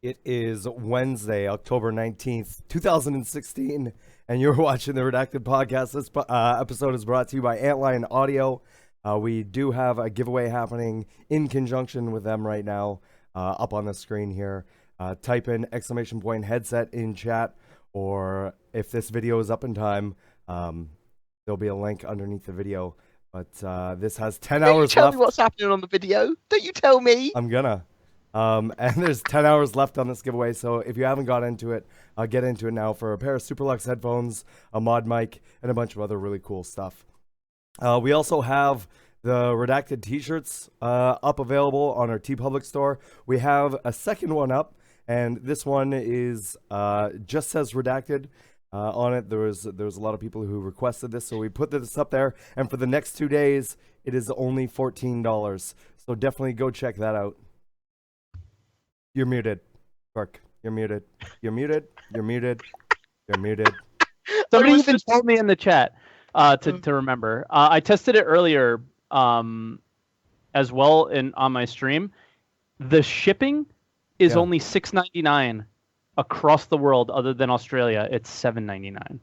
It is Wednesday, October 19th, 2016, and you're watching the Redacted podcast. This episode is brought to you by Antlion Audio. We do have a giveaway happening in conjunction with them right now, up on the screen here. Type in !headset in chat, or if this video is up in time, there'll be a link underneath the video. But this has 10 Don't hours you tell left. me what's happening on the video. Don't you tell me. I'm gonna. And there's 10 hours left on this giveaway, so if you haven't got into it, get into it now for a pair of Superlux headphones, a mod mic, and a bunch of other really cool stuff. We also have the Redacted t-shirts up available on our TeePublic store. We have a second one up, and this one is just says Redacted on it. There was a lot of people who requested this, so we put this up there, and for the next 2 days, it is only $14. So definitely go check that out. You're muted, Burke. You're muted. You're muted. You're muted. You're muted. Somebody even told me in the chat to remember. I tested it earlier as well on my stream. The shipping is only $6.99 across the world, other than Australia. It's $7.99.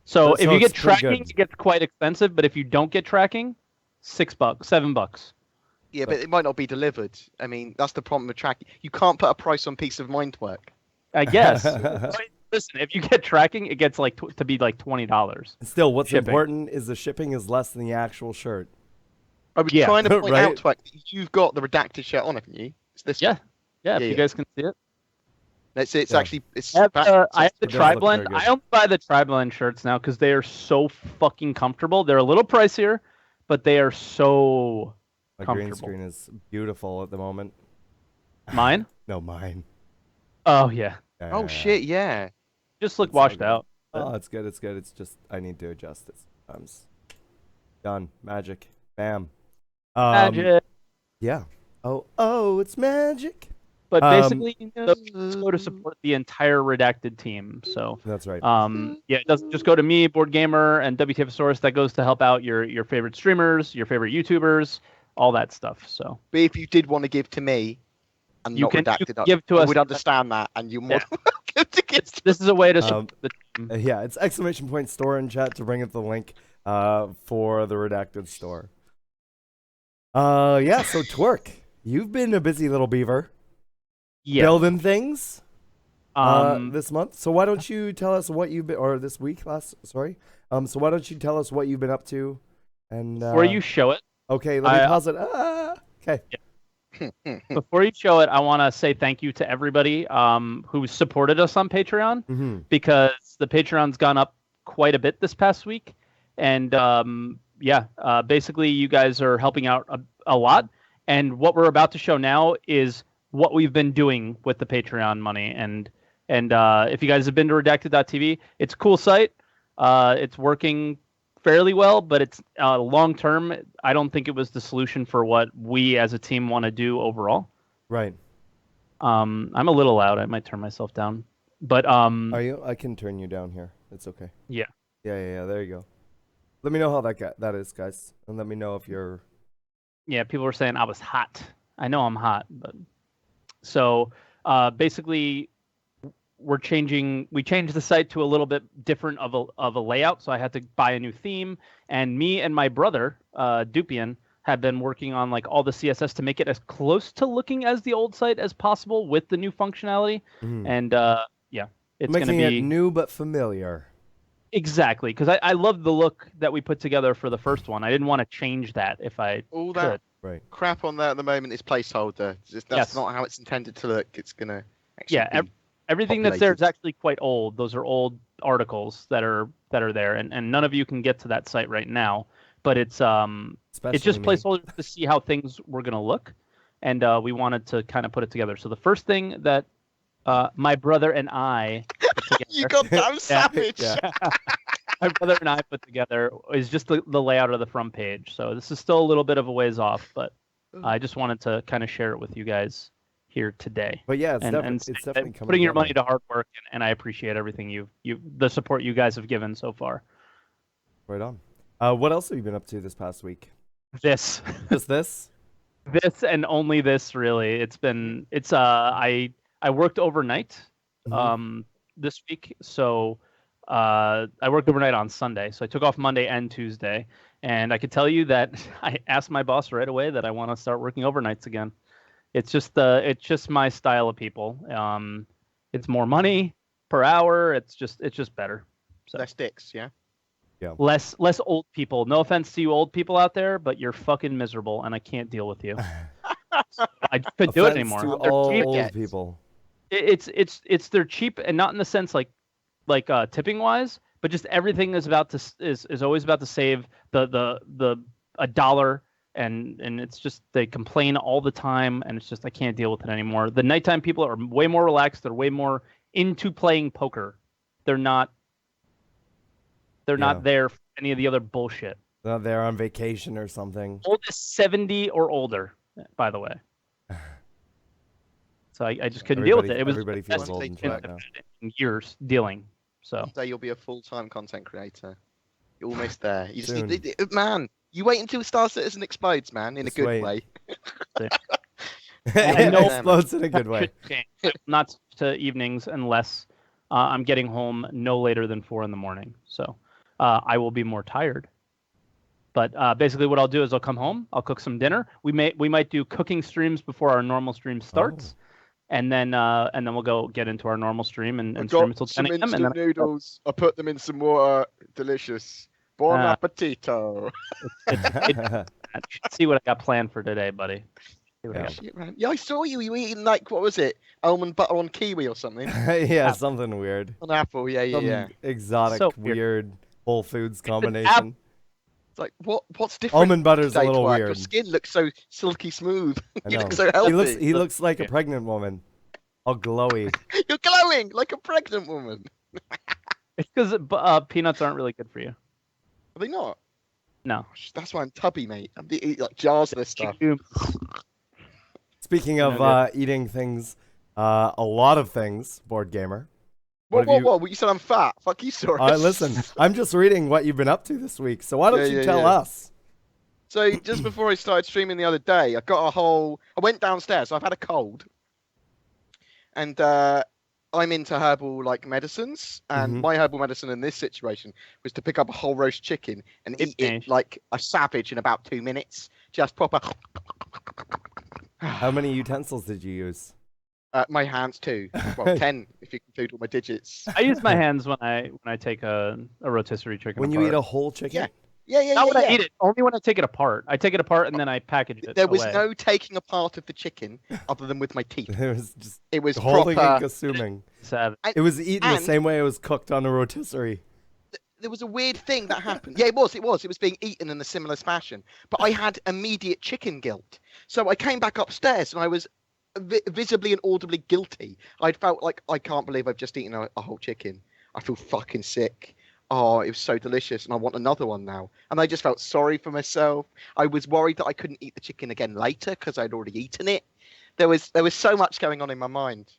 So if you get tracking, it gets quite expensive. But if you don't get tracking, $6, $7. Yeah, but it might not be delivered. I mean, that's the problem with tracking. You can't put a price on peace of mind work. I guess. Listen, if you get tracking, it gets like to be like $20. Still, what's important is the shipping is less than the actual shirt. I was trying to point out to work. You've got the Redacted shirt on, haven't you? It's this one. Yeah, if you guys can see it. It's actually it's. I have the Tri-Blend. I only buy the Tri-Blend shirts now because they are so fucking comfortable. They're a little pricier, but they are so. My green screen is beautiful at the moment. Mine? No, mine. Oh, yeah. Oh, shit, yeah. Just look washed out. Oh, it's good. It's good. It's just, I need to adjust it sometimes. Done. Magic. Bam. Magic. Yeah. Oh, it's magic. But basically, those go to support the entire Redacted team. So that's right. Yeah, it doesn't just go to me, BoredGamer, and WTFosaurus. That goes to help out your favorite streamers, your favorite YouTubers, all that stuff. So, but if you did want to give to me, and you not can Redacted, give to us. I would understand that, and you're more welcome to give. This is a way to support the team. Yeah, it's !store in chat to bring up the link for the Redacted store. Yeah. So Twerk, you've been a busy little beaver. Yeah. Building things. This month. So why don't you tell us what you've been, or this week? So why don't you tell us what you've been up to? And before you show it. Okay, let me pause it. Okay. Yeah. Before you show it, I want to say thank you to everybody who supported us on Patreon, because the Patreon's gone up quite a bit this past week. And basically you guys are helping out a lot. And what we're about to show now is what we've been doing with the Patreon money. And if you guys have been to redacted.tv, it's a cool site. It's working fairly well, but it's long term. I don't think it was the solution for what we as a team want to do overall. Right. I'm a little loud. I might turn myself down. But are you? I can turn you down here. It's okay. Yeah. Yeah. There you go. Let me know how that is, guys, and let me know if you're. Yeah, people were saying I was hot. I know I'm hot, but so basically. We changed the site to a little bit different of a layout, so I had to buy a new theme. And me and my brother, Dupian, have been working on like all the CSS to make it as close to looking as the old site as possible with the new functionality. And it's going to be it new but familiar. Exactly, because I love the look that we put together for the first one. I didn't want to change that if I all could. That crap on there at the moment is placeholder. That's not how it's intended to look. It's gonna actually everything that's there is actually quite old. Those are old articles that are there, and none of you can get to that site right now. But it's just placeholders to see how things were gonna look, and we wanted to kind of put it together. So the first thing that my brother and I put together, you got damn savage. My brother and I put together is just the layout of the front page. So this is still a little bit of a ways off, but I just wanted to kind of share it with you guys here today. But yeah, it's definitely coming putting your money to hard work, and I appreciate everything the support you guys have given so far. Right on. What else have you been up to this past week? Just this and only this, really. I I worked overnight this week, so I worked overnight on Sunday. So I took off Monday and Tuesday, and I could tell you that I asked my boss right away that I want to start working overnights again. It's just my style of people. It's more money per hour. It's just better. So. Less dicks, yeah. Yeah. Less old people. No offense to you old people out there, but you're fucking miserable, and I can't deal with you. I couldn't do it anymore. To They're all cheap. old people. It's they're cheap, and not in the sense like tipping wise, but just everything is always about to save the a dollar, and it's just they complain all the time, and it's just I can't deal with it anymore. The nighttime people are way more relaxed. They're way more into playing poker. They're not there for any of the other bullshit. They're on vacation or something. Oldest 70 or older, by the way. So I just couldn't deal with it. It was everybody feels old and fat now. Years dealing. So One day you'll be a full-time content creator. You're almost there. You just Soon. need, man. You wait until Star Citizen explodes, man, in Just a good wait. way. It know- explodes in a good way. not to evenings unless I'm getting home no later than 4 a.m. So I will be more tired. But basically, what I'll do is I'll come home. I'll cook some dinner. We might do cooking streams before our normal stream starts, and then we'll go get into our normal stream and stream until 10 a.m. And then noodles. I put them in some water. Delicious. Bon appetito. you should see what I got planned for today, buddy. See what I got. Shit, man. Yeah, I saw you. You were eating like what was it? Almond butter on kiwi or something? Yeah, something weird. On apple. Yeah, Some yeah. exotic, So weird Whole Foods combination. It's like what's different? Almond butter's a today, little Twerk? weird. Your skin looks so silky smooth. I You know. look so healthy. He looks like a pregnant woman. All glowy. You're glowing like a pregnant woman. It's because peanuts aren't really good for you. Are they not? No. That's why I'm tubby, mate. I'm eating like jars of this stuff. Speaking of eating things, a lot of things, BoredGamer. What? You said I'm fat? Fuck you, Soros. Listen, I'm just reading what you've been up to this week, so why don't you tell us? So just before I started streaming the other day, I went downstairs. So I've had a cold, and I'm into herbal like medicines, and my herbal medicine in this situation was to pick up a whole roast chicken and eat it like a savage in about 2 minutes, just proper. How many utensils did you use? My hands too. Well, 10 if you include all my digits. I use my hands when I take a rotisserie chicken. When you eat a whole chicken? Yeah. Not when I eat it. Only when I take it apart. I take it apart and then I package it. There was away. no taking apart of the chicken other than with my teeth. It was proper. holding and consuming. Savage. It was eaten the same way it was cooked on a rotisserie. There was a weird thing that happened. Yeah, it was. It was being eaten in a similar fashion. But I had immediate chicken guilt. So I came back upstairs and I was visibly and audibly guilty. I felt like I can't believe I've just eaten a whole chicken. I feel fucking sick. Oh, it was so delicious, and I want another one now. And I just felt sorry for myself. I was worried that I couldn't eat the chicken again later because I'd already eaten it. There was so much going on in my mind.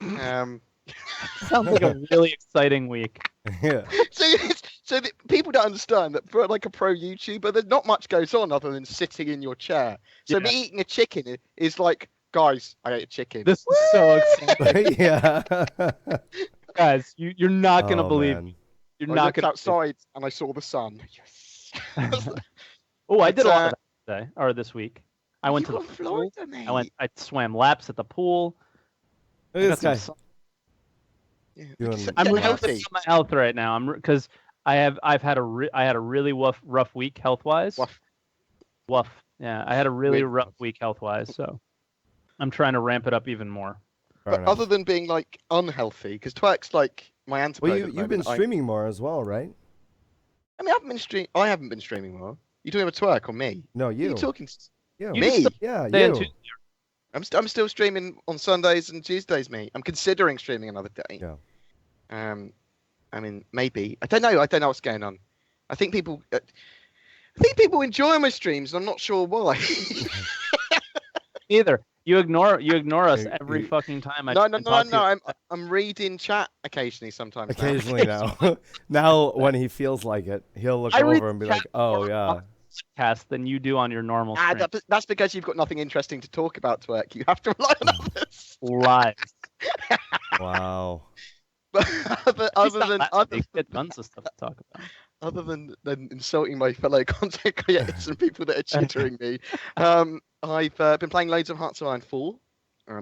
Sounds like a really exciting week. Yeah. So people don't understand that for like a pro YouTuber, there's not much goes on other than sitting in your chair. So me eating a chicken is like, guys, I ate a chicken. This is so exciting. Yeah. Guys, you're not going to believe. Man. You're I not looked going to. outside and I saw the sun. Yes. Oh, I did a lot of that today, or this week. I went to the Florida, pool. mate. I swam laps at the pool. Look at this guy. I'm Getting really healthy. on my health right now. Because I had a really rough week health wise. Woof. Yeah, I had a really rough week health wise. So I'm trying to ramp it up even more. But other than being like unhealthy, because Twerk's like my antipode. Well, you've been streaming more as well, right? I mean, I haven't been streaming more. You talking about Twerk or me? No, Who are you talking? You. Me? Yeah, Stay on you. Tuesday. I'm still streaming on Sundays and Tuesdays, mate. I'm considering streaming another day. Yeah. I mean, maybe. I don't know what's going on. I think people enjoy my streams, and I'm not sure why. Either. You ignore us every fucking time. No. I'm reading chat occasionally sometimes. Occasionally now. Now when he feels like it, he'll look over and be like, "Oh yeah." Podcast than you do on your normal stream. That's because you've got nothing interesting to talk about, Twerk. You have to rely on others. Lies. Wow. But They get tons of stuff to talk about. other than insulting my fellow content creators and people that are tutoring me, I've been playing loads of Hearts of Iron 4,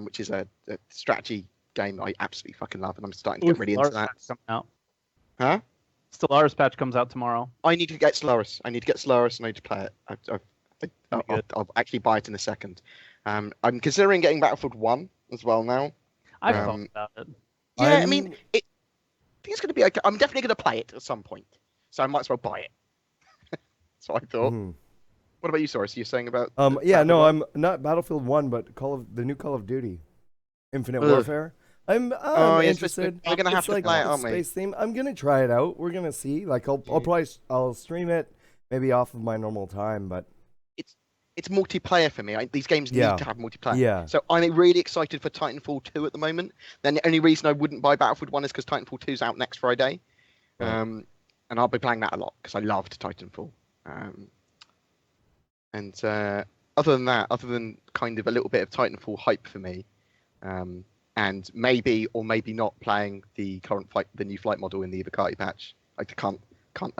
which is a strategy game I absolutely fucking love, and I'm starting to get really into that. Coming out. Huh? Stellaris patch comes out tomorrow. I need to get Stellaris. I need and I need to play it. I'll actually buy it in a second. I'm considering getting Battlefield 1 as well now. I've thought about it. Yeah, I mean, I think it's going to be okay. I'm definitely going to play it at some point, so I might as well buy it. That's what I thought. What about you, Soros? You're saying about? Yeah, no, I'm not Battlefield 1, but the new Call of Duty, Infinite Warfare. I'm interested. We're gonna have to play it, aren't we? Space Sim. I'm gonna try it out. We're gonna see. Like, I'll stream it maybe off of my normal time, but it's multiplayer for me. These games need to have multiplayer. Yeah. So I'm really excited for Titanfall 2 at the moment. Then the only reason I wouldn't buy Battlefield 1 is because Titanfall 2 is out next Friday, and I'll be playing that a lot because I loved Titanfall. And other than that, other than kind of a little bit of Titanfall hype for me, and maybe or maybe not playing the new flight model in the Ivacati patch. I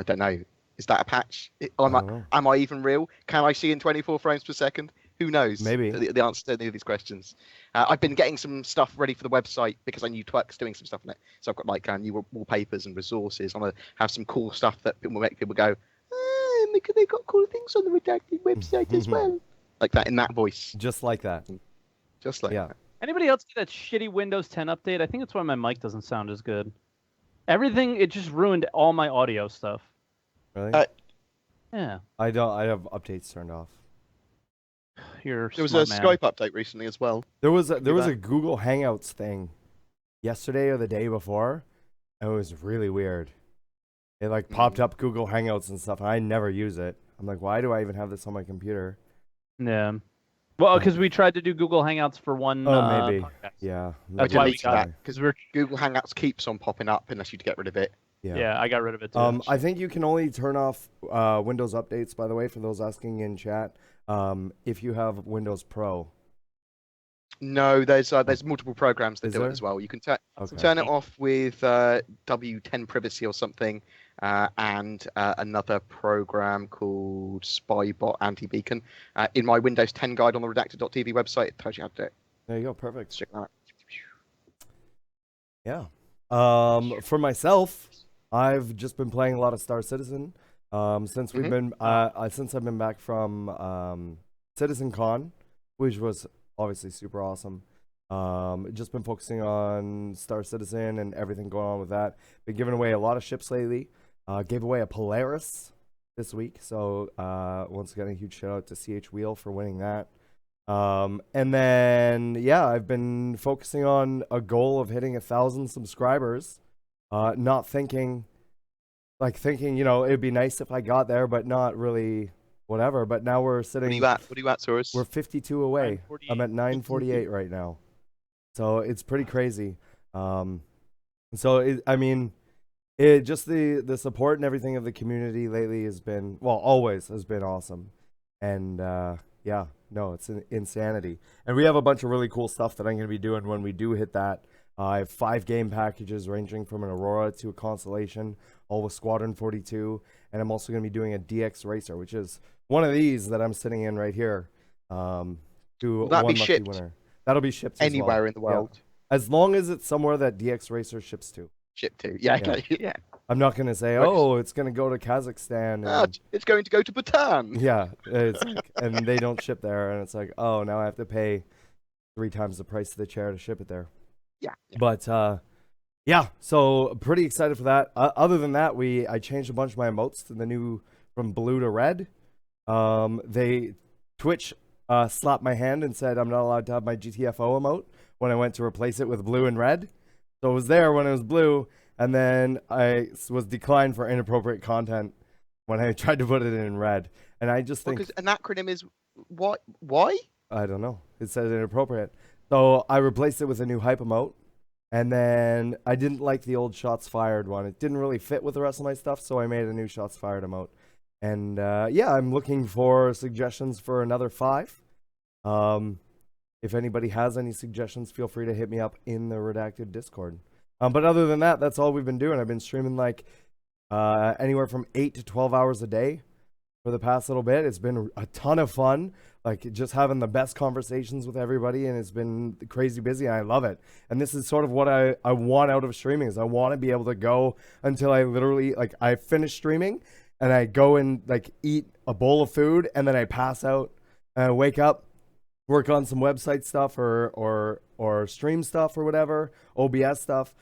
don't know. Is that a patch? Am I even real? Can I see in 24 frames per second? Who knows? Maybe. The answer to any of these questions. I've been getting some stuff ready for the website because I knew Twerk's doing some stuff on it. So I've got like new wallpapers and resources. I'm going to have some cool stuff that will make people go, they got cool things on the Redacted website as well. Like that, in that voice. Just like that. Just like that. Anybody else get that shitty Windows 10 update? I think it's why my mic doesn't sound as good. Everything, it just ruined all my audio stuff. Really? Yeah. I don't. I have updates turned off. There was a Skype update recently as well. There was a Google Hangouts thing yesterday or the day before, and it was really weird. It like popped up Google Hangouts and stuff. And I never use it. I'm like, why do I even have this on my computer? Yeah. Well, because we tried to do Google Hangouts for one. Oh, maybe. Podcast. Yeah. That's why we got it. Because Google Hangouts keeps on popping up unless you get rid of it. Yeah, I got rid of it too. I think you can only turn off Windows updates, by the way, for those asking in chat, if you have Windows Pro. No, there's multiple programs that do it as well. You can turn it off with W10 privacy or something, and another program called Spybot Anti-Beacon. In my Windows 10 guide on the Redacted.tv website, it tells you how to do it. There you go, perfect. Check that out. Yeah. For myself, I've just been playing a lot of Star Citizen. Since we've been since I've been back from Citizen Con, which was obviously super awesome. Just been focusing on Star Citizen and everything going on with that. Been giving away a lot of ships lately. Gave away a Polaris this week, so once again a huge shout out to CH Wheel for winning that. And then I've been focusing on a goal of hitting 1,000 subscribers. Not thinking, it'd be nice if I got there, but not really whatever. But now we're sitting. What are you at, Soros? We're 52 away. I'm at 948 right now. So it's pretty crazy. Just the support and everything of the community lately has been, always has been awesome. And it's insanity. And we have a bunch of really cool stuff that I'm going to be doing when we do hit that. I have 5 game packages ranging from an Aurora to a Constellation, all with Squadron 42. And I'm also going to be doing a DX Racer, which is one of these that I'm sitting in right here. To Will that one be lucky shipped winner. That'll be shipped anywhere as in the world. Yeah. As long as it's somewhere that DX Racer ships to. Shipped to. Yeah. I'm not going to say, it's going to go to Kazakhstan. And, it's going to go to Bhutan. Yeah. It's like, and they don't ship there. And it's like, now I have to pay 3 times the price of the chair to ship it there. Yeah. But, so pretty excited for that. Other than that, I changed a bunch of my emotes to the new, from blue to red. Twitch slapped my hand and said I'm not allowed to have my GTFO emote when I went to replace it with blue and red. So it was there when it was blue, and then I was declined for inappropriate content when I tried to put it in red. And I just think... Because an acronym is... What? Why? I don't know. It said inappropriate. So I replaced it with a new hype emote, and then I didn't like the old shots fired one. It didn't really fit with the rest of my stuff, so I made a new shots fired emote. And I'm looking for suggestions for another 5. if anybody has any suggestions, feel free to hit me up in the Redacted Discord. But other than that, that's all we've been doing. I've been streaming like anywhere from 8 to 12 hours a day for the past little bit. It's been a ton of fun, like just having the best conversations with everybody, and it's been crazy busy, and I love it. And this is sort of what I want out of streaming, is I want to be able to go until I literally, like, I finish streaming and I go and like eat a bowl of food, and then I pass out and I wake up, work on some website stuff or stream stuff or whatever, OBS stuff,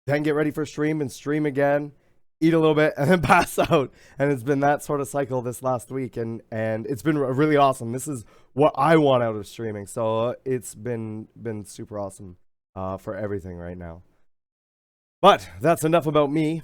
then get ready for stream and stream again, eat a little bit, and then pass out. And it's been that sort of cycle this last week, and it's been really awesome. This is what I want out of streaming, so it's been super awesome for everything right now. But that's enough about me.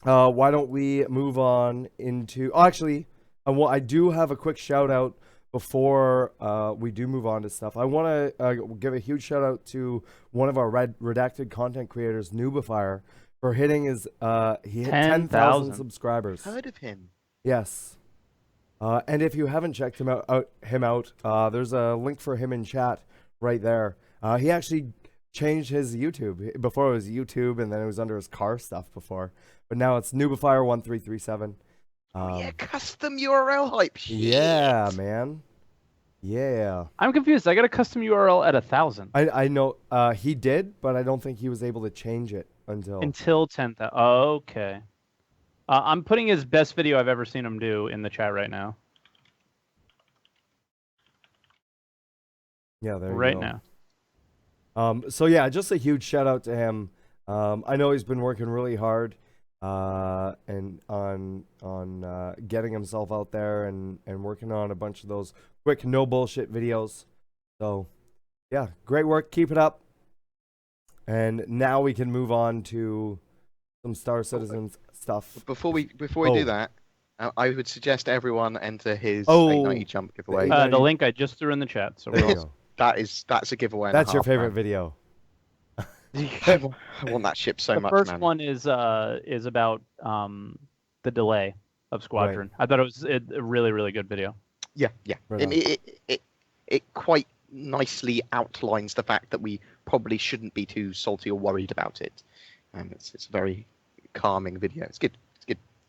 Why don't we move on into... Oh, actually, I do have a quick shout out before we do move on to stuff. I want to give a huge shout out to one of our Redacted content creators, Noobifier, for hitting his he hit 10,000 subscribers. Heard of him? Yes. And if you haven't checked him out, there's a link for him in chat right there. He actually changed his YouTube. Before it was YouTube, and then it was under his car stuff before. But now it's Noobifier1337. Yeah, custom URL hype shit. Yeah, man. Yeah. I'm confused. I got a custom URL at 1,000. I know he did, but I don't think he was able to change it until 10,000. Oh, okay. I'm putting his best video I've ever seen him do in the chat right now. Yeah, there you right go. now. So yeah, just a huge shout out to him. I know he's been working really hard and on getting himself out there and working on a bunch of those quick no bullshit videos. So yeah, great work, keep it up. And now we can move on to some Star Citizens stuff. Before we do that, I would suggest everyone enter his 890 jump giveaway. The link I just threw in the chat. So there you go. That's a giveaway. That's your favorite video. I want that ship so much. The first man. one is about the delay of Squadron. Right. I thought it was a really, really good video. Yeah. Right It quite nicely outlines the fact that we probably shouldn't be too salty or worried about it. It's a very calming video. It's good.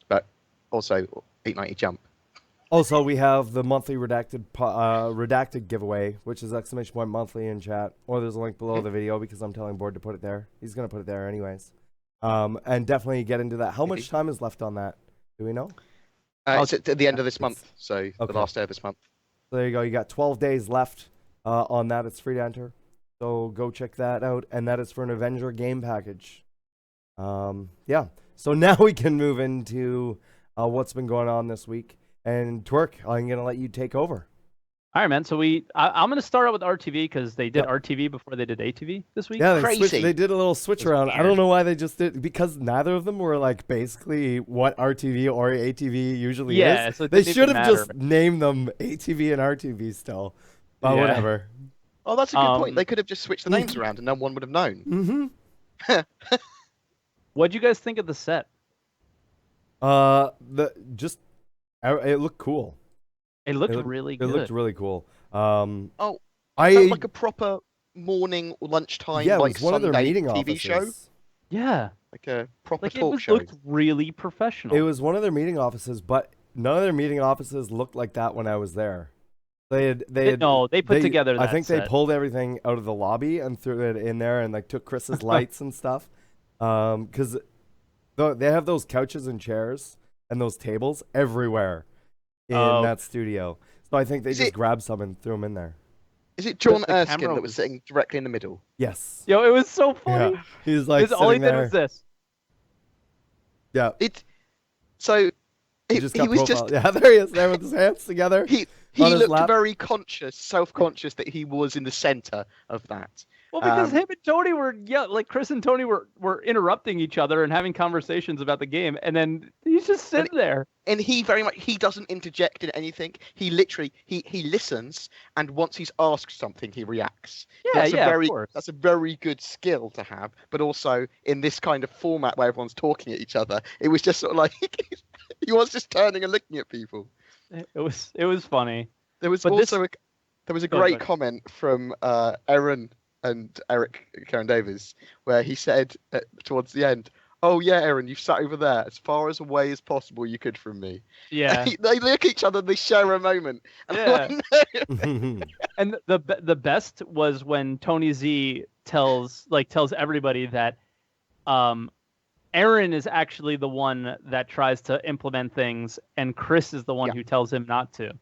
But also 890 jump. Also, we have the monthly redacted giveaway, which is !monthly in chat, or there's a link below the video because I'm telling Board to put it there. He's gonna put it there anyways. And definitely get into that. How much time is left on that? Do we know? It's at the end of this month, so the last day of this month. So there you go. You got 12 days left on that. It's free to enter, so go check that out. And that is for an Avenger game package. Yeah. So now we can move into what's been going on this week. And Twerk, I'm gonna let you take over. All right, man. So I'm gonna start out with RTV because they did RTV before they did ATV this week. Yeah, Crazy. They did a little switch around. weird. I don't know why they just did, because neither of them were like basically what RTV or ATV usually is. So it they didn't should even have matter. just named them ATV and RTV still. But whatever. Oh, that's a good point. They could have just switched the names around and no one would have known. Mm-hmm. What'd you guys think of the set? It looked cool. It looked really good. It looked really cool. It felt I like a proper morning or lunchtime, yeah, it like was one of their Sunday meeting TV offices. show, Yeah. like a proper Like talk show. looked really professional. It was one of their meeting offices, but none of their meeting offices looked like that when I was there. They put together that I think set. they pulled everything out of the lobby and threw it in there and like took Chris's lights and stuff. Because they have those couches and chairs and those tables everywhere in that studio. So I think they just grabbed some and threw them in there. Is it John The Erskine camera that was sitting directly in the middle? Yes. Yo, it was so funny. Yeah. He was like All he sitting did there. was this. Yeah. He just was got just yeah, there he is there with his hands together. he on his looked lap. very self-conscious that he was in the center of that. Well, because him and Tony were like Chris and Tony were interrupting each other and having conversations about the game, and then he's just sitting there. And he doesn't interject in anything. He literally he listens, and once he's asked something, he reacts. Yeah, of course. That's a very good skill to have. But also in this kind of format where everyone's talking at each other, it was just sort of like he was just turning and looking at people. It was funny. There was But also There was a Go, great go. comment from Aaron and Eric Karen Davies where he said towards the end, "Oh yeah, Aaron, you've sat over there as far as away as possible you could from me." Yeah. They look at each other, they share a moment. And I'm Yeah. like, "No." And the best was when Tony Z tells everybody that Aaron is actually the one that tries to implement things, and Chris is the one who tells him not to.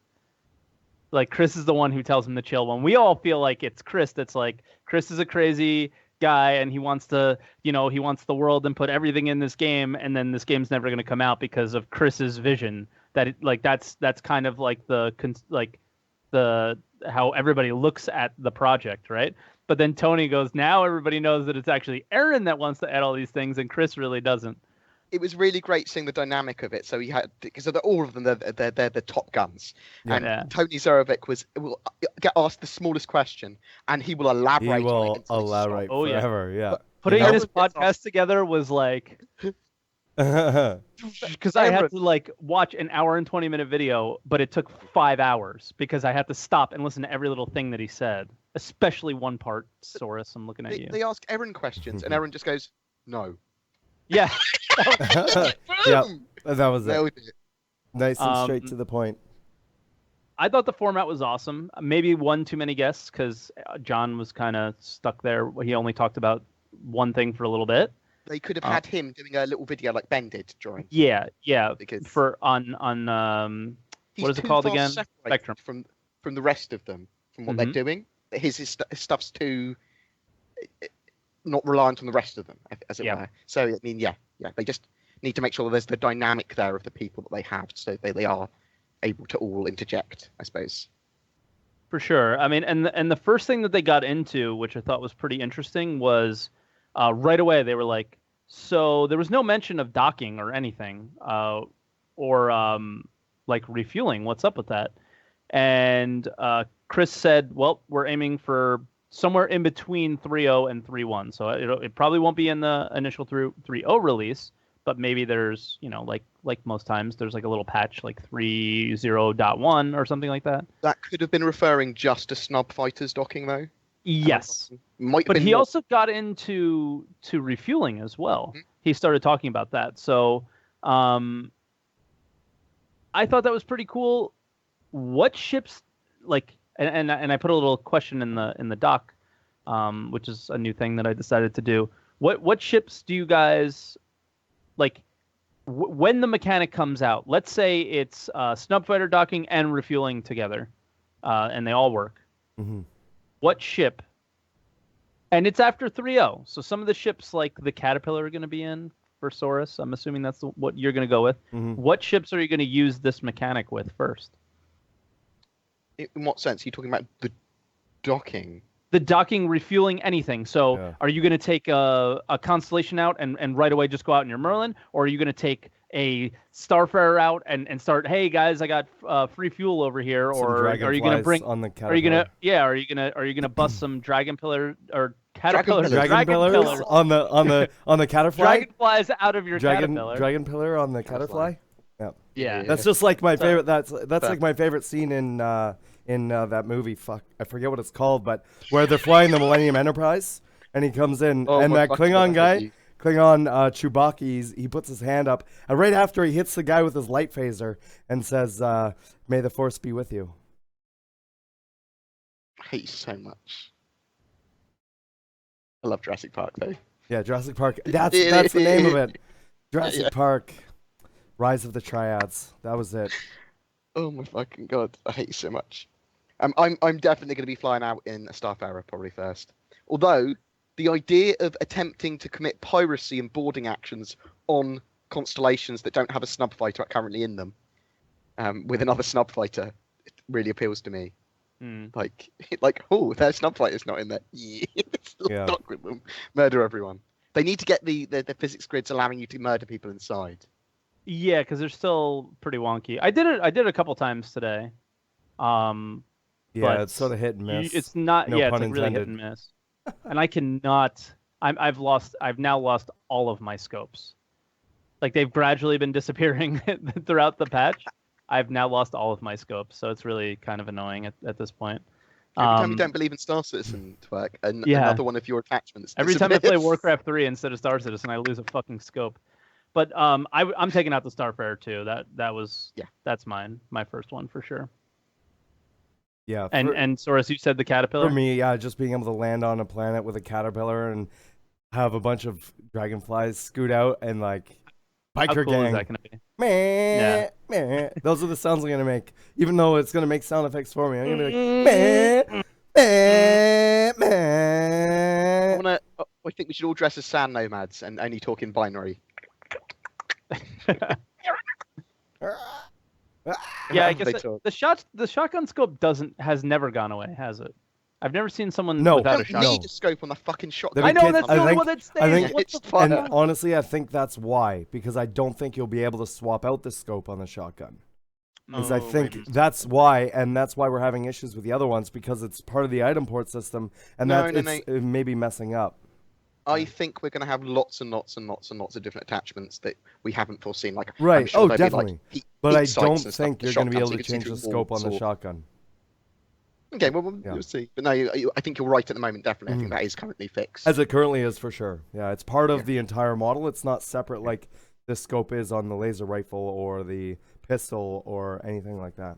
Like, Chris is the one who tells him to chill. When we all feel like it's Chris, that's like, Chris is a crazy guy, and he wants to, he wants the world and put everything in this game, and then this game's never going to come out because of Chris's vision. That's kind of like the how everybody looks at the project, right? But then Tony goes, now everybody knows that it's actually Aaron that wants to add all these things, and Chris really doesn't. It was really great seeing the dynamic of it. So he had, because all of them, they're the top guns. Yeah. And Tony Zarovic will get asked the smallest question, and he will elaborate. He will on it until it's elaborate shot. forever. Yeah. Putting You know- this podcast together was like, because I had to like watch an hour and 20-minute video, but it took 5 hours because I had to stop and listen to every little thing that he said, especially one part. Saurus, I'm looking at you. They ask Aaron questions, and Aaron just goes, "No." Yeah. Yeah, that was it. Nailed it. Nice and straight to the point. I thought the format was awesome. Maybe one too many guests because John was kind of stuck there. He only talked about one thing for a little bit. They could have had him doing a little video like Ben did during. Yeah. Because For on what is it called again? Spectrum. From the rest of them, from what they're doing. His stuff's too not reliant on the rest of them, as it were. So I mean, they just need to make sure that there's the dynamic there of the people that they have, so they are able to all interject, I suppose. For sure. I mean, and the first thing that they got into, which I thought was pretty interesting, was right away they were like, so there was no mention of docking or anything, or like refueling. What's up with that? And Chris said, well, we're aiming for somewhere in between 3.0 and 3.1. So it probably won't be in the initial 3.0 release, but maybe there's, like most times, there's like a little patch like 3.0.1 or something like that. That could have been referring just to snub fighters docking, though. Yes. But he also got into refueling as well. Mm-hmm. He started talking about that. So I thought that was pretty cool. What ships, like, and I put a little question in the doc, which is a new thing that I decided to do. What ships do you guys like when the mechanic comes out? Let's say it's snub fighter docking and refueling together, and they all work. Mm-hmm. What ship? And it's after 3.0, so some of the ships like the Caterpillar are going to be in for Saurus. I'm assuming that's what you're going to go with. Mm-hmm. What ships are you going to use this mechanic with first? In what sense? Are you talking about the docking? The docking, refueling, anything. So are you going to take a Constellation out and right away just go out in your Merlin? Or are you going to take a Starfarer out and start, hey guys, I got free fuel over here? Or are you going to bring on the Caterpillar? Are you going to bust some Dragonpillar or Caterpillar? Dragonpillars on the Caterfly? Dragonflies out of your Caterpillar. Dragonpillar on the Caterfly? Yeah. That's just like my favorite. That's like my favorite scene in that movie. Fuck, I forget what it's called, but where they're flying the Millennium Enterprise, and he comes in, and that Klingon guy, Chewbacca, he puts his hand up, and right after he hits the guy with his light phaser and says, "May the Force be with you." I hate you so much. I love Jurassic Park, though. Yeah, Jurassic Park. That's the name of it. Jurassic Park. Rise of the Triads. That was it. Oh my fucking god! I hate you so much. I'm definitely going to be flying out in a Starfarer probably first. Although the idea of attempting to commit piracy and boarding actions on constellations that don't have a snub fighter currently in them, with another snub fighter, it really appeals to me. Like oh, their snub fighter's not in there. Yeah, stuck with them. Murder everyone. They need to get the physics grids allowing you to murder people inside. Yeah, because they're still pretty wonky. I did it a couple times today. Yeah, it's sort of hit and miss. It's not. No yeah, pun it's like really hit and miss. And I cannot. I've now lost all of my scopes. Like they've gradually been disappearing throughout the patch. I've now lost all of my scopes, so it's really kind of annoying at this point. Every time you don't believe in Star Citizen, Twerk, another one of your attachments. Every time I play disappears. Warcraft 3 instead of Star Citizen, I lose a fucking scope. But I'm taking out the Starfarer too. That's my first one for sure. Yeah. And Soros, you said the Caterpillar? For me, just being able to land on a planet with a caterpillar and have a bunch of dragonflies scoot out and like biker How cool gang. is that gonna be? Meh, meh. Those are the sounds I'm gonna make. Even though it's gonna make sound effects for me, I'm gonna be like meh, meh, meh. I think we should all dress as sand nomads and only talk in binary. Yeah, I guess the shotgun scope has never gone away, has it? I've never seen someone No. without a You don't shotgun. need a scope on the fucking shotgun. I know, that's the I only think- one that stays. I think What it's the fuck? fun. And honestly, I think that's why, because I don't think you'll be able to swap out the scope on the shotgun. Because I think maybe. that's why, and that's why we're having issues with the other ones, because it's part of the item port system, and it may be messing up. I think we're going to have lots and lots and lots and lots of different attachments that we haven't foreseen. Like, Right. I'm sure Oh, there'll be, definitely. like, heat But I sights don't and stuff think with you're going to be shotguns, able so to you can see change through the scope on walls the or- shotgun. Okay, well, we'll see. But no, I think you're right at the moment, definitely. I think Mhm. that is currently fixed. As it currently is, for sure. Yeah, it's part of Yeah. the entire model. It's not separate like this scope is on the laser rifle or the pistol or anything like that.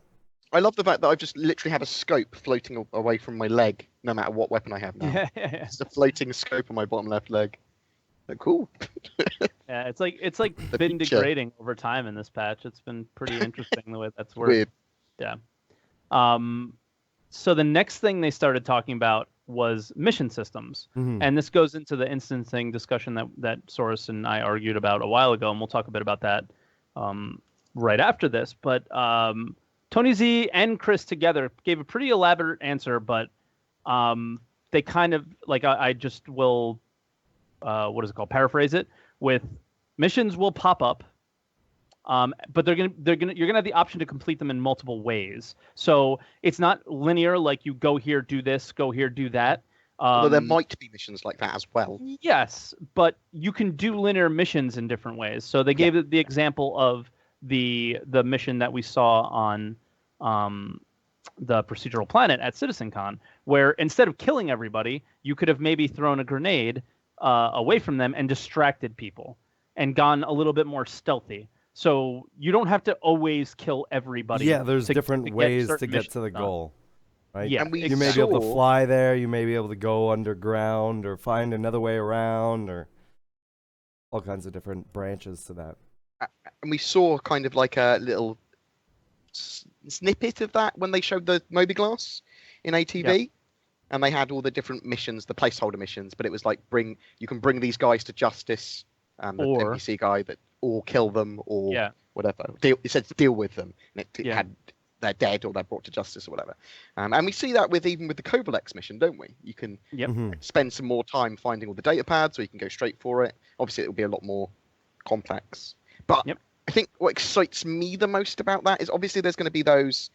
I love the fact that I've just literally have a scope floating away from my leg, no matter what weapon I have now. Yeah. It's a floating scope on my bottom left leg. Like, cool. Yeah, it's like The been future. degrading over time in this patch. It's been pretty interesting the way that's worked. Weird. Yeah. So the next thing they started talking about was mission systems, Mhm. and this goes into the instancing discussion that Soros and I argued about a while ago, and we'll talk a bit about that right after this. But Tony Z and Chris together gave a pretty elaborate answer, but they kind of like I just will what is it called? Paraphrase it with missions will pop up. But you're gonna have the option to complete them in multiple ways. So it's not linear, like you go here, do this, go here, do that. Although there might be missions like that as well. Yes, but you can do linear missions in different ways. So they gave the example of the mission that we saw on the procedural planet at CitizenCon, where instead of killing everybody, you could have maybe thrown a grenade away from them and distracted people and gone a little bit more stealthy. So you don't have to always kill everybody. Yeah, there's different ways to certain get to the missions done. goal. Right? Yeah, And we You may be able to saw- fly there, you may be able to go underground or find another way around or all kinds of different branches to that. And we saw kind of like a little snippet of that when they showed the Moby-Glass in ATV. And they had all the different missions, the placeholder missions, but it was like you can bring these guys to justice, the Or- NPC guy or kill them or Yeah. whatever. It said deal with them, and it Yeah. had they're dead or they're brought to justice or whatever. And we see that even with the Kovalex mission, don't we? You can Yep. Mhm. spend some more time finding all the data pads, or you can go straight for it. Obviously, it will be a lot more complex. But Yep. I think what excites me the most about that is obviously there's going to be those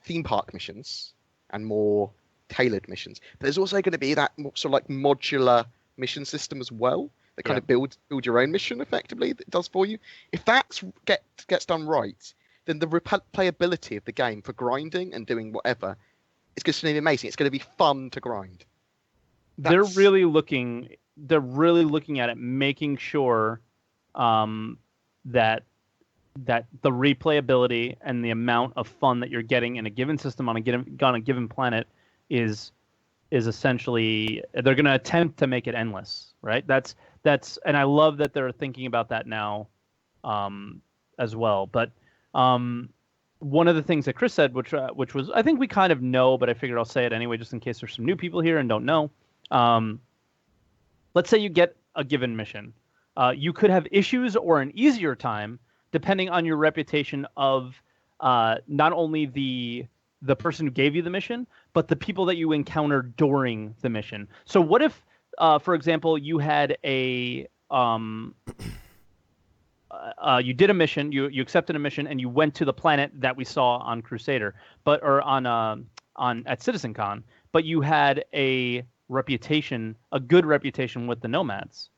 theme park missions and more tailored missions. But there's also going to be that sort of like modular mission system as well that kind of build your own mission effectively that it does for you. If that gets done right, then the replayability of the game for grinding and doing whatever is going to be amazing. It's going to be fun to grind. They're really looking at it, making sure that the replayability and the amount of fun that you're getting in a given system on a given planet is essentially, they're going to attempt to make it endless, right? That's and I love that they're thinking about that now as well. But one of the things that Chris said, which was, I think we kind of know, but I figured I'll say it anyway, just in case there's some new people here and don't know. Let's say you get a given mission. You could have issues or an easier time depending on your reputation of not only the person who gave you the mission, but the people that you encounter during the mission. So what if, for example, you had you did a mission, you accepted a mission, and you went to the planet that we saw on Crusader, at CitizenCon, but you had a good reputation with the Nomads.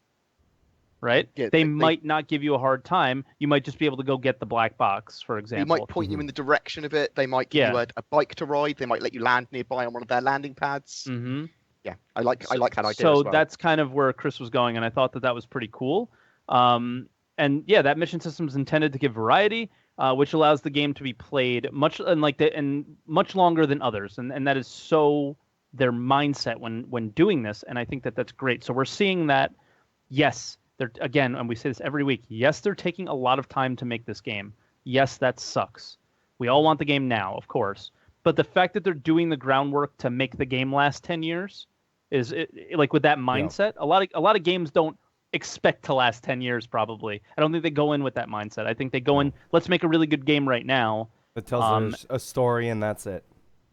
right? Yeah, They might not give you a hard time. You might just be able to go get the black box, for They example. might point you in the direction of it. They might give you a bike to ride. They might let you land nearby on one of their landing pads. Mm-hmm. Yeah, I like that idea as So well. that's kind of where Chris was going, and I thought that was pretty cool. And yeah, that mission system is intended to give variety, which allows the game to be played much longer than others, and that is so their mindset when doing this, and I think that's great. So we're seeing that, yes, they're again, and we say this every week. Yes, they're taking a lot of time to make this game. Yes, that sucks. We all want the game now, of course, but the fact that they're doing the groundwork to make the game last 10 years is like with that mindset. Yeah. A lot of games don't expect to last 10 years. Probably, I don't think they go in with that mindset. I think they go in, let's make a really good game right now. It tells a story and that's it.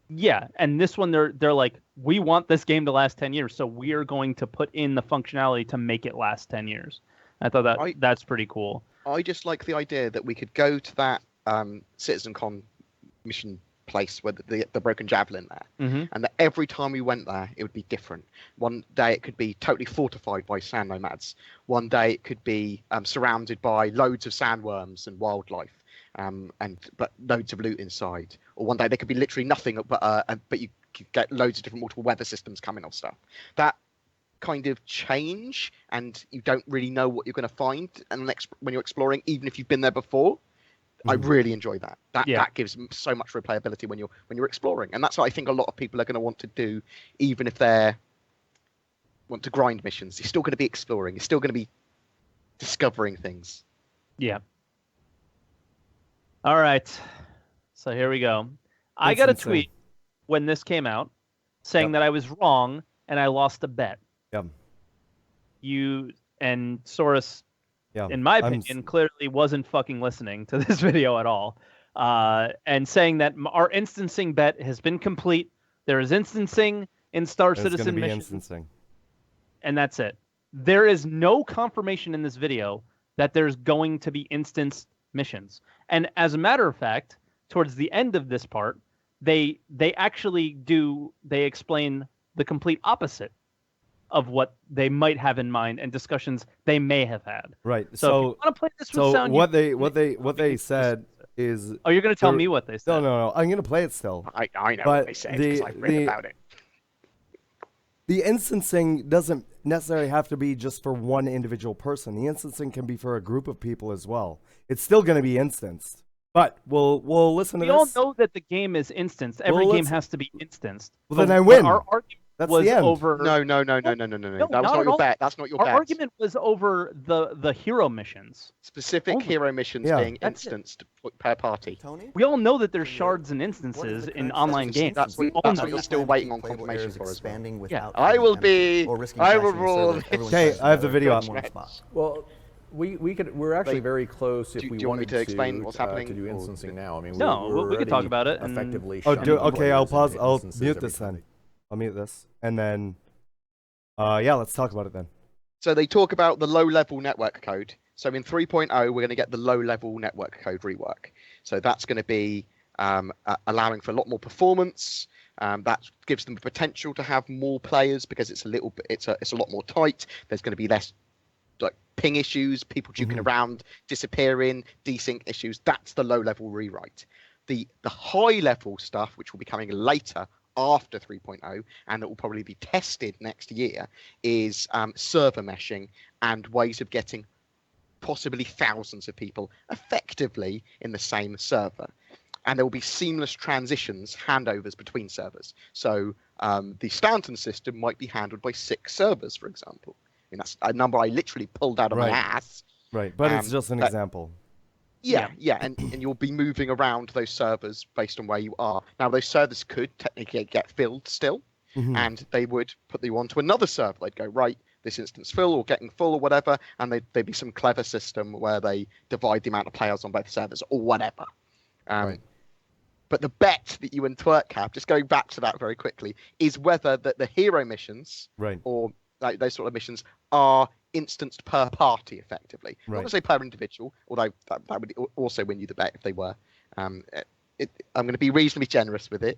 Yeah, and this one they're like, we want this game to last 10 years, so we are going to put in the functionality to make it last 10 years. I thought that's pretty cool. I just like the idea that we could go to that CitizenCon mission place where the Broken Javelin there, and that every time we went there, it would be different. One day it could be totally fortified by sand nomads. One day it could be surrounded by loads of sandworms and wildlife. But loads of loot inside, or one day there could be literally nothing, but you could get loads of different multiple weather systems coming off stuff. That kind of change, and you don't really know what you're going to find, and when you're exploring, even if you've been there before, I really enjoy that. That gives so much replayability when you're exploring, and that's what I think a lot of people are going to want to do, even if they want to grind missions. You're still going to be exploring. You're still going to be discovering things. Yeah. All right, so here we go. I got a tweet when this came out saying that I was wrong and I lost a bet. Yep. You and Saurus, in my opinion, clearly wasn't fucking listening to this video at all, and saying that our instancing bet has been complete. There is instancing in Star Citizen missions, and that's it. There is no confirmation in this video that there's going to be instanced missions. And as a matter of fact, towards the end of this part, they actually explain the complete opposite of what they might have in mind and discussions they may have had. Right. So if you want to play this with sound, what they said is... Oh, you're going to tell me what they said? No. I'm going to play it still. I know what they said because I've read about it. The instancing doesn't necessarily have to be just for one individual person. The instancing can be for a group of people as well. It's still going to be instanced. But we'll listen to this. We all know that the game is instanced. Every game has to be instanced. Well, then I win. Our argument was over... No. That was not your bet. That's not your bet. Our argument was over the hero missions. Specific hero missions being instanced per party. Tony? We all know that there's shards and instances in online games. That's what you're still waiting on confirmation for as well. I will rule. Okay, I have the video up. Well, we're actually very close if we wanted to explain what's happening to do instancing now. I mean, we could talk about it. Effectively. Okay, I'll pause. I'll mute this then. I'll mute this, and then, let's talk about it then. So they talk about the low-level network code. So in 3.0, we're going to get the low-level network code rework. So that's going to be allowing for a lot more performance. That gives them the potential to have more players because it's a lot more tight. There's going to be less ping issues, people juking around, disappearing, desync issues. That's the low-level rewrite. The high-level stuff, which will be coming later after 3.0, and that will probably be tested next year, is server meshing and ways of getting possibly thousands of people effectively in the same server. And there will be seamless transitions, handovers between servers. So the Stanton system might be handled by 6 servers, for example. I mean, that's a number I literally pulled out of my ass. Right, but it's just an example. Yeah, and you'll be moving around those servers based on where you are. Now, those servers could technically get filled still, and they would put you onto another server. They'd go, right, this instance full or getting full or whatever, and there'd be some clever system where they divide the amount of players on both servers or whatever. Right. But the bet that you and Twerk have, just going back to that very quickly, is whether the hero missions or those sort of missions are instanced per party effectively. I'm not going to say per individual, although that would also win you the bet if they were. I'm going to be reasonably generous with it.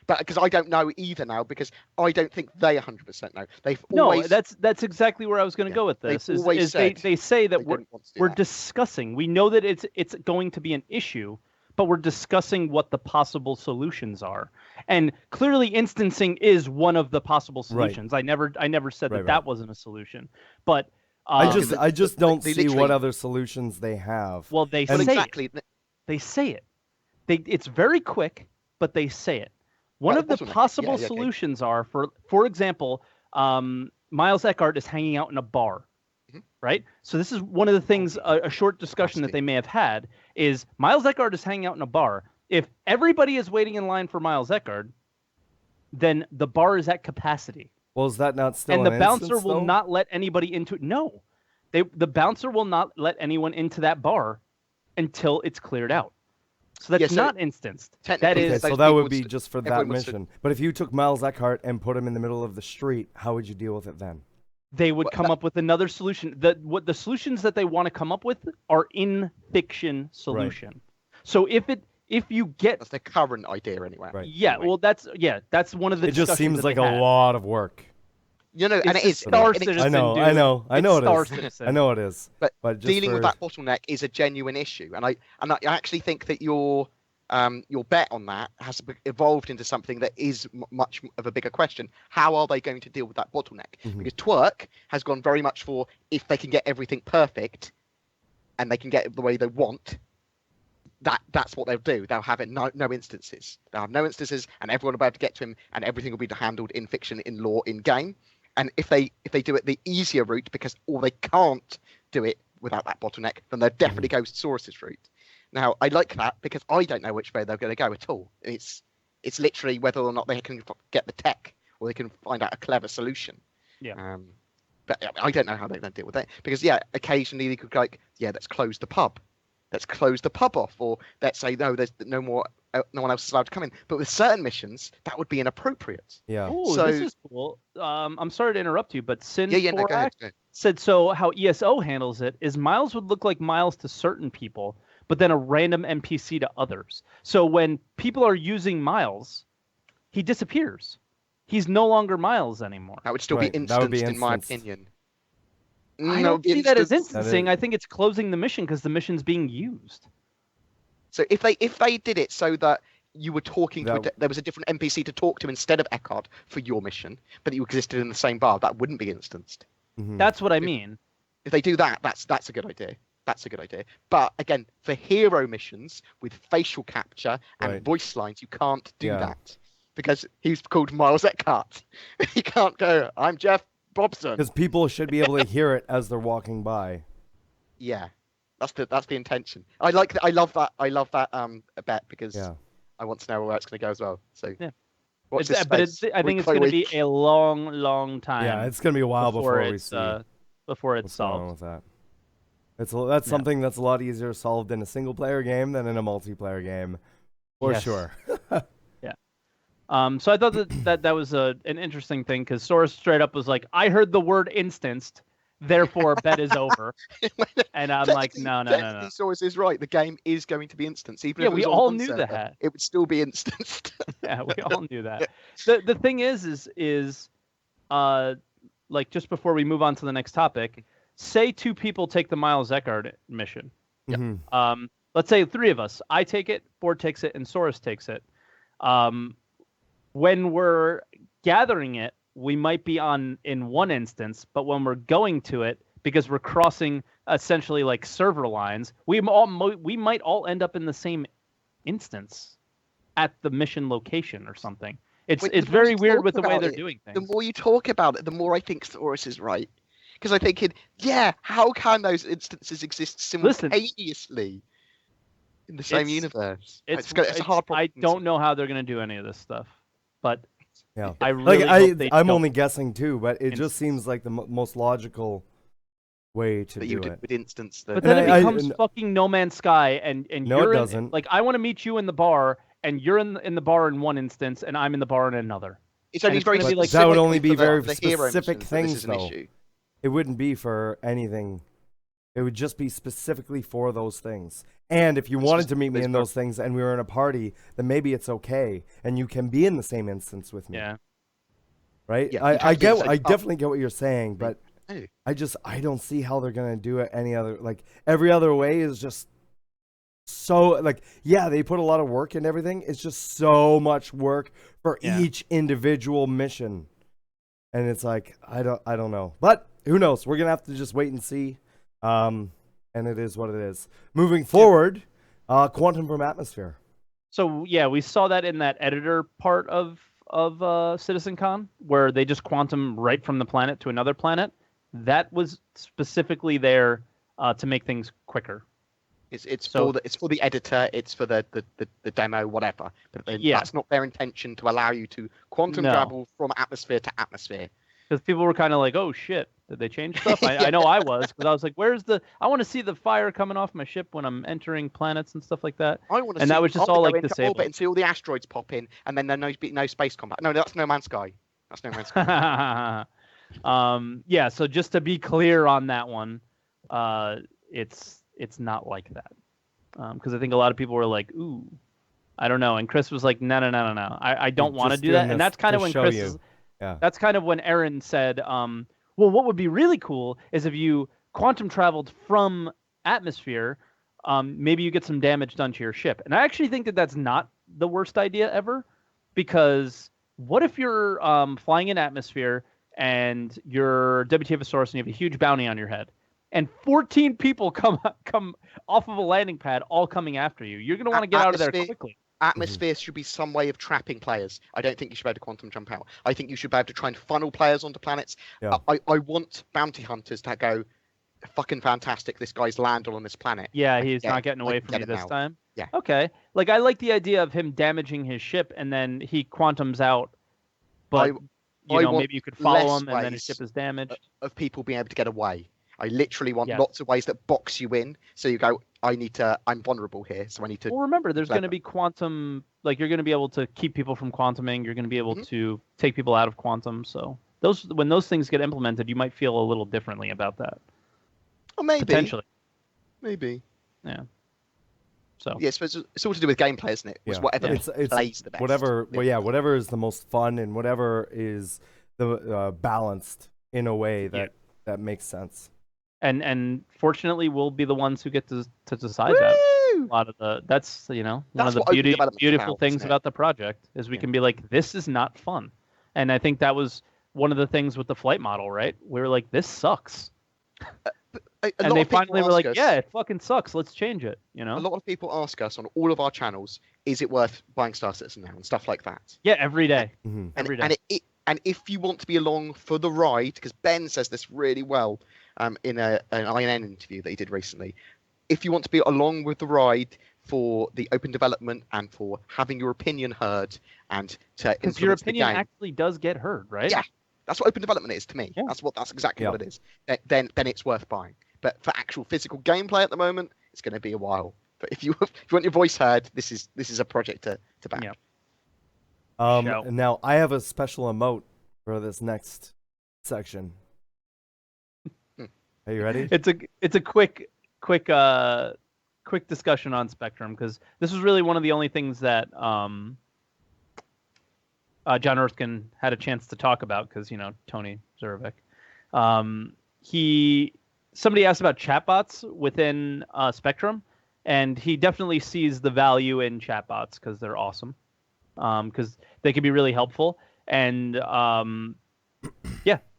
but because I don't know either now, because I don't think they 100% know. They've No, always that's exactly where I was going to go with this. they've always said They say that they don't want to do we're that. discussing. We know that it's going to be an issue, but we're discussing what the possible solutions are. And clearly, instancing is one of the possible solutions. I never said that wasn't a solution, but I just don't they see what literally- other solutions they have. well, they Well, say exactly. it. They say it. It's very quick, but they say it. One Well, of the bottleneck. possible Okay. solutions are, for example, Miles Eckhart is hanging out in a bar, right? So this is one of the things, a short discussion that they may have had is Miles Eckhart is hanging out in a bar. If everybody is waiting in line for Miles Eckhart, then the bar is at capacity. Well, is that not still And an the bouncer instance, will though? not let anybody into it. No, the bouncer will not let anyone into that bar until it's cleared out. So that's not instanced. That technically, is Okay, so those that people would would be st- just for that everyone would st- mission. But if you took Miles Eckhart and put him in the middle of the street, how would you deal with it then? they would come up with another solution. The solutions that they want to come up with are in fiction solution. So if you get That's the current idea anyway. Right. well that's one of the It just discussions seems that like they a had. lot of work. You know, and It's it is. Star and it- Citizen, I know, dude. I know It's it Star is. Citizen. I know it is. But just dealing with for- that bottleneck is a genuine issue, and I actually think that your bet on that has evolved into something that is much of a bigger question. How are they going to deal with that bottleneck? Because Twerk has gone very much for if they can get everything perfect, and they can get it the way they want. That's what they'll do. They'll have it no instances. They'll have no instances, and everyone will be able to get to him, and everything will be handled in fiction, in lore, in game. And if they do it the easier route, or they can't do it without that bottleneck, then they'll definitely go Saurus's route. Now, I like that because I don't know which way they're going to go at all. It's literally whether or not they can get the tech or they can find out a clever solution. Yeah. But I don't know how they're going to deal with it because occasionally they could go like, let's close the pub. Let's close the pub off, or let's say no, there's no more, no one else is allowed to come in. But with certain missions, that would be inappropriate. Yeah. Oh, So- this is cool. I'm sorry to interrupt you, but Sin No, go ahead. said so. How ESO handles it is Miles would look like Miles to certain people, but then a random NPC to others. So when people are using Miles, he disappears. He's no longer Miles anymore. That would still Right, be that would be instanced, in my instanced. opinion. I No, don't see that as instanced. instancing. I think it's closing the mission because the mission's being used. So if they did it so that you were talking to That- there was a different NPC to talk to instead of Eckhart for your mission, but you existed in the same bar, that wouldn't be instanced. That's what I mean. If they do that, that's a good idea. That's a good idea. But again, for hero missions with facial capture and Right. voice lines, you can't do Yeah. that because he's called Miles Eckhart. You can't go, I'm Jeff Bobson. Because people should be able to hear it as they're walking by. Yeah, that's the intention. I love that. I love that bet because Yeah. I want to know where it's going to go as well. So Yeah. watch this But space. I think it's going to be a long time. Yeah, it's gonna be a while before we see before it's what's going on solved. with that. That's something that's a lot easier solved in a single player game than in a multiplayer game, for Yes. sure. So I thought that was an interesting thing because Soros straight up was like, "I heard the word instanced, therefore bet is over," and I'm like, "No." Soros is right. The game is going to be instanced. Even Yeah, if it we was on all one knew server, that. it would still be instanced. Yeah, we all knew that. The thing is like just before we move on to the next topic, say two people take the Miles Eckhart mission. Mhm. Let's say three of us. I take it, Board takes it, and Soros takes it. When we're gathering it, we might be in one instance, but when we're going to it, because we're crossing essentially like server lines, we might all end up in the same instance at the mission location or something. It's Wait, it's the more very you weird talk with the way about they're it, doing The things. more you talk about it, the more I think Soros is right. Because I'm thinking, how can those instances exist simultaneously in the same It's- universe? It's a hard problem. I don't know how they're going to do any of this stuff, but Yeah. I really hope they I'm don't. only guessing too, but it just seems like the most logical way to that do you it. would instance the. But then And it I- becomes fucking No Man's Sky, and No, you're it in- doesn't. like I want to meet you in the bar, and you're in the bar in one instance, and I'm in the bar in another. It's only it's very gonna be like- That would specifically only be for very the hero specific missions that this things, is an though. issue. It wouldn't be for anything It would just be specifically for those things. And if you wanted to meet me in those things and we were in a party, then maybe it's okay, and you can be in the same instance with me. Yeah. Right? Yeah, I definitely get what you're saying, but Oh. I don't see how they're gonna do it any other, like, every other way is just so, like, yeah, they put a lot of work in everything. It's just so much work for each individual mission. And it's like, I don't know. But who knows? We're gonna have to just wait and see. And it is what it is. Moving forward, quantum from atmosphere. So yeah, we saw that in that editor part of CitizenCon, where they just quantum right from the planet to another planet. That was specifically there to make things quicker. It's for the editor. It's for the demo, whatever. But that's not their intention to allow you to quantum travel from atmosphere to atmosphere. Because people were kind of like, "Oh shit, did they change stuff?" I know I was, because I was like, "Where's the? I want to see the fire coming off my ship when I'm entering planets and stuff like that." I want to. And that was just all like disabled. Orbit and see all the asteroids pop in, and then there's no space combat. No, that's No Man's Sky. That's No Man's Sky. Yeah. So just to be clear on that one, it's not like that. Because I think a lot of people were like, "Ooh, I don't know," and Chris was like, "No, I don't want to do that." And that's kind of when Chris. That's kind of when Aaron said, "Well, what would be really cool is if you quantum traveled from atmosphere, maybe you get some damage done to your ship." And I actually think that that's not the worst idea ever, because what if you're flying in atmosphere and you're WTFosaurus and you have a huge bounty on your head, and 14 people come off of a landing pad, all coming after you? You're going to want to get out of there quickly. Atmosphere should be some way of trapping players. I don't think you should be able to quantum jump out. I think you should be able to try and funnel players onto planets. Yeah. I want bounty hunters to go, fucking fantastic, this guy's landed on this planet. Yeah, he's not getting away from you this time. Yeah. Okay. Like, I like the idea of him damaging his ship and then he quantums out, but maybe you could follow him and then his ship is damaged. Of people being able to get away. I literally want lots of ways that box you in, so you go, I'm vulnerable here, so I need to... Well, remember, there's going to be quantum, like, you're going to be able to keep people from quantuming, you're going to be able to take people out of quantum, so when those things get implemented, you might feel a little differently about that. Oh, maybe. Potentially. Maybe. Yeah. So. Yeah, it's all to do with gameplay, isn't it? It's whatever plays the best. Whatever is the most fun and whatever is the balanced in a way that makes sense. And fortunately, we'll be the ones who get to decide that. A lot of that's one of the beautiful things about the project is we can be like, this is not fun, and I think that was one of the things with the flight model, right? We were like, this sucks, and they finally were like, yeah, it fucking sucks. Let's change it. A lot of people ask us on all of our channels, is it worth buying Star Citizen now and stuff like that? Yeah, every day. Every day. And if you want to be along for the ride, because Ben says this really well in an INN interview that he did recently, if you want to be along with the ride for the open development and for having your opinion heard and to influence the game. Because your opinion actually does get heard, right? Yeah, that's what open development is to me. Yeah. That's exactly what it is. Then it's worth buying. But for actual physical gameplay at the moment, it's going to be a while. But if you want your voice heard, this is a project to back. Yeah. Now I have a special emote for this next section. Are you ready? It's a quick discussion on Spectrum, because this was really one of the only things that John Erskine had a chance to talk about, because Tony Zurovic. Somebody asked about chatbots within Spectrum, and he definitely sees the value in chatbots because they're awesome. Because they can be really helpful, and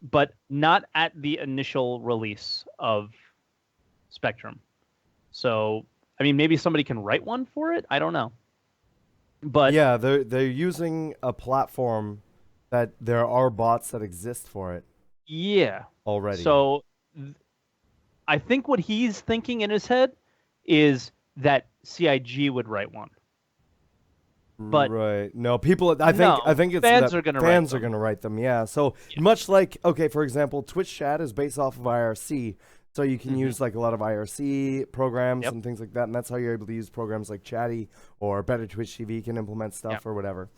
but not at the initial release of Spectrum. So, I mean, maybe somebody can write one for it. I don't know. But yeah, they're using a platform that there are bots that exist for it. Yeah. Already. So, I think what he's thinking in his head is that CIG would write one. But right, no, people. I think it's fans are going to write them. Yeah. So much like, okay, for example, Twitch chat is based off of IRC, so you can use like a lot of IRC programs and things like that, and that's how you're able to use programs like Chatty or Better Twitch TV can implement stuff or whatever.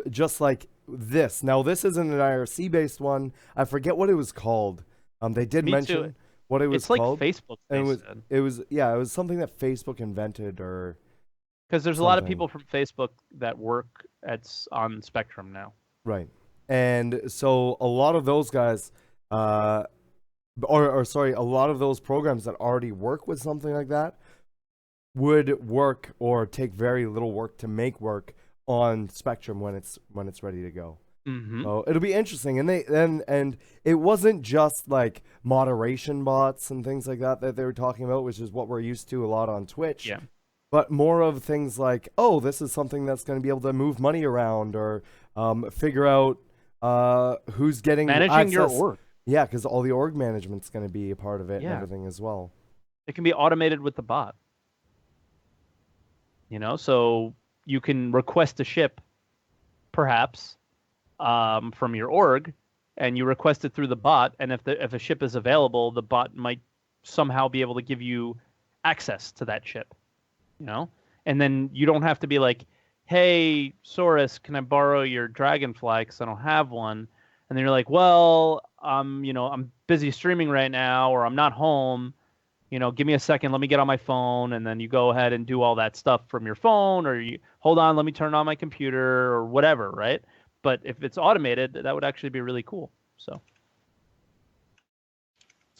Just like this. Now this isn't an IRC based one. I forget what it was called. They did mention. what it was It's like called. Facebook. And They it was something that Facebook invented or because there's a lot of something. people from Facebook that work on Spectrum now. Right. And so a lot of those guys, or sorry, a lot of those programs that already work with something like that would work or take very little work to make work on Spectrum when it's ready to go. Mm-hmm. So it'll be interesting. And it wasn't just like moderation bots and things like that they were talking about, which is what we're used to a lot on Twitch. Yeah. But more of things like, oh, this is something that's going to be able to move money around or figure out who's getting Managing access. your org. Yeah, because all the org management's going to be a part of it Yeah. and everything as well. It can be automated with the bot. So you can request a ship, perhaps, from your org, and you request it through the bot. And if a ship is available, the bot might somehow be able to give you access to that ship. And then you don't have to be like, hey, Saurus, can I borrow your Dragonfly because I don't have one? And then you're like, well, I'm busy streaming right now, or I'm not home. Give me a second, let me get on my phone, and then you go ahead and do all that stuff from your phone, or you hold on, let me turn on my computer, or whatever, right? But if it's automated, that would actually be really cool. So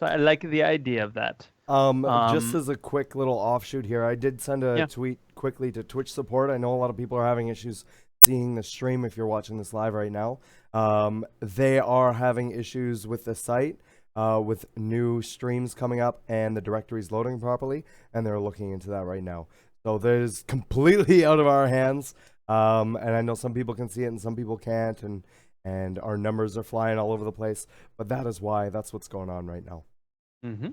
I like the idea of that. Just as a quick little offshoot here, I did send a tweet quickly to Twitch support. I know a lot of people are having issues seeing the stream if you're watching this live right now. They are having issues with the site, with new streams coming up and the directories loading properly, and they're looking into that right now. So there's completely out of our hands, and I know some people can see it and some people can't, and our numbers are flying all over the place, but that's what's going on right now. Mm-hmm.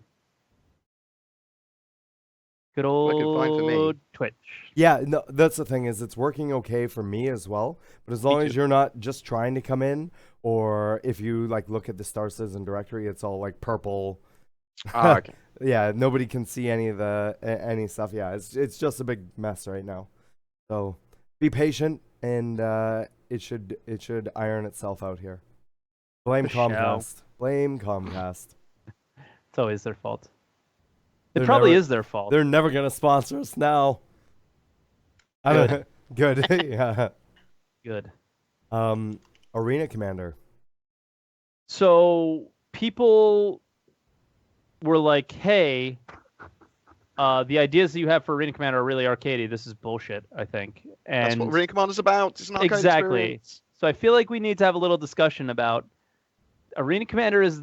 Good old Twitch. Yeah, no, that's the thing is it's working okay for me as well. But as long as you're not just trying to come in, or if you like look at the Star Citizen directory, it's all like purple. Oh, okay. Yeah, nobody can see any of any stuff. Yeah, it's just a big mess right now. So be patient, and it should iron itself out here. Blame Comcast. Blame Comcast. It's always their fault. It probably is their fault. They're never gonna sponsor us now. Good. Yeah. Good. Arena Commander. So people were like, "Hey, the ideas that you have for Arena Commander are really arcadey. This is bullshit." I think, and that's what Arena Commander's about. It's an arcade exactly. experience. So I feel like we need to have a little discussion about Arena Commander is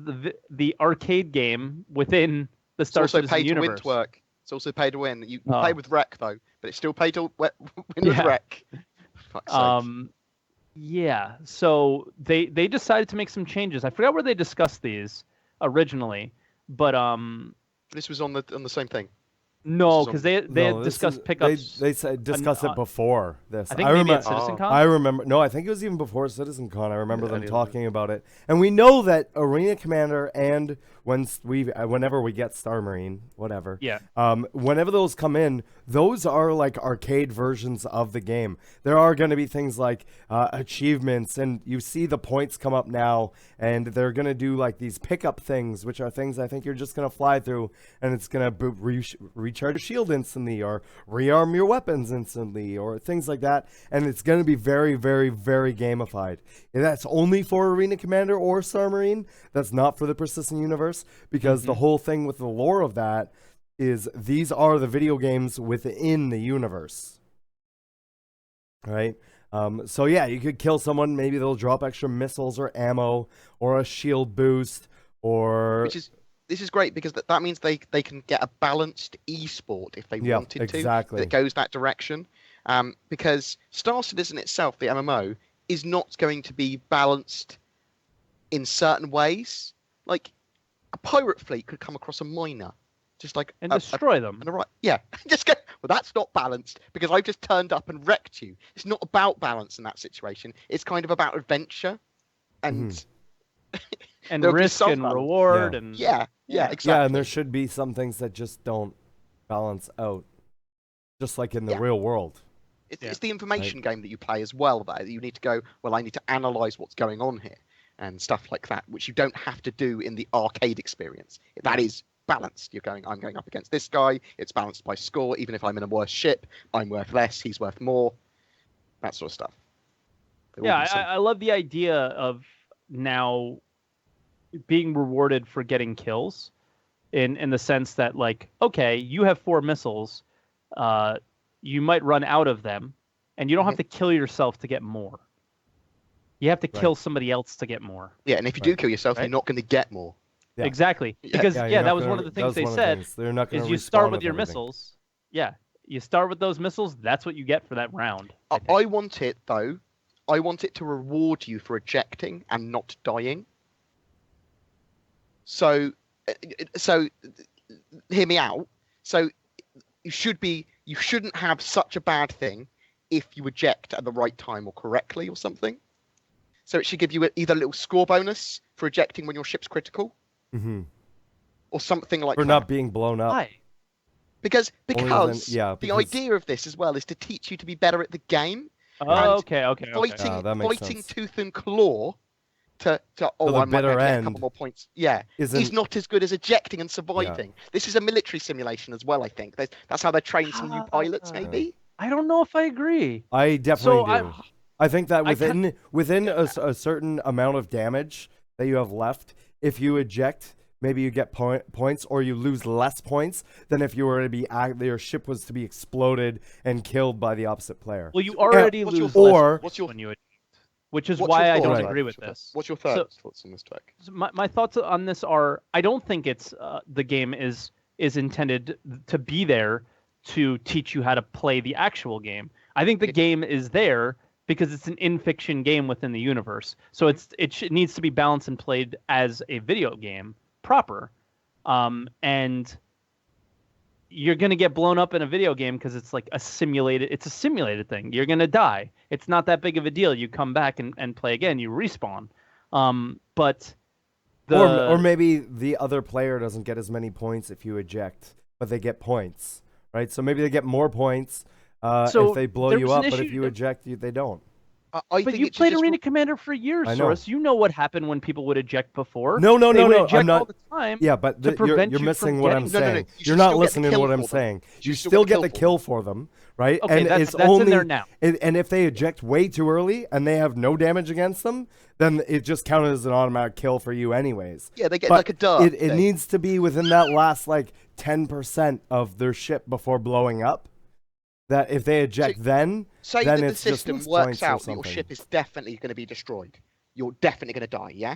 the arcade game within the Star Citizen universe. It's also pay to win twerk. It's also pay to win. You can play with Rec though, but it's still pay to win with Rec. Fuck's sake. Yeah. So they decided to make some changes. I forgot where they discussed these originally, but this was on the same thing. No, because they had discussed pickups. They said discussed it before this. I think maybe at CitizenCon. I remember. No, I think it was even before CitizenCon. I remember them talking about it, and we know that Arena Commander and whenever we get Star Marine, whatever. Yeah. Whenever those come in, those are like arcade versions of the game. There are going to be things like achievements, and you see the points come up now, and they're going to do like these pickup things, which are things I think you're just going to fly through, and it's going to recharge your shield instantly, or rearm your weapons instantly, or things like that, and it's going to be very, very, very gamified. And that's only for Arena Commander or Star Marine. That's not for the Persistent Universe, because the whole thing with the lore of that is these are the video games within the universe, right? So yeah, you could kill someone, maybe they'll drop extra missiles or ammo or a shield boost, or this is great because that means they can get a balanced esport if they wanted to. Exactly. That goes that direction. Because Star Citizen itself, the MMO, is not going to be balanced in certain ways. Like a pirate fleet could come across a miner, just like destroy them. Yeah, just go. Well, that's not balanced because I've just turned up and wrecked you. It's not about balance in that situation. It's kind of about adventure, and and risk and reward, and exactly. Yeah, and there should be some things that just don't balance out, just like in the real world. It's the information game that you play as well. That you need to go. Well, I need to analyze what's going on here and stuff like that, which you don't have to do in the arcade experience. That is balanced. I'm going up against this guy. It's balanced by score. Even if I'm in a worse ship, I'm worth less. He's worth more. That sort of stuff. Yeah, I love the idea of now being rewarded for getting kills, in the sense that, like, okay, you have 4 missiles, you might run out of them, and you don't have to kill yourself to get more. You have to kill somebody else to get more. Yeah, and if you do kill yourself, you're not going to get more. Yeah. Exactly. Because that was one of the things they said. They're not going to you start with your missiles. Yeah, you start with those missiles. That's what you get for that round. I want it though. I want it to reward you for ejecting and not dying. So hear me out. So you shouldn't have such a bad thing if you eject at the right time or correctly or something. So it should give you either a little score bonus for ejecting when your ship's critical, or something like that. For not being blown up. Why? Because the idea of this as well is to teach you to be better at the game. Oh, okay. Fighting tooth and claw to I might get a couple more points. Yeah, is not as good as ejecting and surviving. Yeah. This is a military simulation as well, I think. That's how they train some new pilots, maybe. I don't know if I agree. I definitely do. I think that within a certain amount of damage that you have left, if you eject, maybe you get points, or you lose less points than if you were to be your ship was to be exploded and killed by the opposite player. Well, you already lose less points when you eject, which is why I don't agree with this. What's your thoughts on this, Tech? My thoughts on this are: I don't think it's the game is intended to be there to teach you how to play the actual game. I think the game is there because it's an in-fiction game within the universe. So it needs to be balanced and played as a video game proper. And you're going to get blown up in a video game because it's like a simulated thing. You're going to die. It's not that big of a deal. You come back and play again. You respawn. But or maybe the other player doesn't get as many points if you eject, but they get points, right? So maybe they get more points if they blow you up, but if you eject, they don't. But you played Arena Commander for years, Soros. You know what happened when people would eject before. No. Eject I'm not. All the time yeah, but you're missing what I'm saying. You're not listening to what I'm saying. You still get the kill for them, right? Okay, and that's in there now. And if they eject way too early and they have no damage against them, then it just counted as an automatic kill for you anyways. Yeah, they get like a dub. It needs to be within that last 10% of their ship before blowing up. That if they eject then that it's the system just works out that your ship is definitely going to be destroyed. You're definitely going to die, yeah?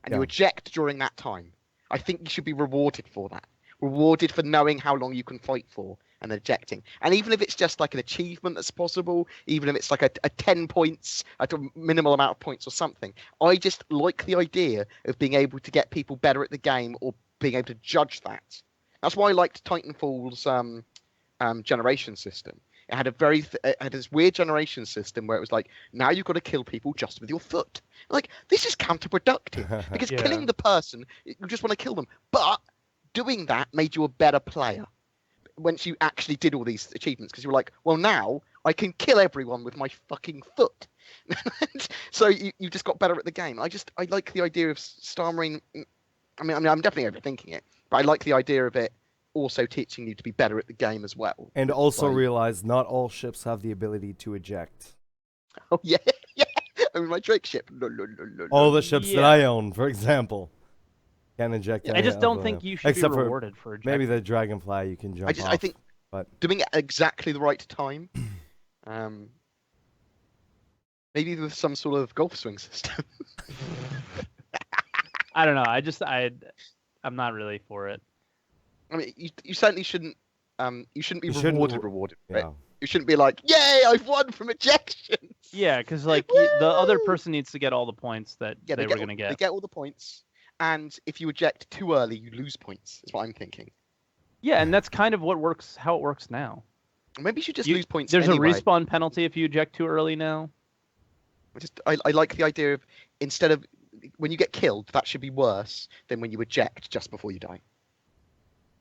And you eject during that time. I think you should be rewarded for that. Rewarded for knowing how long you can fight for and ejecting. And even if it's just like an achievement that's possible, even if it's like a 10 points, a minimal amount of points or something, I just like the idea of being able to get people better at the game or being able to judge that. That's why I liked Titanfall's generation system. It had it had this weird generation system where it was like, now you've got to kill people just with your foot. Like, this is counterproductive because killing the person, you just want to kill them. But doing that made you a better player once you actually did all these achievements, because you were like, well, now I can kill everyone with my fucking foot. So you just got better at the game. I like the idea of Star Marine. I mean, I'm definitely overthinking it, but I like the idea of it also teaching you to be better at the game as well. And also realize not all ships have the ability to eject. Oh, yeah. I mean, my Drake ship. All the ships that I own, for example, can eject. I just don't think you should be rewarded for ejecting. Maybe the Dragonfly you can jump off. I think doing it at exactly the right time, maybe with some sort of golf swing system. I don't know. I'm not really for it. I mean, you certainly shouldn't. You shouldn't be rewarded. Right? Yeah. You shouldn't be like, "Yay, I've won from ejections." Yeah, because the other person needs to get all the points that they were going to get. They get all the points, and if you eject too early, you lose points. Is what I'm thinking. Yeah, and that's kind of how it works now. Maybe you should just lose points. There's a respawn penalty if you eject too early now. I like the idea of, instead of when you get killed, that should be worse than when you eject just before you die.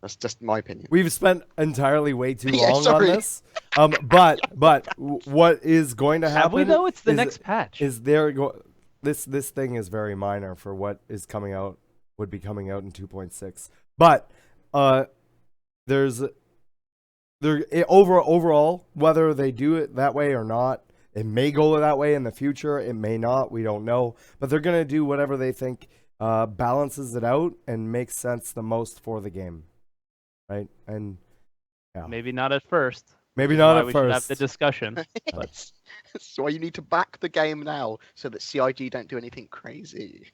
That's just my opinion. We've spent entirely way too long on this. But what is going to happen? Have we though? It's the next patch. This thing is very minor for what is coming out, would be coming out in 2.6. But overall, whether they do it that way or not, it may go that way in the future. It may not. We don't know. But they're gonna do whatever they think balances it out and makes sense the most for the game, right? And yeah, Maybe not at first. maybe Which is not why at we should have first. the discussion. That's why you need to back the game now, so that CIG don't do anything crazy.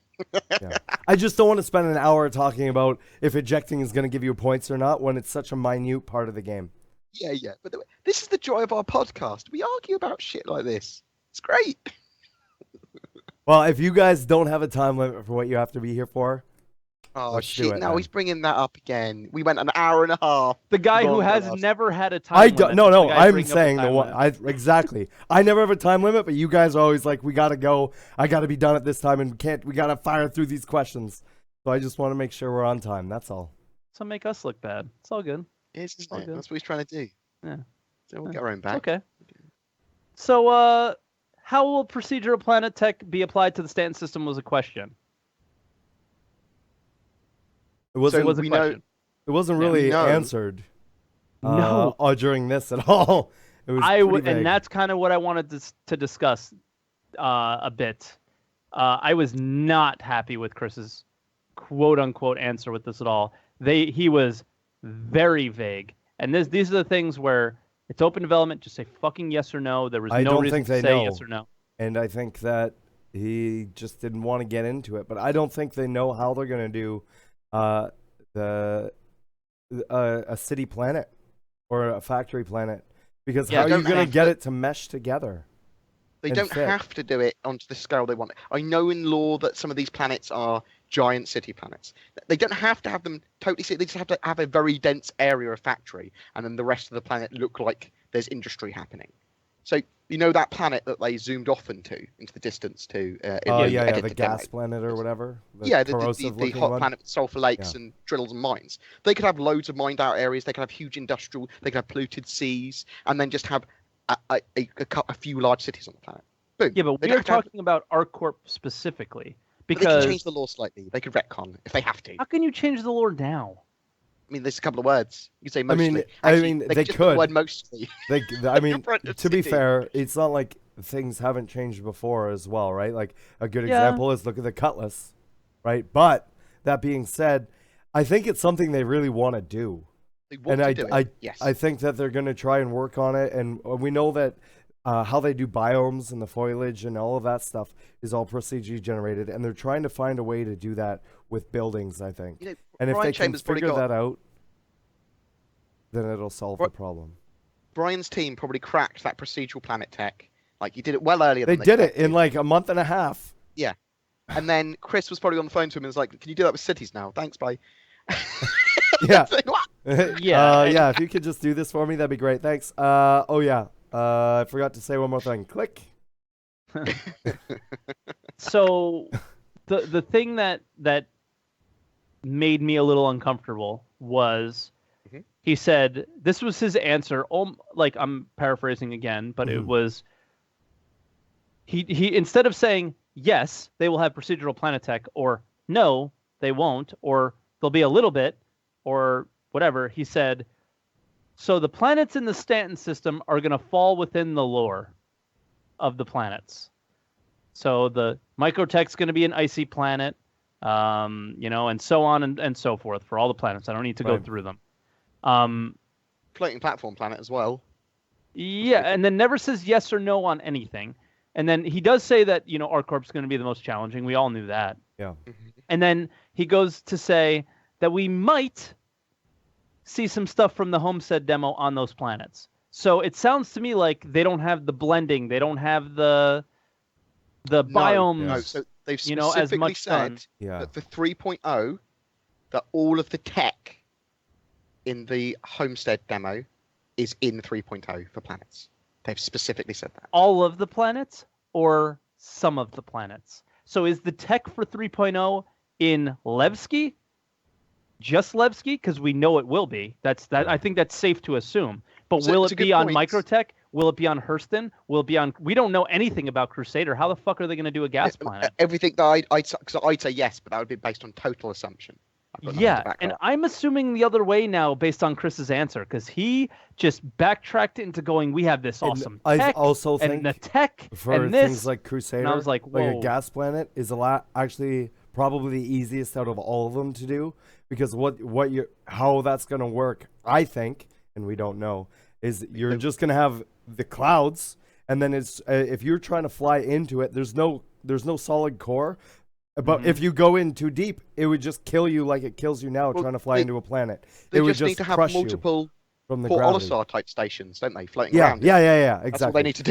Yeah. I just don't want to spend an hour talking about if ejecting is going to give you points or not when it's such a minute part of the game. Yeah. But this is the joy of our podcast. We argue about shit like this. It's great. Well, if you guys don't have a time limit for what you have to be here for, Oh let's do shit! it, Now then. he's bringing that up again. We went an hour and a half. The guy who longer has last- never had a time limit. No, is the guy I'm bringing up saying the time one. limit. Exactly. I never have a time limit, but you guys are always like, we gotta go. I gotta be done at this time, and we gotta fire through these questions. So I just want to make sure we're on time. That's all. So make us look bad. It's all good. Yes, isn't all it? good. That's what he's trying to do. Yeah. So we'll Yeah. get our own back. Okay. So, how will procedural planet tech be applied to the Stanton system was a question. It wasn't. It was a we know- question. It wasn't Yeah. really No. answered. No. During this at all. It was. pretty vague. And that's kind of what I wanted to discuss a bit. I was not happy with Chris's quote unquote answer with this at all. He was very vague, and these are the things where it's open development. Just say fucking yes or no. There was I no don't reason think to they say know. yes or no. And I think that he just didn't want to get into it. But I don't think they know how they're going to do a city planet or a factory planet. Because Yeah, how are they you don't going to have get to- it to mesh together? They and don't fit. have to do it onto the scale they want. I know in lore that some of these planets are giant city planets. They don't have to have them totally city. They just have to have a very dense area of factory, and then the rest of the planet look like there's industry happening. So you know that planet that they zoomed off into the distance to. Oh, in yeah, edited the demo. gas planet or whatever. The Yeah, the corrosive-looking hot one. planet with sulfur lakes and drills and mines. They could have loads of mined out areas. They could have huge industrial. They could have polluted seas, and then just have a few large cities on the planet. Boom. Yeah, but They we don't are have to have- talking about ArcCorp specifically but they because can change the law slightly. They could retcon if they have to. how can you change the lore now? I mean, there's a couple of words. You could say I mostly. mean, Actually, they could just put the could. word mostly. I mean, front of to be city. fair, it's not like things haven't changed before as well, right? Like a good Yeah. example is look at the Cutlass, right? But that being said, I think it's something they really want to do. They want And to do it. Yes. I think that they're going to try and work on it. And we know that how they do biomes and the foliage and all of that stuff is all procedurally generated. And they're trying to find a way to do that with buildings, I think. You know, And if Brian they can Chambers probably figure got- that out, then it'll solve the problem. Brian's team probably cracked that procedural planet tech. Like, you did it well earlier They than did it expected. in like a month and a half. And then Chris was probably on the phone to him and was like, "Can you do that with cities now? Thanks, bye." Yeah. It's like, what? Yeah. Yeah, if you could just do this for me, that'd be great. Thanks. I forgot to say one more thing. Click. So the thing that made me a little uncomfortable was Mhm. he said this was his answer. Like I'm paraphrasing again, but it Mhm. was he instead of saying yes, they will have procedural planet tech, or no, they won't, or there'll be a little bit, or whatever. He said, so the planets in the Stanton system are going to fall within the lore of the planets. So the Microtech's going to be an icy planet, and so on and so forth for all the planets. I don't need to go Right. through them. Floating platform planet as well. Yeah, and then never says yes or no on anything. And then he does say that, ArcCorp's going to be the most challenging. We all knew that. Yeah. And then he goes to say that we might see some stuff from the Homestead demo on those planets. So it sounds to me like they don't have the blending. They don't have the biomes. No, so they've as specifically much done. said Yeah. that for 3.0, that all of the tech in the Homestead demo is in 3.0 for planets. They've specifically said that. All of the planets or some of the planets. So is the tech for 3.0 in Levski? Just Levski? Because we know it will be. I think that's safe to assume. But So will it's it a good be on point. Microtech? Will it be on Hurston? Will it be on? We don't know anything about Crusader. How the fuck are they going to do a gas planet? Everything that I'd say yes, but that would be based on total assumption. I've got nothing to Yeah, back and that up. I'm assuming the other way now based on Chris's answer, because he just backtracked into going, we have this And awesome I tech, also and the think tech, for and this, things like Crusader, and I was like, like a whoa. gas planet is a lot actually probably the easiest out of all of them to do, because how that's gonna work, I think, and we don't know, is you're just gonna have the clouds, and then it's if you're trying to fly into it, there's no solid core. But if you go in too deep, it would just kill you like it kills you now trying to fly into a planet. They It would just need to have crush you multiple from the Port gravity. Olisar type stations, don't they? Floating Yeah, around. yeah, exactly. That's what they need to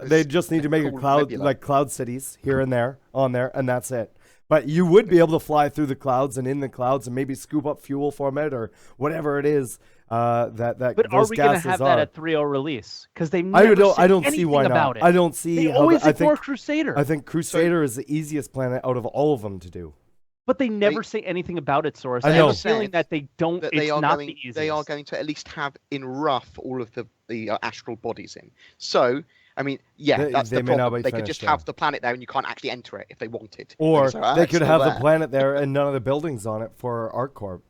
do. They just need to make a cool cloud nebula. like cloud cities here and there on there, and that's it. But you would be able to fly through the clouds and in the clouds and maybe scoop up fuel from it or whatever it is that But are those we going to gases have are. that at 3.0 release? Because they never I don't anything see why not. about it. I don't see. They how always I ignore think Crusader. I think Crusader is the easiest planet out of all of them to do. But they never say anything about it, Source. I I know. have a feeling that they don't. That It's not the easiest. they are going to at least have in rough all of the astral bodies in. So, I mean, yeah, that's they the may not problem. be They could finished, just yeah. have the planet there and you can't actually enter it if they wanted. Or They, go, they it's could still have the there." planet there and none of the buildings on it for ArcCorp.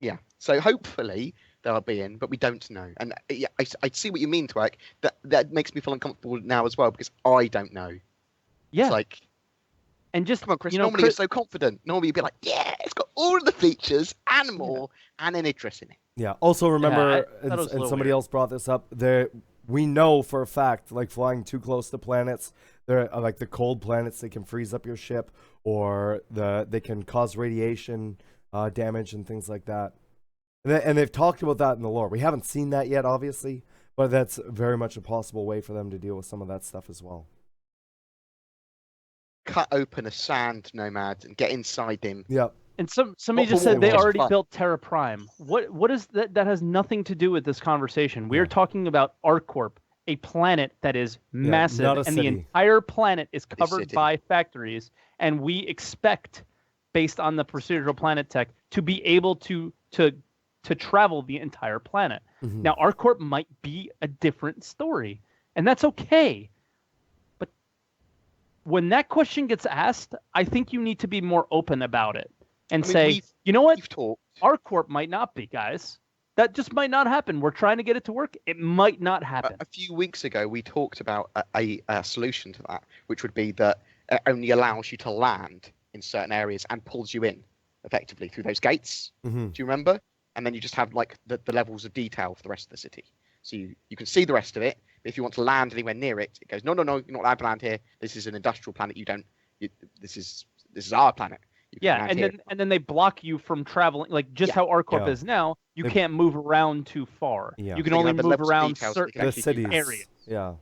Yeah. So hopefully they'll be in, but we don't know. And yeah, I see what you mean, Twerk. That makes me feel uncomfortable now as well because I don't know. Yeah. It's like, and just come on, Chris. you know, Normally you're so confident. Normally you'd be like, yeah, it's got all of the features and more, and an Idris in it. Yeah. Also remember, I thought it was a and little somebody weird. else brought this up. We know for a fact, like flying too close to planets, they're like the cold planets. They can freeze up your ship, or they can cause radiation damage and things like that. And they've talked about that in the lore. We haven't seen that yet, obviously, but that's very much a possible way for them to deal with some of that stuff as well. Cut open a sand nomad and get inside him. Yeah. And somebody Not just for said they war, just already fun. built Terra Prime. What is that? That has nothing to do with this conversation. We are talking about ArcCorp, a planet that is massive, not a and the city. entire planet is covered city. by factories. And we expect, based on the procedural planet tech, to be able to travel the entire planet. Mhm. Now, ArcCorp might be a different story, and that's okay. But when that question gets asked, I think you need to be more open about it and I mean, say, you know what? We've talked. ArcCorp might not be, guys. That just might not happen. We're trying to get it to work. It might not happen. A few weeks ago, we talked about a solution to that, which would be that it only allows you to land in certain areas and pulls you in effectively through those gates. Mhm. Do you remember? And then you just have like the levels of detail for the rest of the city. So you can see the rest of it. But if you want to land anywhere near it, it goes, no, you're not allowed to land here. This is an industrial planet. This is our planet. You can Yeah, land and here. then they block you from traveling, like just Yeah. how ArcCorp Yeah. is now. You They- can't move around too far. Yeah. You can They can only have the move levels of around details that they certain can The actually cities. areas. Yeah.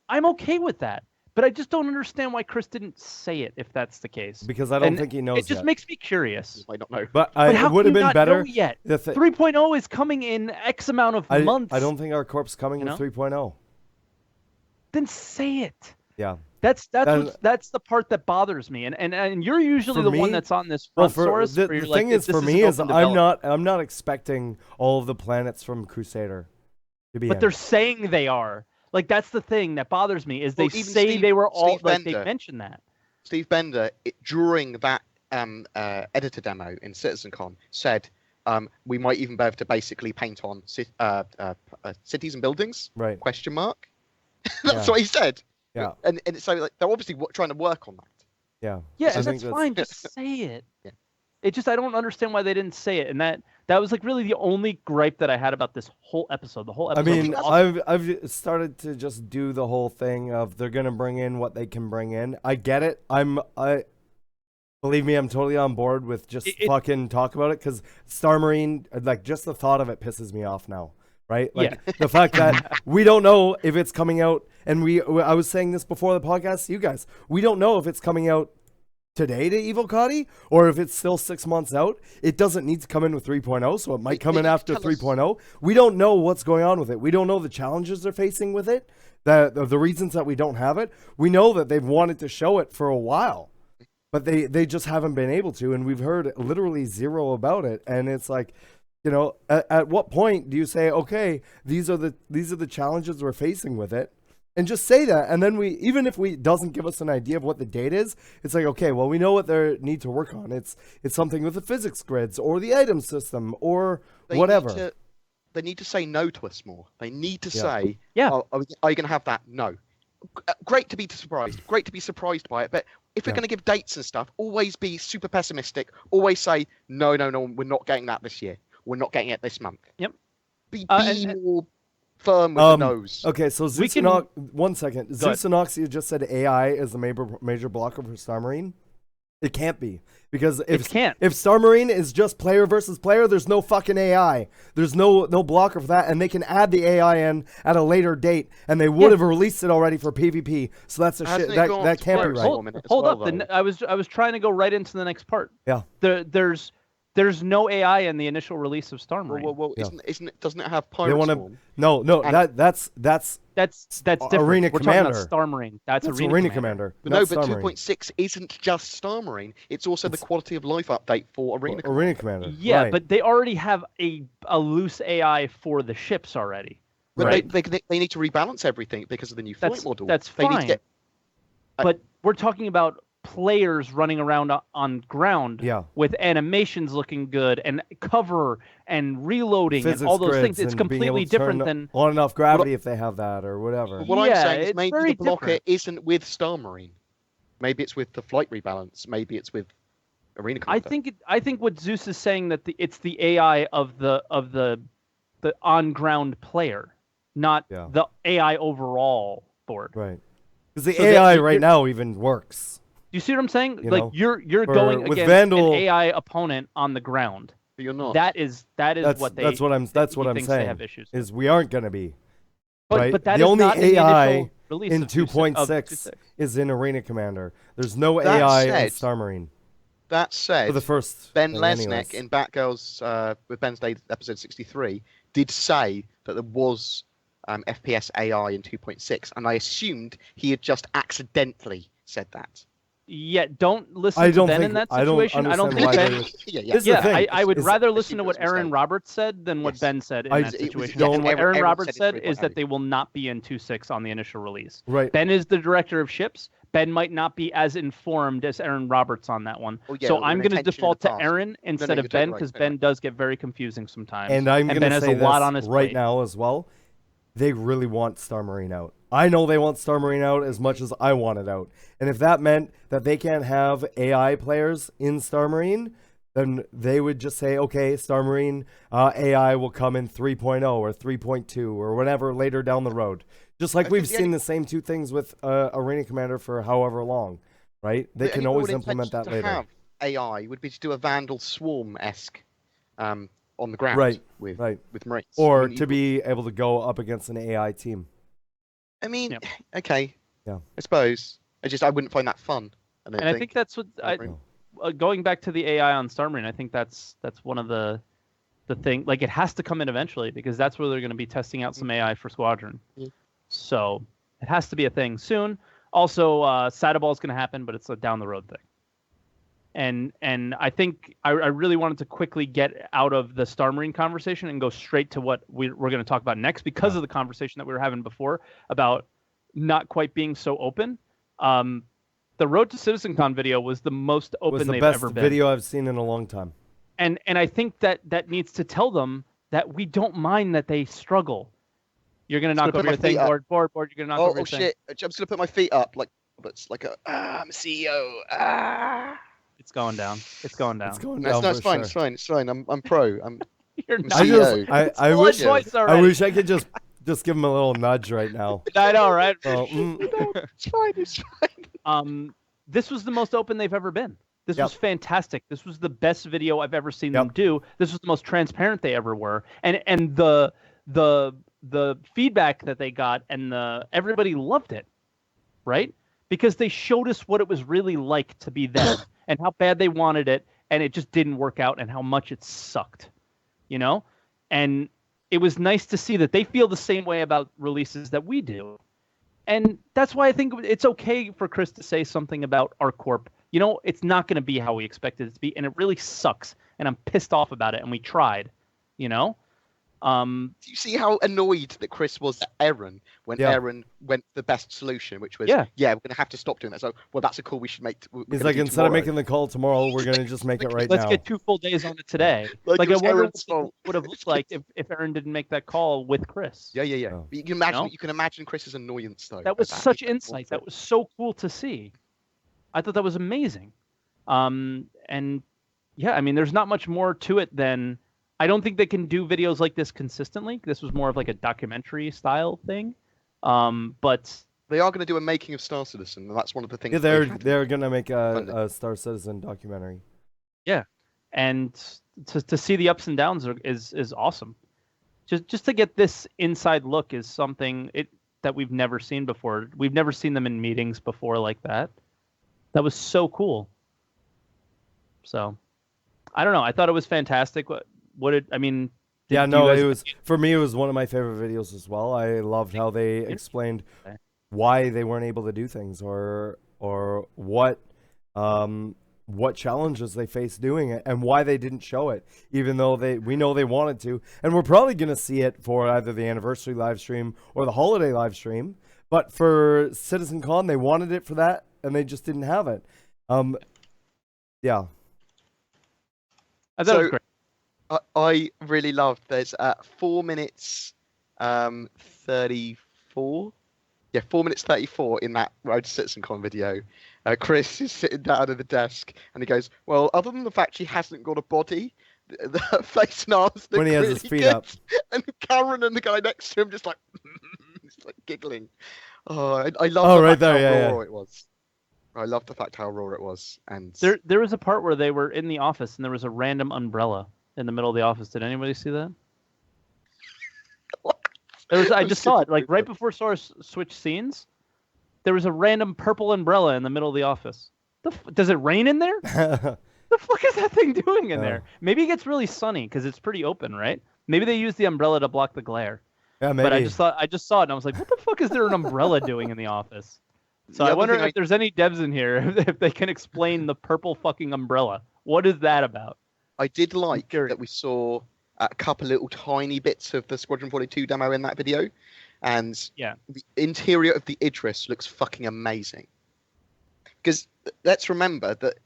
I'm okay with that, but I just don't understand why Chris didn't say it if that's the case. Because I don't And think he knows it just yet. makes me curious. You might not know. But But how it would can have you been not know better. yet? The 3.0 is coming in X amount of months. I don't think our corp's coming You with know? 3.0. Then say it. Yeah. That's Then- that's the part that bothers me, and you're usually For the one me- that's on this Well, front source. the where you're thing like, is, this for an me, is open I'm development. not expecting all of the planets from Crusader to be But in. they're saying they are. Like that's the thing that bothers me is they Well, even say Steve- they were all Steve like they Bender. mentioned that. Steve Bender, during that editor demo in CitizenCon, said we might even be able to basically paint on cities and buildings? Right. Question mark. That's Yeah. what he said. Yeah. And so like, they're obviously trying to work on that. Yeah. Yeah, I and think that's fine. Just say it. Yeah. It just I don't understand why they didn't say it, and that was like really the only gripe that I had about this whole episode. The whole I episode. mean, was awesome. I've started to just do the whole thing of they're gonna bring in what they can bring in. I get it. Believe me, I'm totally on board with just fucking talk about it because Star Marine, like just the thought of it pisses me off now. Right? Like the fact that we don't know if it's coming out, and I was saying this before the podcast to you guys. We don't know if it's coming out today to Evil Cody or if it's still 6 months out. It doesn't need to come in with 3.0, so it might come in after 3.0. We don't know what's going on with it. We don't know the challenges they're facing with it, the reasons that we don't have it. We know that they've wanted to show it for a while, but they just haven't been able to, and we've heard literally zero about it. And it's like, you know, at what point do you say, okay, these are the challenges we're facing with it, and just say that, and then even if we doesn't give us an idea of what the date is, it's like, okay, well, we know what they need to work on. It's something with the physics grids or the item system or whatever. They need to say no to us more. They need to say, yeah, oh, are you going to have that? No. Great to be surprised. Great to be surprised by it. But if we're going to give dates and stuff, always be super pessimistic. Always say, no, we're not getting that this year. We're not getting it this month. Yep. Be more firm with the nose. Okay, so Zeus one second. Zeus and Oxia just said AI is the major blocker for Star Marine. It can't be. Because if Star Marine is just player versus player, there's no fucking AI. There's no blocker for that, and they can add the AI in at a later date, and they would have released it already for PvP. So that's a shit that can't be right. Hold up, I was trying to go right into the next part. Yeah. There's no AI in the initial release of Star Marine. Well, doesn't it have Pirate Swarm? No, that's different. Arena We're Commander. talking about Star Marine. That's Arena Commander. But 2.6 isn't just Star Marine. It's also the quality of life update for Arena Commander. Yeah, right. But they already have a loose AI for the ships already. But right? they need to rebalance everything because of the new flight model. That's fine. But we're talking about players running around on ground with animations looking good and cover and reloading Physics and all those things. It's and completely different than on enough gravity if they have that or whatever. What I'm saying is maybe the blocker isn't with Star Marine. Maybe it's with the flight rebalance. Maybe it's with Arena Commander. I think what Zeus is saying that it's the AI of the on ground player, not the AI overall board. Right. Because the AI right now even works. You see what I'm saying? You're with going against Vandal, an AI opponent on the ground. But you're not. That's what I'm saying. They have issues with. Is we aren't going to be. But that the is only not AI in 2.6 is in Arena Commander. There's no AI in Star Marine. That said, for the first Ben Lesnick in Batgirls with Ben's Day episode 63 did say that there was FPS AI in 2.6, and I assumed he had just accidentally said that. Yeah, don't listen to Ben in that situation. I don't think Ben. I would rather listen to what Aaron Roberts said than what Ben said in that situation. And what Aaron Roberts said is that they will not be in 2.6 on the initial release. Right. Ben is the director of ships. Ben might not be as informed as Aaron Roberts on that one. So I'm going to default to Aaron instead of Ben because Ben does get very confusing sometimes. And I'm going to say this right now as well. They really want Star Marine out. I know they want Star Marine out as much as I want it out. And if that meant that they can't have AI players in Star Marine, then they would just say, okay, Star Marine AI will come in 3.0 or 3.2 or whatever later down the road. Just like we've seen the same two things with Arena Commander for however long, right? They can always implement that later. Have AI would be to do a Vandal Swarm-esque on the ground with Marines. Or to be able to go up against an AI team. I mean, okay. Yeah. I suppose. I wouldn't find that fun. I think that's what going back to the AI on Star Marine, I think that's one of the thing. Like, it has to come in eventually because that's where they're going to be testing out some AI for Squadron. Yeah. So it has to be a thing soon. Also, Sadaball is going to happen, but it's a down the road thing. And I think I really wanted to quickly get out of the Star Marine conversation and go straight to what we're going to talk about next because of the conversation that we were having before about not quite being so open. The Road to CitizenCon video was the most open they've ever been. Was the best video I've seen in a long time. And I think that needs to tell them that we don't mind that they struggle. You're going to knock over your thing, board. You're going to knock over your thing. Oh, shit. I'm just going to put my feet up like I'm a CEO. It's going down. It's going down. It's fine. It's fine. I'm pro. You're not. I wish I could just give him a little nudge right now. I know, right? It's fine. It's fine. This was the most open they've ever been. This was fantastic. This was the best video I've ever seen them do. This was the most transparent they ever were. And the feedback that they got and everybody loved it, right? Because they showed us what it was really like to be them and how bad they wanted it, and it just didn't work out, and how much it sucked, you know? And it was nice to see that they feel the same way about releases that we do. And that's why I think it's okay for Chris to say something about ArcCorp. You know, it's not going to be how we expected it to be, and it really sucks, and I'm pissed off about it, and we tried, you know? Do you see how annoyed that Chris was at Aaron when Yeah. Aaron went the best solution, which was, Yeah. we're going to have to stop doing that. So, well, that's a call we should make. He's like, instead of making the call tomorrow, we're gonna just make it right Let's now. get 2 full days on it today. Like, Like it I was wonder Aaron's what fault. it would have looked like if Aaron didn't make that call with Chris. Yeah. Oh. You can imagine. No? You can imagine Chris's annoyance though. That was at such He was insight. awful. That was so cool to see. I thought that was amazing. And yeah, I mean, there's not much more to it than I don't think they can do videos like this consistently. This was more of like a documentary style thing. But They are going to do a making of Star Citizen, and that's one of the things. Yeah, they've had. they're gonna make funding. a Star Citizen documentary. and to see the ups and downs is awesome. Just to get this inside look is something that we've never seen before. We've never seen them in meetings before like that. That was so cool. So, I don't know. I thought it was fantastic. I mean? Yeah, do no, you guys- it was for me. It was one of my favorite videos as well. I loved how they explained why they weren't able to do things, or what challenges they faced doing it, and why they didn't show it, even though we know they wanted to, and we're probably gonna see it for either the anniversary live stream or the holiday live stream. But for CitizenCon, they wanted it for that, and they just didn't have it. Yeah. I thought it was So- great. I really loved. There's 4 minutes 34. Yeah, 4 minutes 34 in that Road to CitizenCon video. Chris is sitting down at the desk, and he goes, "Well, other than the fact she hasn't got a body, the face and arms look When he has really his feet good." up. And Cameron and the guy next to him just like, just like giggling. Oh, I love Oh, the right fact there, how yeah, raw it was. I love the fact how raw it was, and There was a part where they were in the office and there was a random umbrella in the middle of the office. Did anybody see that? I just saw it like right before Star switch scenes. There was a random purple umbrella in the middle of the office. Does it rain in there? The fuck is that thing doing in there? Maybe it gets really sunny because it's pretty open, right? Maybe they use the umbrella to block the glare. Yeah, maybe. But I just saw it and I was like, what the fuck is there an umbrella doing in the office? So The I other wonder thing if there's any devs in here if they can explain the purple fucking umbrella. What is that about? I did like curious. that we saw a couple little tiny bits of the Squadron 42 demo in that video, and Yeah. the interior of the Idris looks fucking amazing. Because let's remember that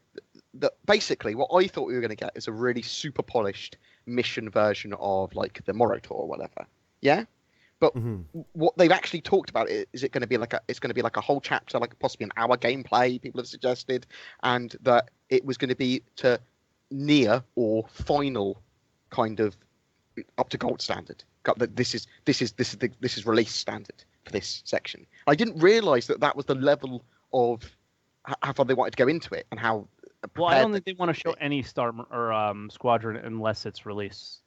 basically what I thought we were going to get is a really super polished mission version of like the Morotor or whatever. Yeah. But what they've actually talked about is it going to be like a whole chapter, like possibly an hour gameplay. People have suggested, and that it was going to be to near or final kind of up to gold standard. This is release standard for this section. I didn't realize that was the level of how far they wanted to go into it and how. Well, I don't think they want to show any Star or Squadron unless it's release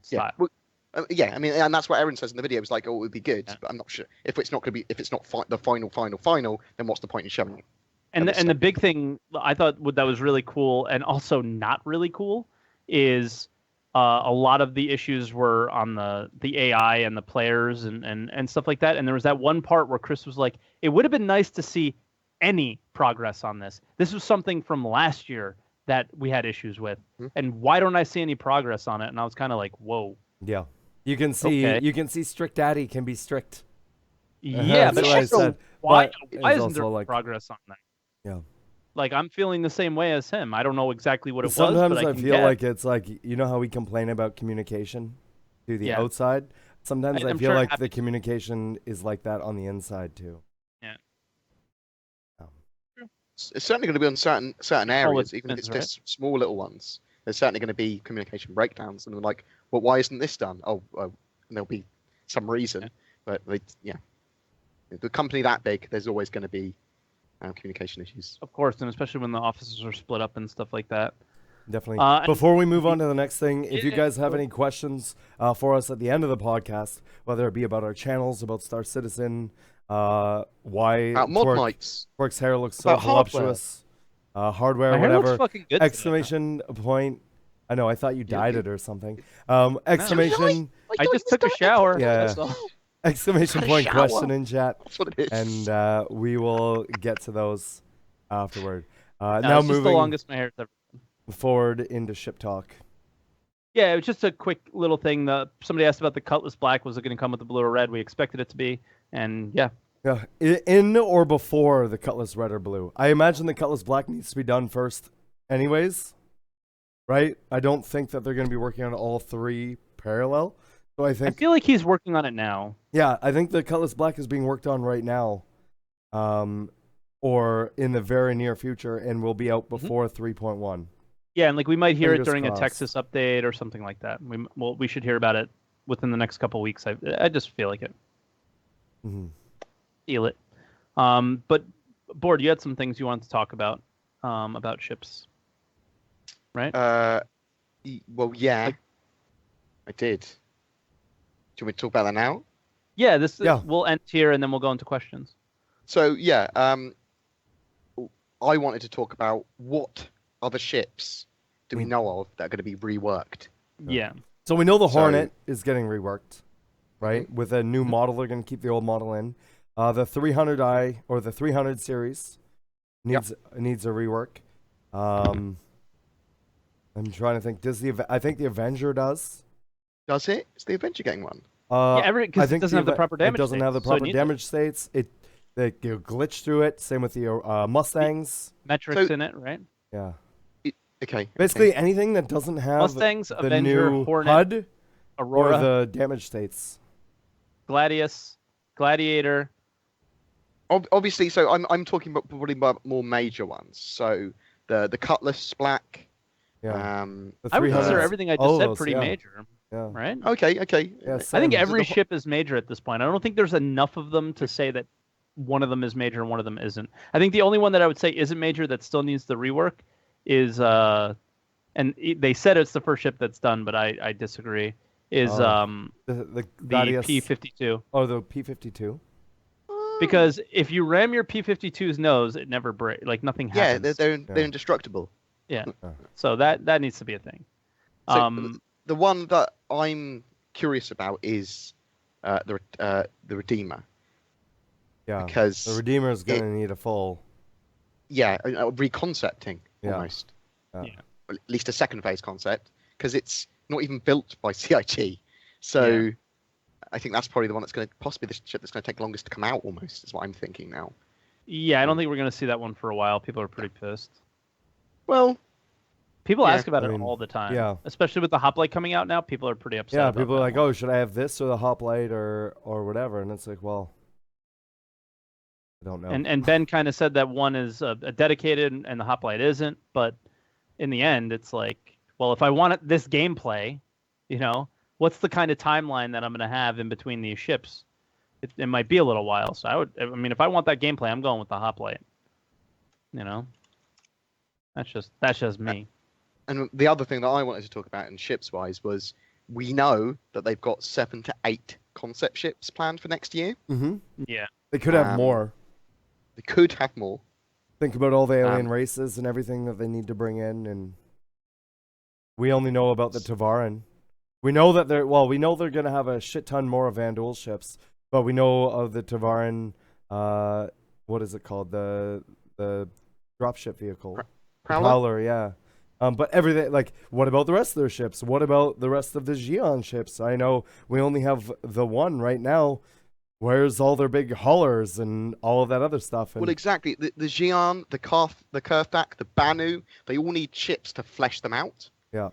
style. Yeah. Well, I mean, and that's what Aaron says in the video. It was like, oh, it would be good, but I'm not sure if it's not going to be. If it's not the final, then what's the point in showing it? And the big thing I thought that was really cool, and also not really cool, is a lot of the issues were on the AI and the players and stuff like that. And there was that one part where Chris was like, "It would have been nice to see any progress on this. This was something from last year that we had issues with, and why don't I see any progress on it?" And I was kind of like, "Whoa." Yeah, you can see. Okay. You can see strict daddy can be strict. Yeah, That's but what I also, said. why But it's isn't there also like- progress on that? Yeah. Like, I'm feeling the same way as him. I don't know exactly what it was, Sometimes but I can feel get. like it's like, you know how we complain about communication through the Yeah. outside. Sometimes I I'm feel sure it like the happens. communication is like that on the inside too. It's certainly going to be on certain areas, even if it's depends, just small little ones. There's certainly going to be communication breakdowns, and they're like, well, why isn't this done? Oh, and there'll be some reason, but the company that big, there's always going to be communication issues. Of course, and especially when the offices are split up and stuff like that. Definitely. And- Before we move on to the next thing, if you Yeah, guys have go. any questions for us at the end of the podcast, whether it be about our channels, about Star Citizen, why Mod mics. Twerk's hair looks so About hardware. voluptuous, hardware, My hair whatever, looks fucking good. today. exclamation point. I know, I thought you dyed it or something. Really? Exclamation, I just took a shower. Yeah. That's all. exclamation Had a point shower. question in chat, That's what it is. and we will get to those afterward. No, Now it's just the moving longest my hair's ever. forward into ship talk. Yeah, it was just a quick little thing. Somebody asked about the Cutlass Black. Was it going to come with the blue or red? We expected it to be, and yeah. Yeah, in or before the Cutlass Red or Blue. I imagine the Cutlass Black needs to be done first, anyways. Right? I don't think that they're going to be working on all three parallel. So I feel like he's working on it now. Yeah, I think the Cutlass Black is being worked on right now, or in the very near future, and will be out before 3.1. Yeah, and like we might hear Fingers it during crossed. a Texas update or something like that. We should hear about it within the next couple weeks. I just feel like it. Feel it. But Bored, you had some things you wanted to talk about ships, right? Well, yeah, I did. Do you want me to talk about that now? Yeah, we'll end here and then we'll go into questions. So yeah, I wanted to talk about what other ships do we know of that are going to be reworked. Yeah. So we know the Hornet is getting reworked, right? With a new model, they're going to keep the old model in. The 300i or the 300 series needs a rework. I'm trying to think. I think the Avenger does. Does it? Is the Avenger getting one? Yeah, because it doesn't have the proper damage. It doesn't have the proper damage states. They glitch through it. Same with the Mustangs. Metrics in it, right? Yeah. Okay. Basically anything that doesn't have Mustangs, the Avenger, new Hornet, HUD Aurora, or the damage states. Gladius, Gladiator. Obviously, so I'm talking about probably about more major ones. So the Cutlass Black. Yeah. I would consider everything I just said pretty major. Yeah. Right? Okay. Yeah, I think every ship is major at this point. I don't think there's enough of them to say that one of them is major and one of them isn't. I think the only one that I would say isn't major that still needs the rework is and they said it's the first ship that's done, but I disagree. Is the P-52. Oh, the P-52. Because if you ram your P-52's nose, it never breaks. Like nothing happens. Yeah, they're indestructible. Yeah. So that needs to be a thing. So the one that I'm curious about is the Redeemer. Yeah. Because the Redeemer is going to need a full. Yeah, reconcepting almost. Yeah. At least a second phase concept, because it's not even built by CIG. So I think that's probably the one that's going to possibly the ship that's going to take longest to come out. Almost is what I'm thinking now. Yeah, I don't think we're going to see that one for a while. People are pretty pissed. Well, people ask about it all the time. Yeah. Especially with the hoplite coming out now, people are pretty upset. Yeah, about people are like, one. "Oh, should I have this or the hoplite or whatever?" And it's like, well, I don't know. And Ben kind of said that one is a dedicated and the hoplite isn't, but in the end, it's like, well, if I want this gameplay, what's the kind of timeline that I'm going to have in between these ships? It might be a little while. So if I want that gameplay, I'm going with the hoplite. That's just me. And the other thing that I wanted to talk about in ships wise was we know that they've got 7 to 8 concept ships planned for next year. Mm-hmm. Yeah. They could have more. They could have more. Think about all the alien races and everything that they need to bring in, and we only know about the Tavaran. We know that they're going to have a shit ton more of Vanduul ships, but we know of the Tavaran. What is it called? The dropship vehicle. Prowler, yeah. But everything, like, what about the rest of their ships? What about the rest of the Xi'an ships? I know we only have the one right now. Where's all their big haulers and all of that other stuff? Well, exactly. The Xi'an, the Kurthak, the Banu, they all need ships to flesh them out. Yeah.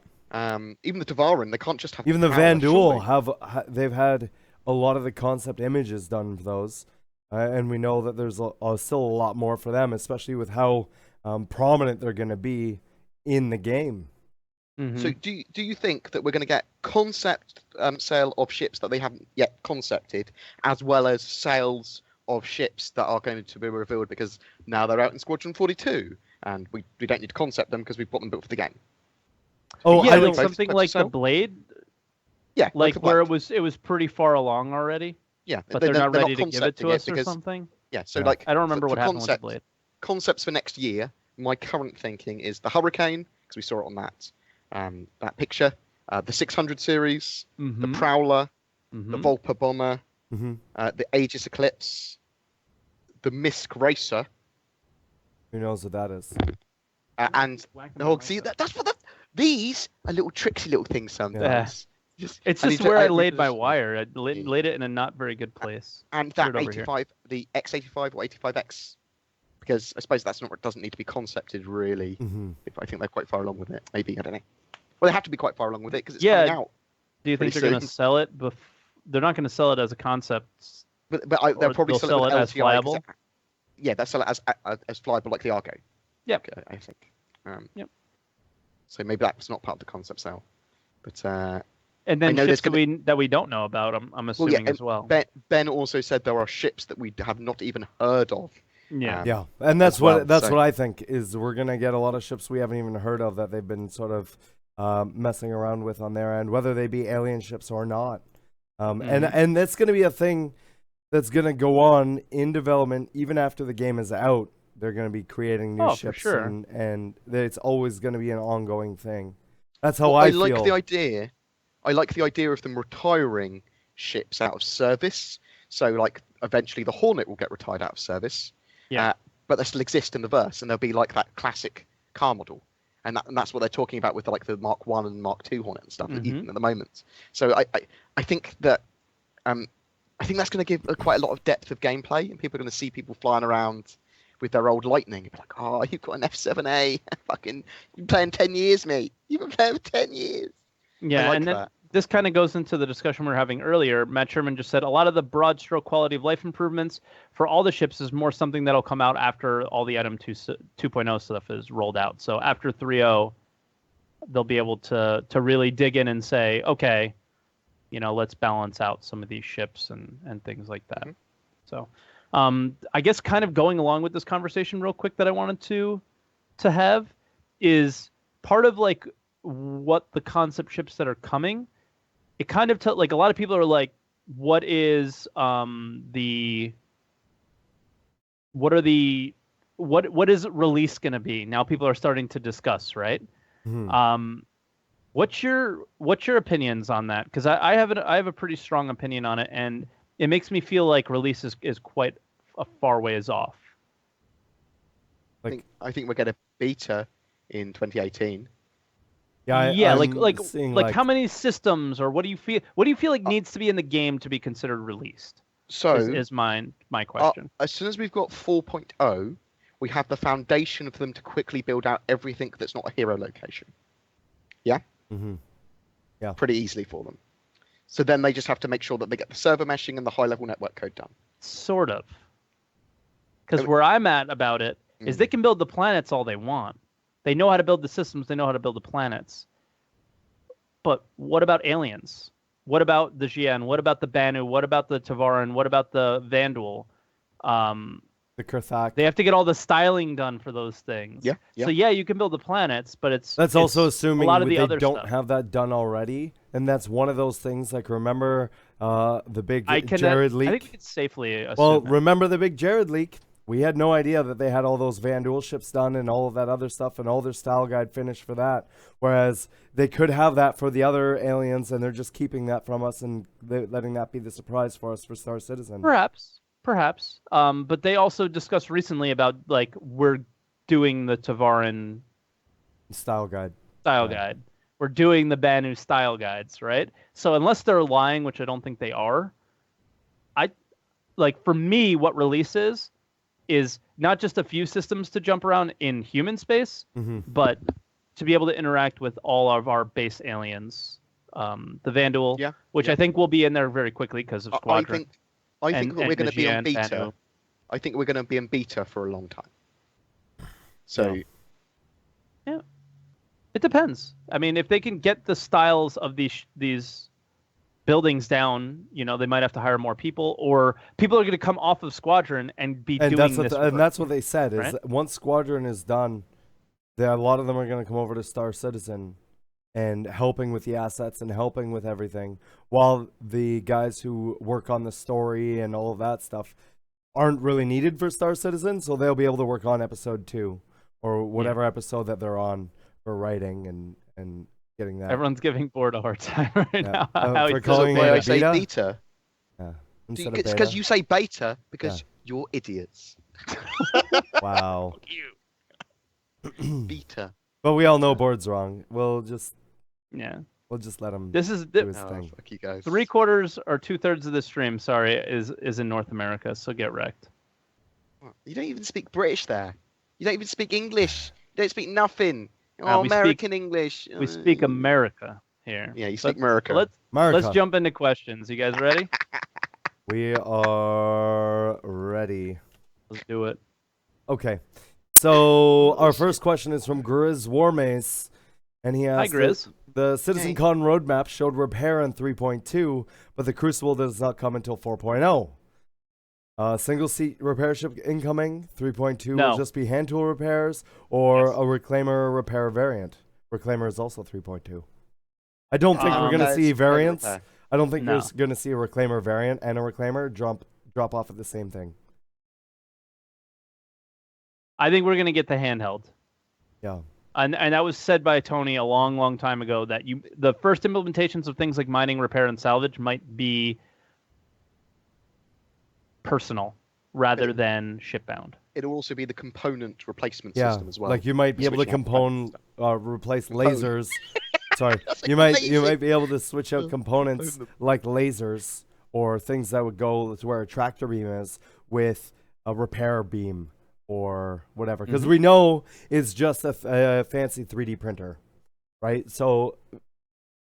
Even the Tavaran, they can't just have. Even the Vanduul they've had a lot of the concept images done for those, and we know that there's still a lot more for them, especially with how prominent they're going to be in the game. Mm-hmm. So do you think that we're going to get concept sale of ships that they haven't yet concepted, as well as sales of ships that are going to be revealed because now they're out in Squadron 42, and we don't need to concept them because we've got them built for the game? Oh, yeah, like something like the Blade. Yeah, like where it was pretty far along already. Yeah, but they're not ready to give it to us or something. Yeah, so like I don't remember what happened with the Blade. Concepts for next year. My current thinking is the Hurricane, because we saw it on that picture, the 600 series, the Prowler, the Volpa Bomber, the Aegis Eclipse, the Misk Racer. Who knows what that is? And see that's what These are little tricksy little things sometimes. It's just where I laid my wire. I laid it in a not very good place. And that 85, the X85 or 85X, because I suppose doesn't need to be concepted really. I think they're quite far along with it. Maybe, I don't know. Well, they have to be quite far along with it because it's coming out. Do you think they're going to sell it? They're not going to sell it as a concept. But they'll probably sell it as flyable. Yeah, they'll sell it as flyable like the Argo. Yep. I think. Yep. So maybe that's not part of the concept sale. But and then ships that we don't know about, I'm assuming as well. Ben also said there are ships that we have not even heard of. Yeah, and that's what I think is we're gonna get a lot of ships we haven't even heard of that they've been sort of messing around with on their end, whether they be alien ships or not. And that's gonna be a thing that's gonna go on in development even after the game is out. They're gonna be creating new ships, for sure. and it's always gonna be an ongoing thing. That's how I feel. Like the idea. I like the idea of them retiring ships out of service. So, like, eventually the Hornet will get retired out of service. Yeah. But they still exist in the verse, and they'll be like that classic car model. And that's what they're talking about with like the Mark 1 and Mark 2 Hornet and stuff even at the moment. So I think that I think that's going to give quite a lot of depth of gameplay, and people are going to see people flying around with their old Lightning and be like, "Oh, you've got an F7A, fucking, you've been playing 10 years, mate. You've been playing for 10 years." Yeah, and then this kind of goes into the discussion we were having earlier. Matt Sherman just said a lot of the broad stroke quality of life improvements for all the ships is more something that'll come out after all the Item 2.0 stuff is rolled out. So after 3.0, they'll be able to really dig in and say, okay, let's balance out some of these ships and things like that. So I guess kind of going along with this conversation real quick that I wanted to have is part of like what the concept ships that are coming. It kind of like a lot of people are like, what is what is release going to be? Now people are starting to discuss, right? What's your opinions on that? Because I have a pretty strong opinion on it, and it makes me feel like release is quite a far ways off. I think we're getting a beta in 2018. Yeah, like how many systems, or what do you feel like needs to be in the game to be considered released? So is my question. As soon as we've got 4.0, we have the foundation for them to quickly build out everything that's not a hero location. Yeah? Yeah. Pretty easily for them. So then they just have to make sure that they get the server meshing and the high-level network code done. Sort of. Because where I'm at about it is they can build the planets all they want. They know how to build the systems. They know how to build the planets. But what about aliens? What about the Xi'an? What about the Banu? What about the Tavaran? What about the Vanduul? The Kurthak. They have to get all the styling done for those things. Yeah. So yeah, you can build the planets, but that's also assuming a lot of the they other don't stuff. have that done already. And that's one of those things. Like, remember the big Jared leak? I think it's safely assume Well, remember the big Jared leak? We had no idea that they had all those Vanduul ships done and all of that other stuff and all their style guide finished for that. Whereas they could have that for the other aliens, and they're just keeping that from us and letting that be the surprise for us for Star Citizen. Perhaps. But they also discussed recently about, like, we're doing the Tavaran style guide. We're doing the Banu style guides, right? So unless they're lying, which I don't think they are, for me, what release is not just a few systems to jump around in human space, but to be able to interact with all of our base aliens. The Vanduul, which I think will be in there very quickly because of Squadron. I think we're going to be on beta. Banu. I think we're going to be in beta for a long time. So, yeah, it depends. I mean, if they can get the styles of these buildings down, they might have to hire more people, or people are going to come off of Squadron and be doing this. And that's what they said is that once Squadron is done, a lot of them are going to come over to Star Citizen and helping with the assets and helping with everything, while the guys who work on the story and all of that stuff aren't really needed for Star Citizen, so they'll be able to work on episode 2 or whatever episode that they're on for writing and getting that. Everyone's giving Bored a hard time right now. For calling it I say beta. Yeah. It's because you say beta because you're idiots. Wow. Beta. But we all know Board's wrong. We'll just Yeah. let him This is do his Oh, thing. fuck you guys. 3/4 or 2/3 of the stream. Sorry, is in North America. So get wrecked. You don't even speak British there. You don't even speak English. You don't speak nothing. Oh, we speak- American English. We speak America here. Yeah, you speak But America. America. Let's jump into questions. You guys ready? We are ready. Let's do it. Okay. So our first question is from Grizz Warmace, and he Hi, asked, Grizz. the CitizenCon roadmap showed repair in 3.2, but the Crucible does not come until 4.0. Single seat repair ship incoming. 3.2 No. will just be hand tool repairs or a Reclaimer repair variant. Reclaimer is also 3.2. I don't think we're going to see variants. I don't think we're going to see a Reclaimer variant and a Reclaimer drop off at the same thing. I think we're gonna get the handheld. Yeah. And that was said by Tony a long time ago that the first implementations of things like mining, repair, and salvage might be personal rather than shipbound. It'll also be the component replacement Yeah, system as well. like you might be able to Switching out replace lasers. Sorry, you might be able to switch out components like lasers or things that would go to where a tractor beam is with a repair beam or whatever, because we know it's just a fancy 3D printer, right? So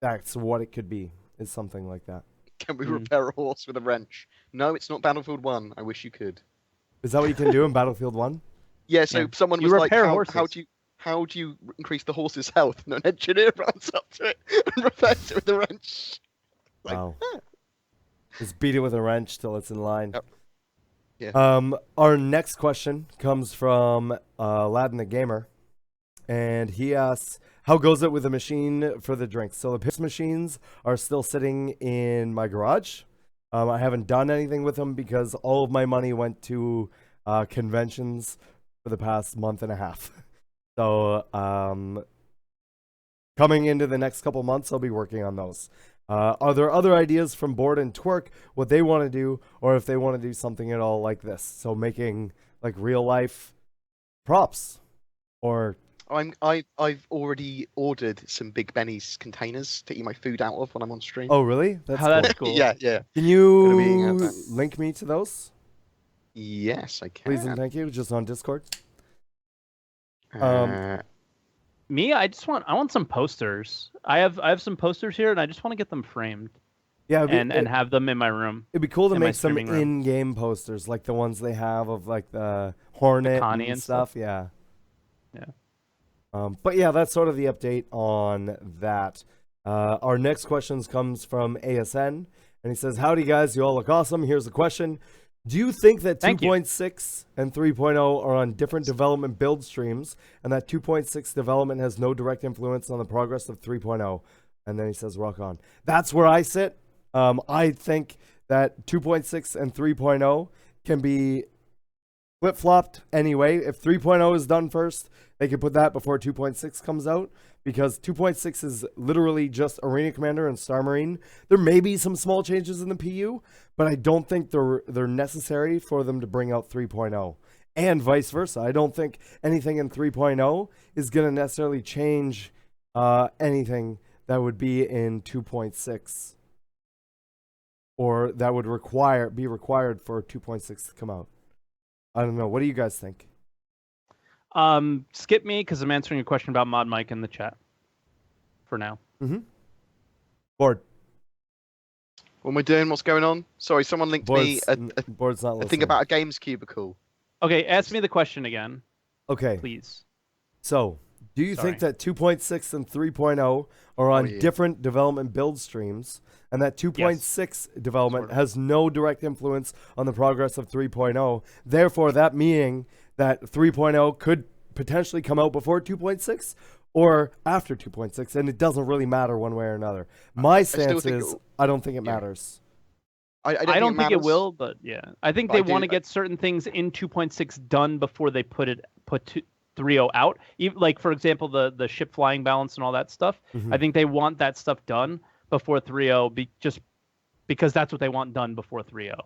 that's what it could be. Is something like that. Can we repair a horse with a wrench? No, it's not Battlefield 1. I wish you could. Is that what you can do in Battlefield 1? Yeah, so someone You was like, repair how do you increase the horse's health? And an engineer runs up to it and repairs it with a wrench. Like, Wow. Just beat it with a wrench till it's in line. Yep. Yeah. Our next question comes from Aladdin the Gamer, and he asks, how goes it with the machine for the drinks? So the piss machines are still sitting in my garage. I haven't done anything with them because all of my money went to conventions for the past month and a half. So coming into the next couple months, I'll be working on those. Are there other ideas from Board and Twerk, what they want to do, or if they want to do something at all like this? So making like real life props, or I've already ordered some Big Benny's containers to eat my food out of when I'm on stream. oh really? That's cool. That's cool. Yeah. Can you Gonna be eating out that. link me to those, Yes, I can. please and thank you, just on Discord? Me, I want some posters. I have some posters here, and I just want to get them framed. Yeah, and have them in my room. it'd be cool to in my make some streaming room. in-game posters, like the ones they have of like the Hornet Connie and and stuff. stuff. Yeah. Yeah. But yeah, that's sort of the update on that. Our next question comes from ASN, and he says, howdy guys, you all look awesome. Here's the question. Do you think that 2.6 and 3.0 are on different development build streams, and that 2.6 development has no direct influence on the progress of 3.0? And then he says, rock on. That's where I sit. I think that 2.6 and 3.0 can be flip-flopped anyway. If 3.0 is done first, they can put that before 2.6 comes out, because 2.6 is literally just Arena Commander and Star Marine. There may be some small changes in the PU, but I don't think they're necessary for them to bring out 3.0. And vice versa. I don't think anything in 3.0 is going to necessarily change anything that would be in 2.6. Or that would be required for 2.6 to come out. I don't know. What do you guys think? Skip me because I'm answering a question about Mod Mike in the chat. For now. Board. What am I doing? What's going on? Sorry, someone linked me Board's not a listening. thing about a games cubicle. Okay, ask me the question again, Okay. please. So, do you think that 2.6 and 3.0 are on different development build streams, and that 2.6 development has no direct influence on the progress of 3.0? Therefore, that meaning that 3.0 could potentially come out before 2.6 or after 2.6, and it doesn't really matter one way or another. My stance is I don't think it matters. I don't think it will, but yeah. I think they want to get certain things in 2.6 done before they put 3.0 out. Even, like, for example, the ship flying balance and all that stuff. I think they want that stuff done before 3.0 just because that's what they want done before 3.0.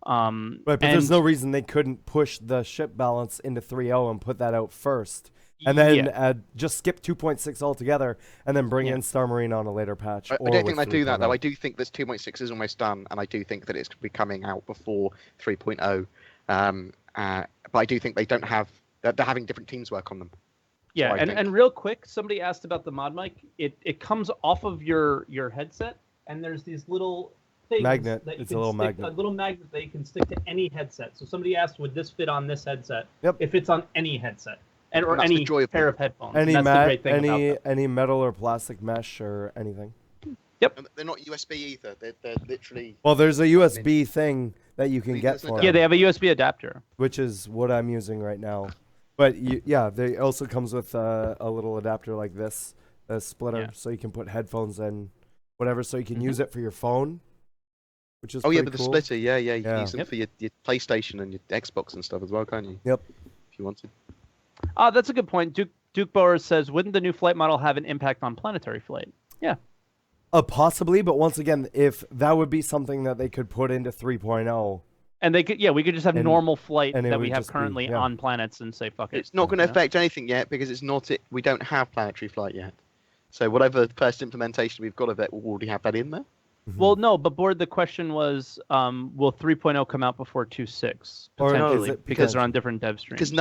Right, but there's no reason they couldn't push the ship balance into 3.0 and put that out first. and then just skip 2.6 altogether, and then bring in Star Marine on a later patch. I don't think they do that, though. 3.0. I do think that 2.6 is almost done, and I do think that it's going to be coming out before 3.0. But I do think they don't have... They're having different teams work on them. Yeah, So and real quick, somebody asked about the mod mic. It comes off of your headset, and there's these little things Magnet. that you It's can a little stick, magnet. a little magnet that you can stick to any headset. So somebody asked, would this fit on this headset? Yep. It fits on any headset, or That's the any joy of pair them. of headphones. Any and that's the great thing about them. any metal or plastic mesh or anything. And they're not USB either. They're literally... Well, there's a USB thing that you can get for Yeah, Yeah, them, they have a USB adapter. which is what I'm using right now. But they also comes with a little adapter like this, a splitter, so you can put headphones in, whatever, so you can use it for your phone, which is Oh, yeah, pretty but the cool. splitter, yeah, you can Yeah. use them for your PlayStation and your Xbox and stuff as well, can't you? Yep. If you wanted. That's a good point. Duke Bower says, wouldn't the new flight model have an impact on planetary flight? Yeah. Possibly, but once again, if that would be something that they could put into 3.0, And they could, we could just have And- normal flight and it that we would have just be- currently yeah. on planets and say, fuck it. It's not going to Yeah. affect anything yet because it's not it. We don't have planetary flight yet. So whatever first implementation we've got of it, we'll already have that in there. Well, no, but Board, the question was, will 3.0 come out before 2.6? Or is Potentially, it because they're on different dev streams. Because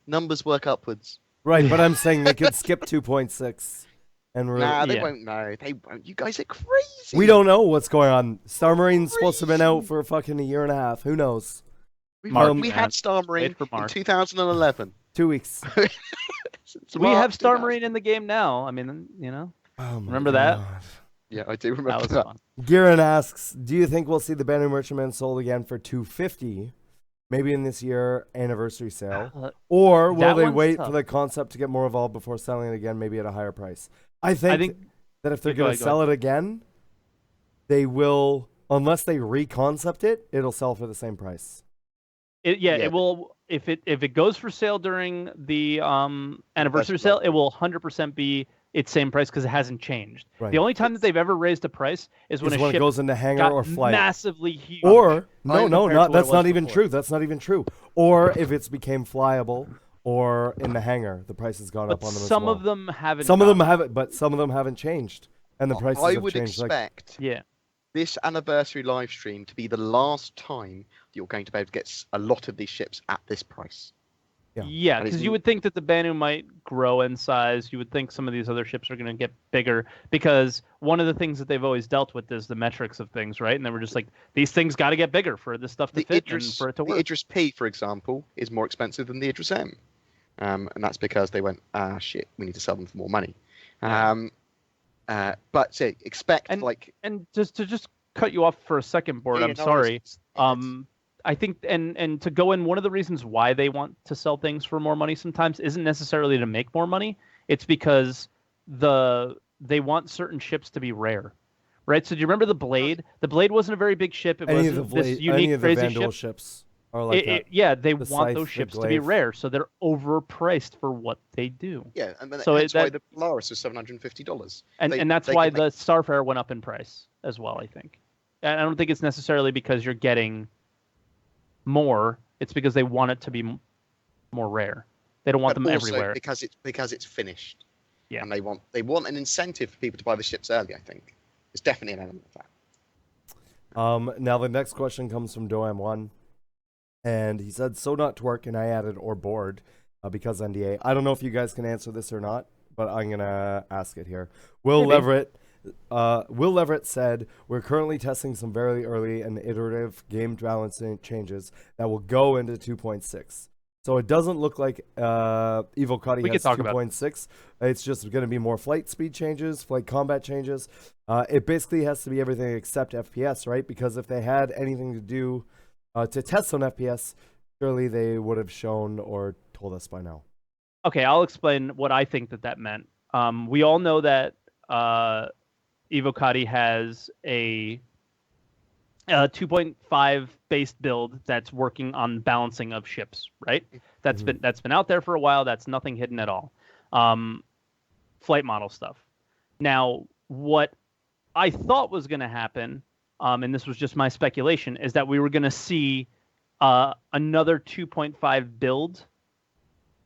numbers work upwards. right? But I'm saying they could skip 2.6, and Nah, they Yeah. won't know. They won't. You guys are crazy. we don't know what's going on. Star Marine's supposed to have been out for fucking a year and a half. Who knows? We March, had Star Marine Wait for in March. 2011. 2 weeks. It's We have March Star 2000. Marine in the game now. I mean, Oh my Remember that? God. Yeah, I do remember that was that. fun. Giran asks, do you think we'll see the Banu Merchantman sold again for $250, maybe in this year anniversary sale? Or will That they one's wait tough. for the concept to get more evolved before selling it again, maybe at a higher price? I think that if they're Yeah, go going ahead, to go sell it again, they will, unless they reconcept it, it'll sell for the same price. It will. If it goes for sale during the anniversary sale, it will 100% be its same price because it hasn't changed. Right. The only time that they've ever raised a price is when Is a when it ship goes into hangar got or flight. massively huge. Or, compared to what that's it not was even before. true. That's not even true. Or if it's became flyable, or in the hangar, the price has gone But up on them as some well. of them haven't. Some of them gone up. haven't, but some of them haven't changed, and the prices I have would changed. expect Yeah. this anniversary live stream to be the last time that you're going to be able to get a lot of these ships at this price. Yeah, And because it's- you would think that the Banu might grow in size. You would think some of these other ships are going to get bigger because one of the things that they've always dealt with is the metrics of things, right? And they were just like, these things got to get bigger for this stuff to The fit Idris, and for it to the work. Idris P, for example, is more expensive than the Idris M. And that's because they went, shit, we need to sell them for more money. But say, expect And just to cut you off for a second, Board, Yeah, I'm no sorry. worries. I think and to go in, one of the reasons why they want to sell things for more money sometimes isn't necessarily to make more money. It's because they want certain ships to be rare, right? So do you remember the Blade? The Blade wasn't a very big ship. It Any of wasn't the this unique, any of the crazy Vandal ship. ships are like that. Yeah, they The want Scythe, those the ships to be Glaive. rare, so they're overpriced for what they do. Yeah, and then So that's why that- the Polaris is $750. And that's why the Starfare went up in price as well, I think. And I don't think it's necessarily because you're getting more. It's because they want it to be more rare. They don't want them everywhere. because it's finished. Yeah. And they want an incentive for people to buy the ships early. I think it's definitely an element of that. Now the next question comes from Doam1, and he said, "So not twerk," and I added "or bored" because NDA. I don't know if you guys can answer this or not, but I'm gonna ask it here. Will Maybe. Leverett said, "We're currently testing some very early and iterative game balancing changes that will go into 2.6. So it doesn't look like Evo Cuddy We has could talk about 2.6. It's just going to be more flight speed changes, flight combat changes. It basically has to be everything except FPS, right? Because if they had anything to do to test on FPS, surely they would have shown or told us by now." Okay, I'll explain what I think that meant. We all know that Evocati has a 2.5 based build that's working on balancing of ships, right? That's been out there for a while. That's nothing hidden at all. Flight model stuff. Now, what I thought was going to happen, and this was just my speculation, is that we were going to see another 2.5 build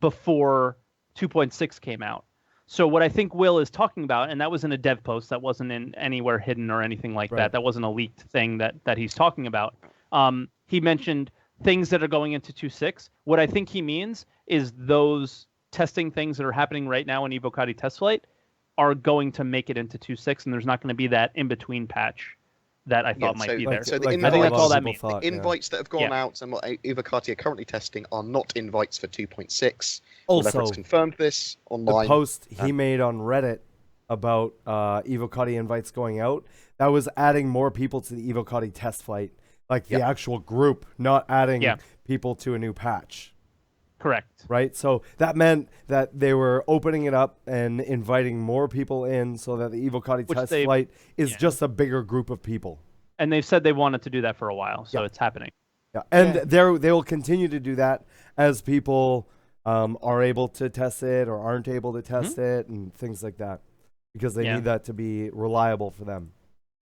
before 2.6 came out. So what I think Will is talking about, and that was in a dev post, that wasn't in anywhere hidden or anything like that. That wasn't a leaked thing that he's talking about. He mentioned things that are going into 2.6. What I think he means is those testing things that are happening right now in Evocati Test Flight are going to make it into 2.6, and there's not going to be that in-between patch that I thought might be there. So the I think that's all that means. The invites that have gone out and what Evocati are currently testing are not invites for 2.6. Also, it's confirmed this online. The post he made on Reddit about Evocati invites going out, that was adding more people to the Evocati test flight, like the actual group, not adding people to a new patch. Correct. Right? So that meant that they were opening it up and inviting more people in so that the Evocati test flight is just a bigger group of people. And they've said they wanted to do that for a while, so it's happening. Yeah, and they will continue to do that as people are able to test it or aren't able to test it and things like that, because they need that to be reliable for them.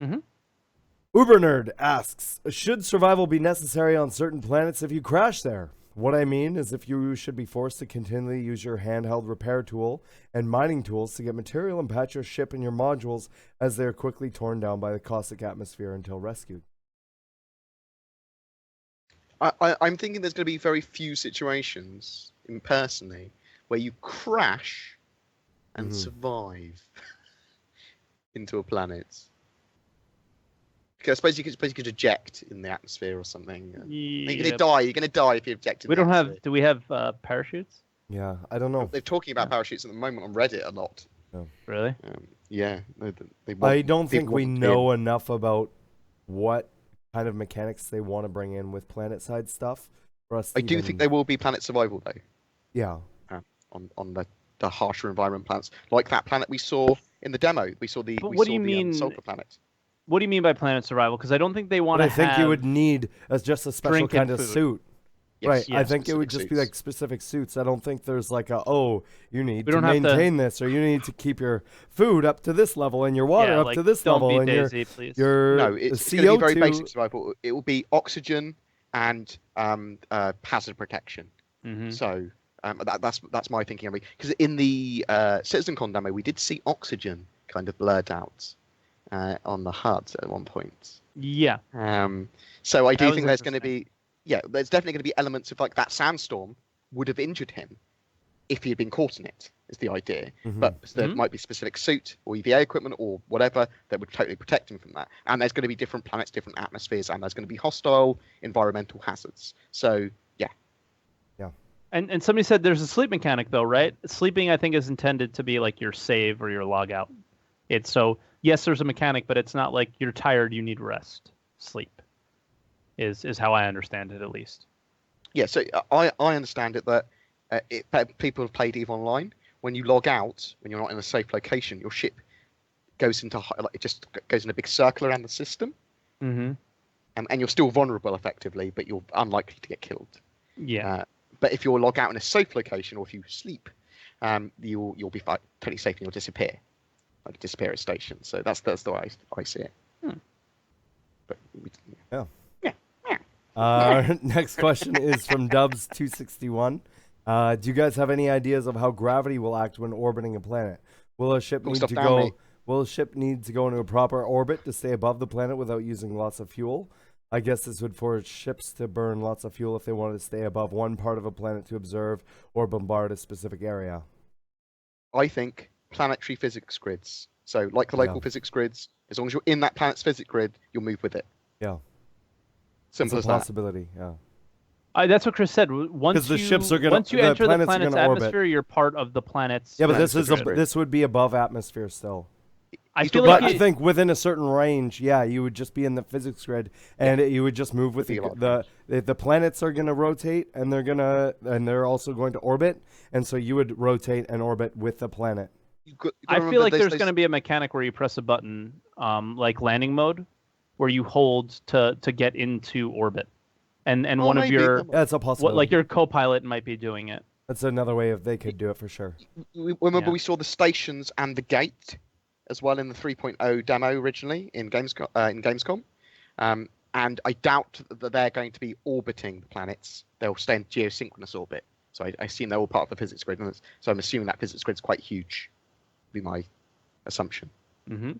Uber Nerd asks, should survival be necessary on certain planets if you crash there? What I mean is if you should be forced to continually use your handheld repair tool and mining tools to get material and patch your ship and your modules as they are quickly torn down by the caustic atmosphere until rescued. I'm thinking there's going to be very few situations, personally, where you crash and survive into a planet. I suppose you could eject in the atmosphere or something. You're going to die. You're going to die if you eject in the atmosphere. Do we have parachutes? Yeah, I don't know. They're talking about parachutes at the moment on Reddit a lot. Oh. Really? Yeah. I don't think we know enough about what kind of mechanics they want to bring in with planet-side stuff for us. I do think there will be planet survival, though. Yeah. On the harsher environment planets, like that planet we saw in the demo. We saw the sulfur planet. What do you mean by planet survival? Because I don't think they want to. I think you would need just a special kind of suit. Yes, right. I think it would just be like specific suits. I don't think there's like you need to maintain this, or you need to keep your food up to this level and your water up to this level, and your it's going to be very basic survival. It will be oxygen and hazard protection. So that's my thinking. Because in the CitizenCon demo, we did see oxygen kind of blurred out on the HUD at one point. Yeah. So I do think there's going to be. Yeah, there's definitely going to be elements of like that sandstorm would have injured him if he had been caught in it, is the idea. But there might be specific suit or EVA equipment or whatever that would totally protect him from that. And there's going to be different planets, different atmospheres, and there's going to be hostile environmental hazards. So, yeah. Yeah. And somebody said there's a sleep mechanic, though, right? Sleeping, I think, is intended to be like your save or your log out. So, yes, there's a mechanic, but it's not like you're tired, you need rest. Sleep. Is how I understand it, at least. Yeah, so I understand it that people have played EVE Online. When you log out, when you're not in a safe location, your ship goes into it just goes in a big circle around the system, and you're still vulnerable effectively, but you're unlikely to get killed. Yeah. But if you're log out in a safe location, or if you sleep, you'll be totally safe and you'll disappear, like disappear at station. So that's the way I see it. But yeah. Our next question is from Dubs261. Do you guys have any ideas of how gravity will act when orbiting a planet? Will a ship need to go into a proper orbit to stay above the planet without using lots of fuel? I guess this would force ships to burn lots of fuel if they wanted to stay above one part of a planet to observe or bombard a specific area. I think planetary physics grids. So, like the local physics grids, as long as you're in that planet's physics grid, you'll move with it. Yeah. Simple as that. Possibility, yeah. That's what Chris said. Once you enter the planet's atmosphere, you're part of the planet's. Yeah, but this would be above atmosphere still. I think within a certain range, you would just be in the physics grid, and you would just move with the planets are going to rotate, and they're also going to orbit, and so you would rotate and orbit with the planet. I feel like there's going to be a mechanic where you press a button, like landing mode, where you hold to get into orbit, and one of your that's a possibility. Like your co-pilot might be doing it. That's another way they could do it for sure. Remember we saw the stations and the gate as well in the 3.0 demo originally in Gamescom, and I doubt that they're going to be orbiting the planets. They'll stay in geosynchronous orbit. So I assume they're all part of the physics grid. So I'm assuming that physics grid's quite huge. Would be my assumption. Mm-hmm.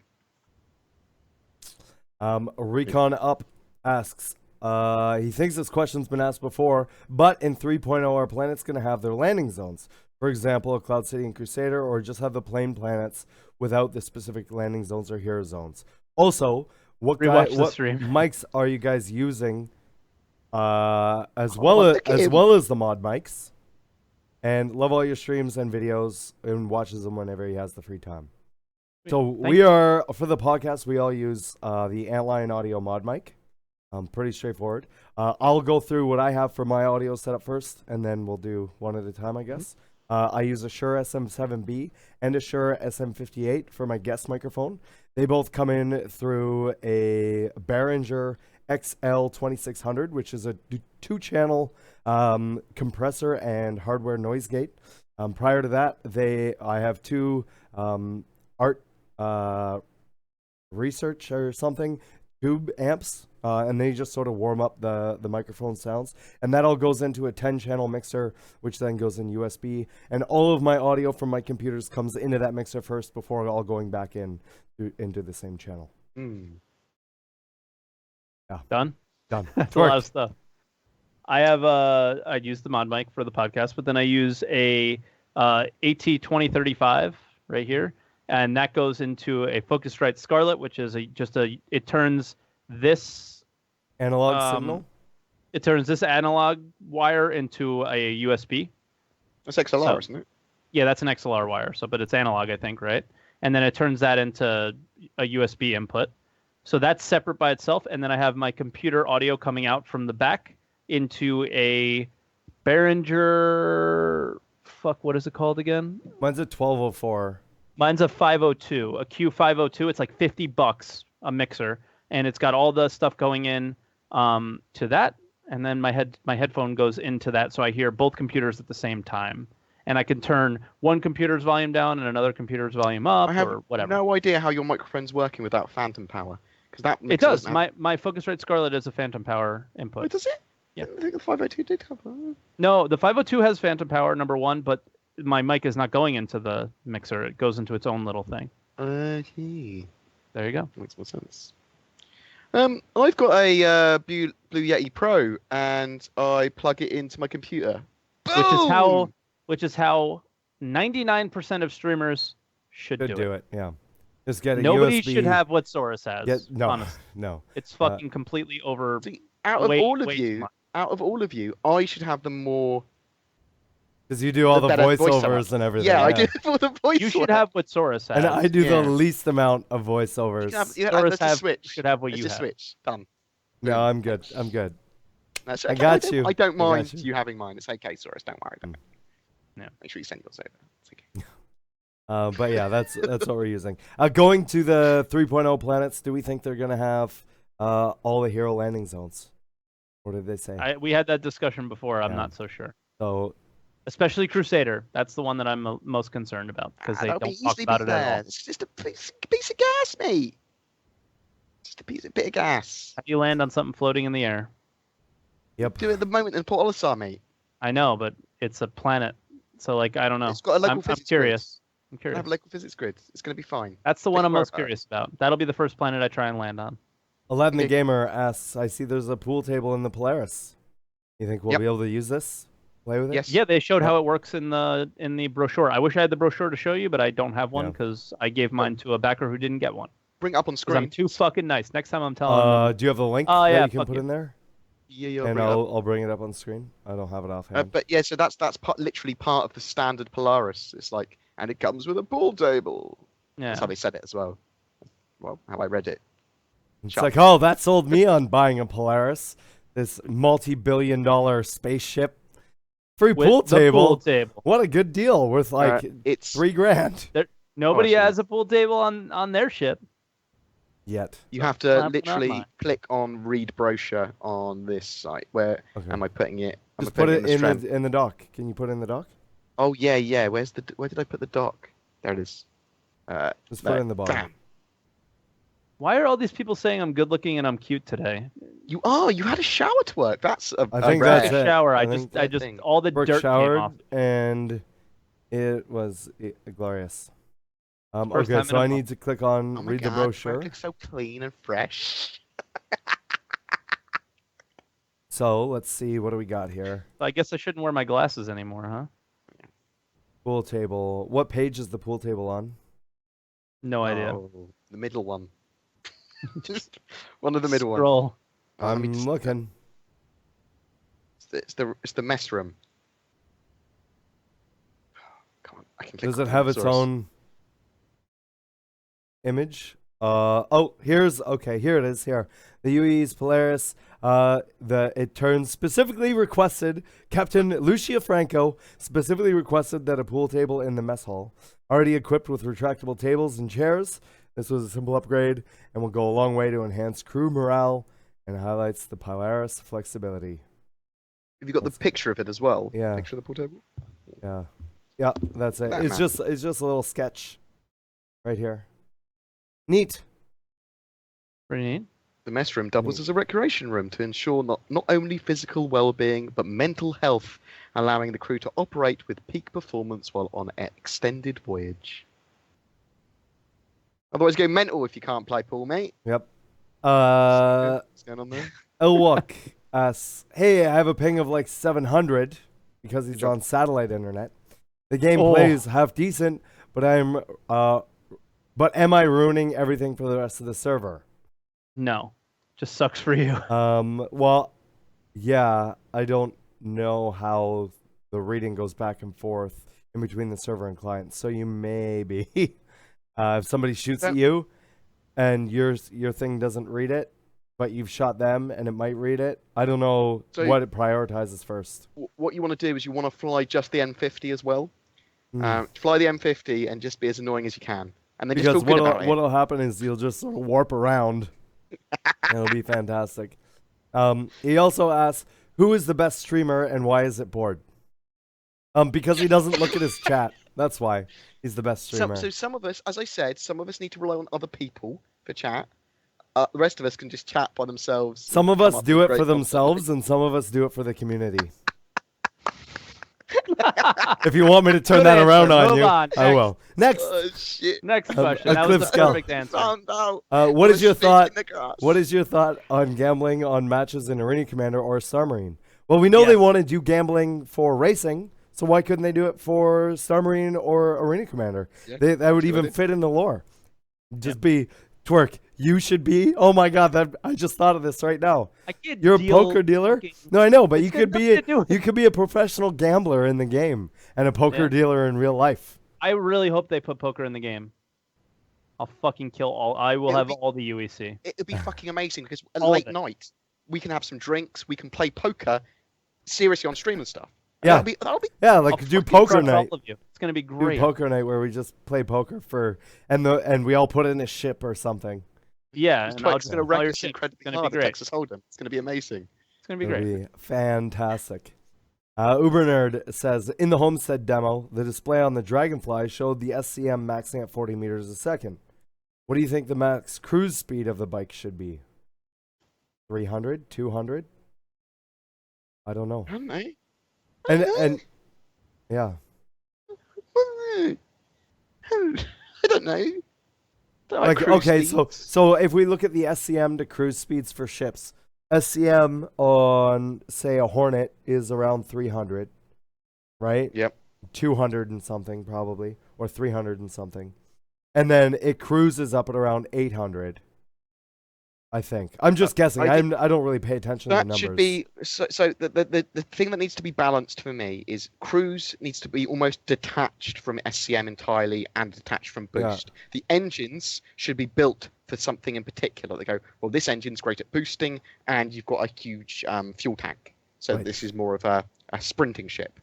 Recon Up asks, he thinks this question's been asked before, but in 3.0 are planets going to have their landing zones? For example, a Cloud City and Crusader, or just have the plain planets without the specific landing zones or hero zones? Also, what mics are you guys using as well as the mod mics? And love all your streams and videos and watches them whenever he has the free time. So for the podcast, we all use the Antlion Audio mod mic. Pretty straightforward. I'll go through what I have for my audio setup first, and then we'll do one at a time, I guess. I use a Shure SM7B and a Shure SM58 for my guest microphone. They both come in through a Behringer XL2600, which is a 2-channel compressor and hardware noise gate. Prior to that, I have 2 art research or something tube amps, and they just sort of warm up the microphone sounds, and that all goes into a 10-channel mixer, which then goes in USB, and all of my audio from my computers comes into that mixer first before all going back into the same channel. Yeah. Done. That's a lot of stuff. I use the mod mic for the podcast, but then I use a AT2035 right here. And that goes into a Focusrite Scarlett, which is it turns this analog signal. It turns this analog wire into a USB. That's XLR, isn't it? Yeah, that's an XLR wire. But it's analog, I think, right? And then it turns that into a USB input. So that's separate by itself. And then I have my computer audio coming out from the back into a Behringer. What is it called again? Mine's a 1204. Mine's a 502, a Q502. It's like $50 a mixer, and it's got all the stuff going in to that, and then my headphone goes into that, so I hear both computers at the same time, and I can turn one computer's volume down and another computer's volume up, or whatever. I have no idea how your microphone's working without phantom power, because that it does. My Focusrite Scarlett is a phantom power input. Wait, does it? Yeah. I think the 502 did have. No, the 502 has phantom power, number one, but my mic is not going into the mixer. It goes into its own little thing. Okay. There you go. Makes more sense. I've got a Blue Yeti Pro, and I plug it into my computer. Boom! Which is how 99% of streamers should do it. Yeah. Just get a Nobody USB. should have what Saurus has. Honestly. No. It's fucking completely over. See, out of all of you, I should have the more. Because you do all the voiceovers and everything. Yeah, I do all the voiceovers. You should have what Saurus has. And I do the least amount of voiceovers. Switch. Should have what you have. Switch. Done. No, I'm good. That's okay. I got you. I don't mind you having mine. It's okay, Saurus. Don't worry. No. Make sure you send yours over. It's okay. But yeah, that's what we're using. Going to the 3.0 planets, do we think they're going to have all the hero landing zones? What did they say? We had that discussion before. I'm not so sure. So, especially Crusader. That's the one that I'm most concerned about because they don't talk about it at all. It's just a piece of gas, mate. Just a bit of gas. How do you land on something floating in the air? Yep. Do it at the moment in Port Olisar, mate. I know, but it's a planet. So, I don't know. It's got a local physics I'm curious. Grid. I'm curious. Have a local physics grid. It's going to be fine. That's the one I'm most curious about. That'll be the first planet I try and land on. Aladdin the Gamer asks, I see there's a pool table in the Polaris. You think we'll be able to use this? Play with it? Yes. Yeah, they showed how it works in the brochure. I wish I had the brochure to show you, but I don't have one because I gave mine to a backer who didn't get one. Bring it up on screen. I'm too fucking nice. Next time I'm telling them. Do you have the link that you can put in there? Yeah, and I'll bring it up on screen. I don't have it offhand. But yeah, so that's literally part of the standard Polaris. It's like, and it comes with a pool table. Yeah. That's how they said it as well. Well, how I read it. It's like, oh, that sold me on buying a Polaris. This multi-billion-dollar spaceship. Free pool table. What a good deal worth like it's $3,000. Nobody has a pool table on their ship. Yet. You have to literally click on read brochure on this site. Where am I putting it? Just put it in the dock. Can you put it in the dock? Oh yeah. Where did I put the dock? There it is. Just put it in the bottom. Damn. Why are all these people saying I'm good looking and I'm cute today? You had a shower to work. That's I a think rare. that's it. Shower. I I think just thing. all the Brooke dirt came showered, off. and it was glorious. First Okay, time so in a I month. need to click on Oh my read the God, brochure. Frank looks so clean and fresh. So let's see, what do we got here? I guess I shouldn't wear my glasses anymore, huh? Pool table. What page is the pool table on? No idea. Oh, the middle one. Just one of the middle ones. Scroll. Oh, let me I'm just- looking. It's the mess room. Come on, I can click Does it on have its source. own image? Here it is here. The UE's Polaris, it turns specifically requested, Captain Lucia Franco specifically requested that a pool table in the mess hall, already equipped with retractable tables and chairs. This was a simple upgrade and will go a long way to enhance crew morale and highlights the Polaris flexibility. Have you got the picture of it as well? Yeah. Picture of the pool table? Yeah, that's it. That It's just a little sketch right here. Neat. Pretty neat. The mess room doubles as a recreation room to ensure not only physical well-being, but mental health, allowing the crew to operate with peak performance while on an extended voyage. Otherwise, go mental if you can't play pool, mate. Yep. What's going on there? Elwok asks, hey, I have a ping of like 700 because he's job. on satellite internet. The game Oh. plays half decent, but am I ruining everything for the rest of the server? No. Just sucks for you. Well, yeah, I don't know how the reading goes back and forth in between the server and client. So you may be, if somebody shoots at you and your thing doesn't read it, but you've shot them and it might read it. I don't know So- what it prioritizes first. What you want to do is you want to fly just the M50 as well. Mm. Fly the M50 and just be as annoying as you can. And then Because just feel good about it. what'll happen is you'll just sort of warp around. And it'll be fantastic. He also asks, who is the best streamer and why is it bored? Because he doesn't look at his chat. That's why he's the best streamer. So some of us, as I said, some of us need to rely on other people for chat. The rest of us can just chat by themselves. Some of come us up do with it great for content. themselves, and some of us do it for the community. If you want me to turn Good that answer. around on Move you, on. I will. Next, Oh shit! Next question. a That was cliff the skull. perfect answer. Found out. what I is your was snake thought? in the grass. What is your thought on gambling on matches in Arena Commander or Star Marine? Well, we know Yes. they want to do gambling for racing, so why couldn't they do it for Star Marine or Arena Commander? Yeah, That would see what even I fit in the lore. Just be Twerk. You should be. Oh my God! I just thought of this right now. I can't You're a deal poker dealer. fucking- No, I know, but It's you got could be nothing to do with you could be a professional gambler in the game and a poker Yeah. dealer in real life. I really hope they put poker in the game. I'll fucking kill all. I will It'll have be- all the UEC. It'd be fucking amazing because at All of late it. night we can have some drinks, we can play poker seriously on stream and stuff. And Yeah. that'll be Yeah, I'll like do fucking poker crush night. all of you. It's gonna be Do great. poker night where we just play poker and we all put in a ship or something. Yeah, and I'll Twerk's just gonna tell wreck your us shit. incredibly It's gonna be hard at great. Texas Hold'em. It's gonna be amazing. It's gonna be It'll great. be fantastic. Uber Nerd says, in the Homestead demo, the display on the Dragonfly showed the SCM maxing at 40 meters a second. What do you think the max cruise speed of the bike should be? 300? 200? I don't know. I don't know. And yeah. I don't know. Like cruise okay, speeds. so if we look at the SCM to cruise speeds for ships, SCM on say a Hornet is around 300, right? Yep. 200 and something probably, or 300 and something, and then it cruises up at around 800. I think. I'm just guessing. I think I don't really pay attention to the That numbers. should be so. The thing that needs to be balanced for me is cruise needs to be almost detached from SCM entirely and detached from Yeah. boost. The engines should be built for something in particular. They go, well, this engine's great at boosting, and you've got a huge fuel tank, so Right. this is more of a sprinting ship.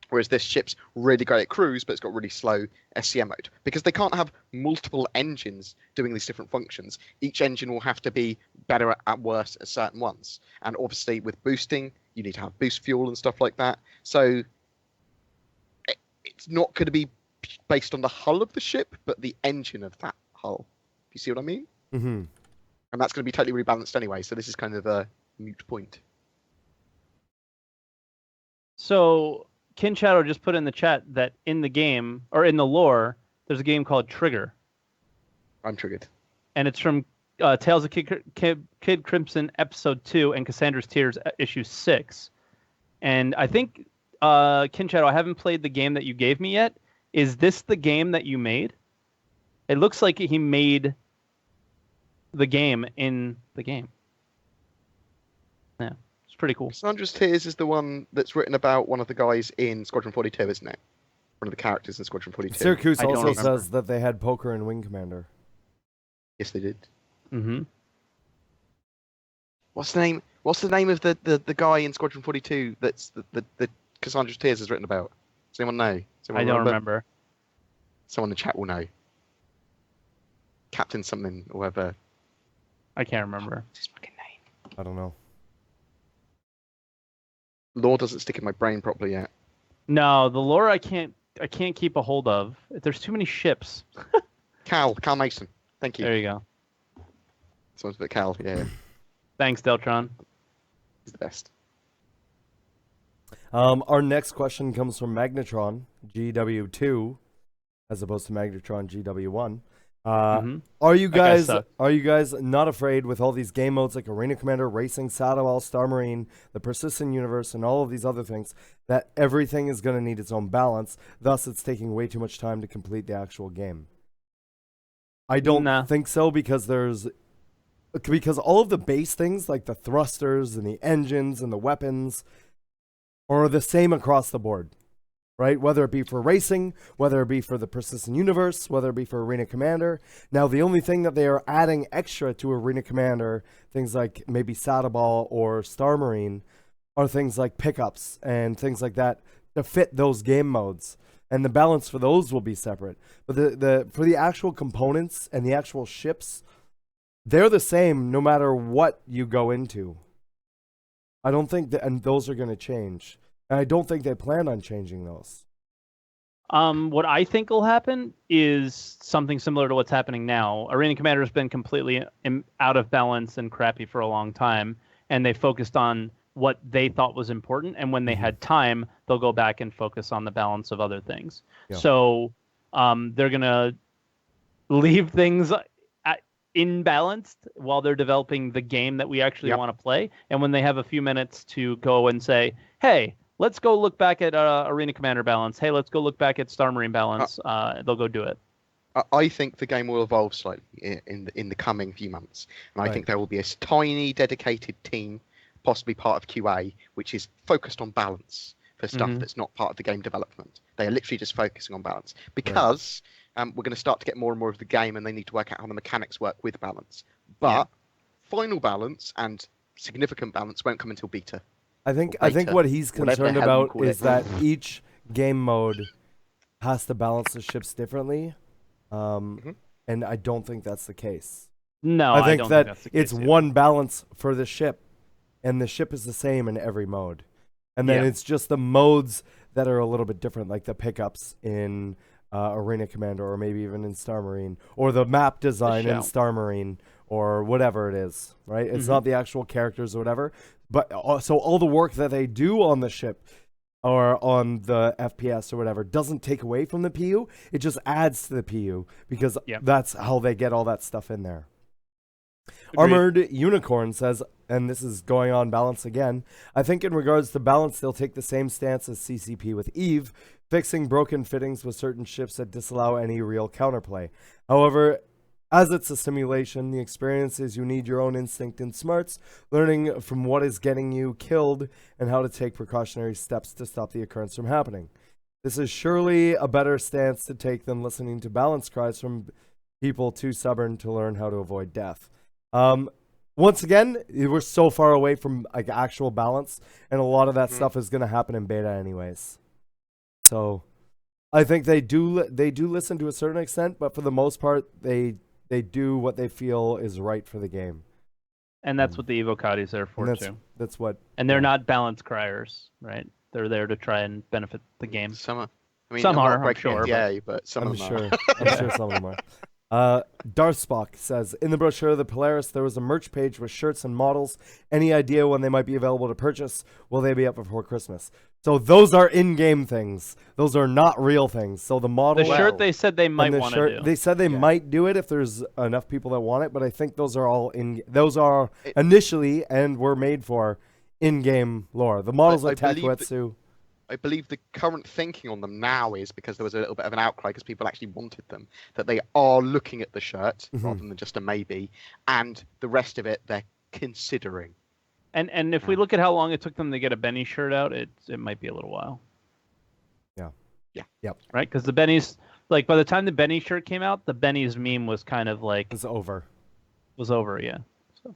Whereas this ship's really great at cruise, but it's got really slow SCM mode. Because they can't have multiple engines doing these different functions. Each engine will have to be better at worse at certain ones. And obviously with boosting, you need to have boost fuel and stuff like that. So it's not going to be based on the hull of the ship, but the engine of that hull. You see what I mean? Mm-hmm. And that's going to be totally rebalanced anyway, so this is kind of a moot point. So Kin Shadow just put in the chat that in the game, or in the lore, there's a game called Trigger. I'm triggered. And it's from Tales of Kid Crimson Episode 2 and Cassandra's Tears Issue 6. And I think, Kin Shadow, I haven't played the game that you gave me yet. Is this the game that you made? It looks like he made the game in the game. Yeah, it's pretty cool. Cassandra's Tears is the one that's written about one of the guys in Squadron 42, isn't it? One of the characters in Squadron 42. Syracuse I don't also remember. says that they had poker in Wing Commander. Yes, they did. Mm-hmm. What's the name? What's the name of the guy in Squadron 42 that's the Cassandra's Tears is written about? Does anyone know? I don't remember. Someone in the chat will know. Captain something or whatever. I can't remember. What's his fucking name? I don't know. Lore doesn't stick in my brain properly yet. No, the lore I can't keep a hold of. There's too many ships. Cal Mason. Thank you. There you go. Someone's put Cal. Yeah, Thanks, Deltron. he's the best. Our next question comes from Magnetron GW2, as opposed to Magnetron GW1. Are you guys not afraid with all these game modes like Arena Commander, Racing, Saddle, Star Marine, the Persistent Universe, and all of these other things, that everything is going to need its own balance, thus it's taking way too much time to complete the actual game? I don't think so, because all of the base things like the thrusters and the engines and the weapons are the same across the board. Right? Whether it be for racing, whether it be for the Persistent Universe, whether it be for Arena Commander. Now, the only thing that they are adding extra to Arena Commander, things like maybe Saddle Ball or Star Marine, are things like pickups and things like that to fit those game modes. And the balance for those will be separate. But for the actual components and the actual ships, they're the same no matter what you go into. I don't think that, and those are going to change. And I don't think they plan on changing those. What I think will happen is something similar to what's happening now. Arena Commander has been completely out of balance and crappy for a long time, and they focused on what they thought was important. And when they had time, they'll go back and focus on the balance of other things. Yeah. So they're gonna leave things imbalanced while they're developing the game that we actually want to play. And when they have a few minutes to go and say, "Hey, let's go look back at Arena Commander balance. Hey, let's go look back at Star Marine balance." They'll go do it. I think the game will evolve slightly in the coming few months, and I think there will be a tiny dedicated team, possibly part of QA, which is focused on balance for stuff that's not part of the game development. They are literally just focusing on balance because we're going to start to get more and more of the game, and they need to work out how the mechanics work with balance. But final balance and significant balance won't come until beta. I think what he's concerned about is that each game mode has to balance the ships differently, and I don't think that's the case. No, I think don't that think that's the case it's one balance for the ship, and the ship is the same in every mode, and then it's just the modes that are a little bit different, like the pickups in Arena Commander, or maybe even in Star Marine, or the map design in Star Marine, or whatever it is. Right? It's not the actual characters or whatever. But so all the work that they do on the ship or on the FPS or whatever doesn't take away from the PU. It just adds to the PU because that's how they get all that stuff in there. Agreed. Armored Unicorn says, and this is going on balance again, I think in regards to balance, they'll take the same stance as CCP with Eve, fixing broken fittings with certain ships that disallow any real counterplay. However, as it's a simulation, the experience is you need your own instinct and smarts, learning from what is getting you killed and how to take precautionary steps to stop the occurrence from happening. This is surely a better stance to take than listening to balance cries from people too stubborn to learn how to avoid death. Once again, we're so far away from like actual balance, and a lot of that stuff is going to happen in beta anyways. So I think they do listen to a certain extent, but for the most part, they do what they feel is right for the game. And that's what the Evocati's there for, too. That's what. And they're not balance criers, right? They're there to try and benefit the game. Some are. I mean, some are, I'm sure. sure. But some of them are. I'm sure some of them are. Darthspock says, in the brochure of the Polaris, there was a merch page with shirts and models. Any idea when they might be available to purchase? Will they be up before Christmas? So those are in-game things. Those are not real things. So the model, The shirt they said they might and the want shirt, to do. they said they might do it if there's enough people that want it, but I think those are all those are initially and were made for in-game lore. The models I are Takuetsu. I believe the current thinking on them now is, because there was a little bit of an outcry because people actually wanted them, that they are looking at the shirt rather than just a maybe, and the rest of it they're considering. And if we look at how long it took them to get a Benny shirt out, it might be a little while. Yep. Right? Because the Benny's, like, by the time the Benny shirt came out, the Benny's meme was kind of like... It's over. Was over, yeah. So.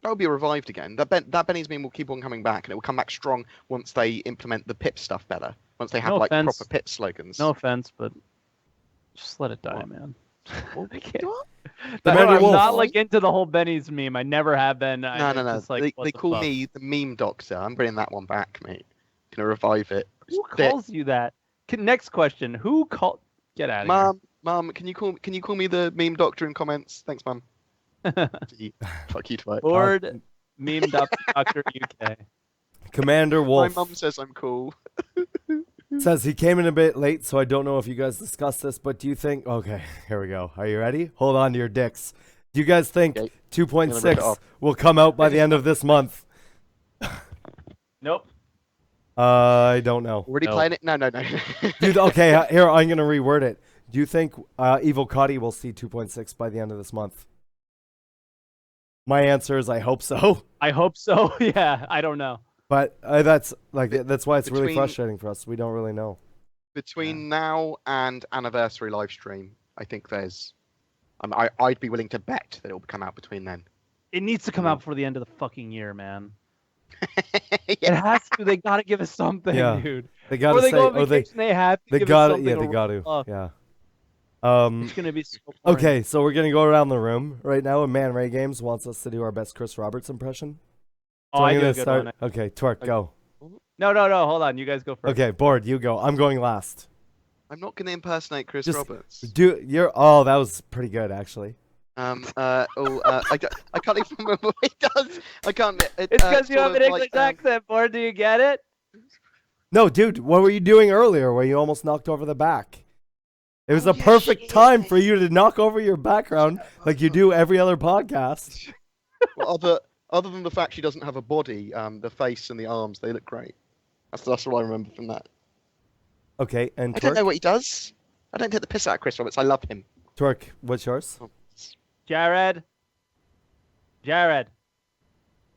That'll be revived again. That Benny's meme will keep on coming back, and it will come back strong once they implement the pip stuff better. Once they have proper pip slogans. No offense, but just let it die, man. I can't. Commander Wolf. I'm not like into the whole Benny's meme. I never have been. No. Like, they call me the meme doctor. I'm bringing that one back, mate. Gonna revive it. Who calls you that? Next question. Who called? Get out of here. Mum, can you call me the meme doctor in comments? Thanks, Mum. Fuck you, twat. Bored meme doctor UK. Commander Wolf. My mum says I'm cool. Says he came in a bit late, so I don't know if you guys discussed this, but do you think... Okay, here we go. Are you ready? Hold on to your dicks. Do you guys think 2.6 will come out by the end of this month? Nope. I don't know. Already playing it? No. Dude, okay, here, I'm going to reword it. Do you think Evil Cuddy will see 2.6 by the end of this month? My answer is I hope so. I hope so, yeah. I don't know. But that's why it's really frustrating for us. We don't really know. Between now and anniversary live stream, I think there's... I'd be willing to bet that it will come out between then. It needs to come out before the end of the fucking year, man. It has to. They gotta give us something, dude. They gotta say, go on vacation, they have to. They give got us it. something Yeah, they got to. Yeah. It's gonna be so boring. Okay, so we're gonna go around the room right now, and Man Ray Games wants us to do our best Chris Roberts impression. So I I'm do gonna a good start. one. Okay, Twerk, go. No. Hold on. You guys go first. Okay, Bored, you go. I'm going last. I'm not gonna impersonate Chris Just Roberts. Oh, that was pretty good actually. I can't even remember what he does. I can't. It's because you have an English accent, Bored. Do you get it? No, dude, what were you doing earlier where you almost knocked over the back? It was a perfect time for you to knock over your background like you do every other podcast. Well, other than the fact she doesn't have a body, the face and the arms, they look great. That's all I remember from that. Okay, and I don't know what he does. I don't take the piss out of Chris Roberts. I love him. Twerk, what's yours? Jared.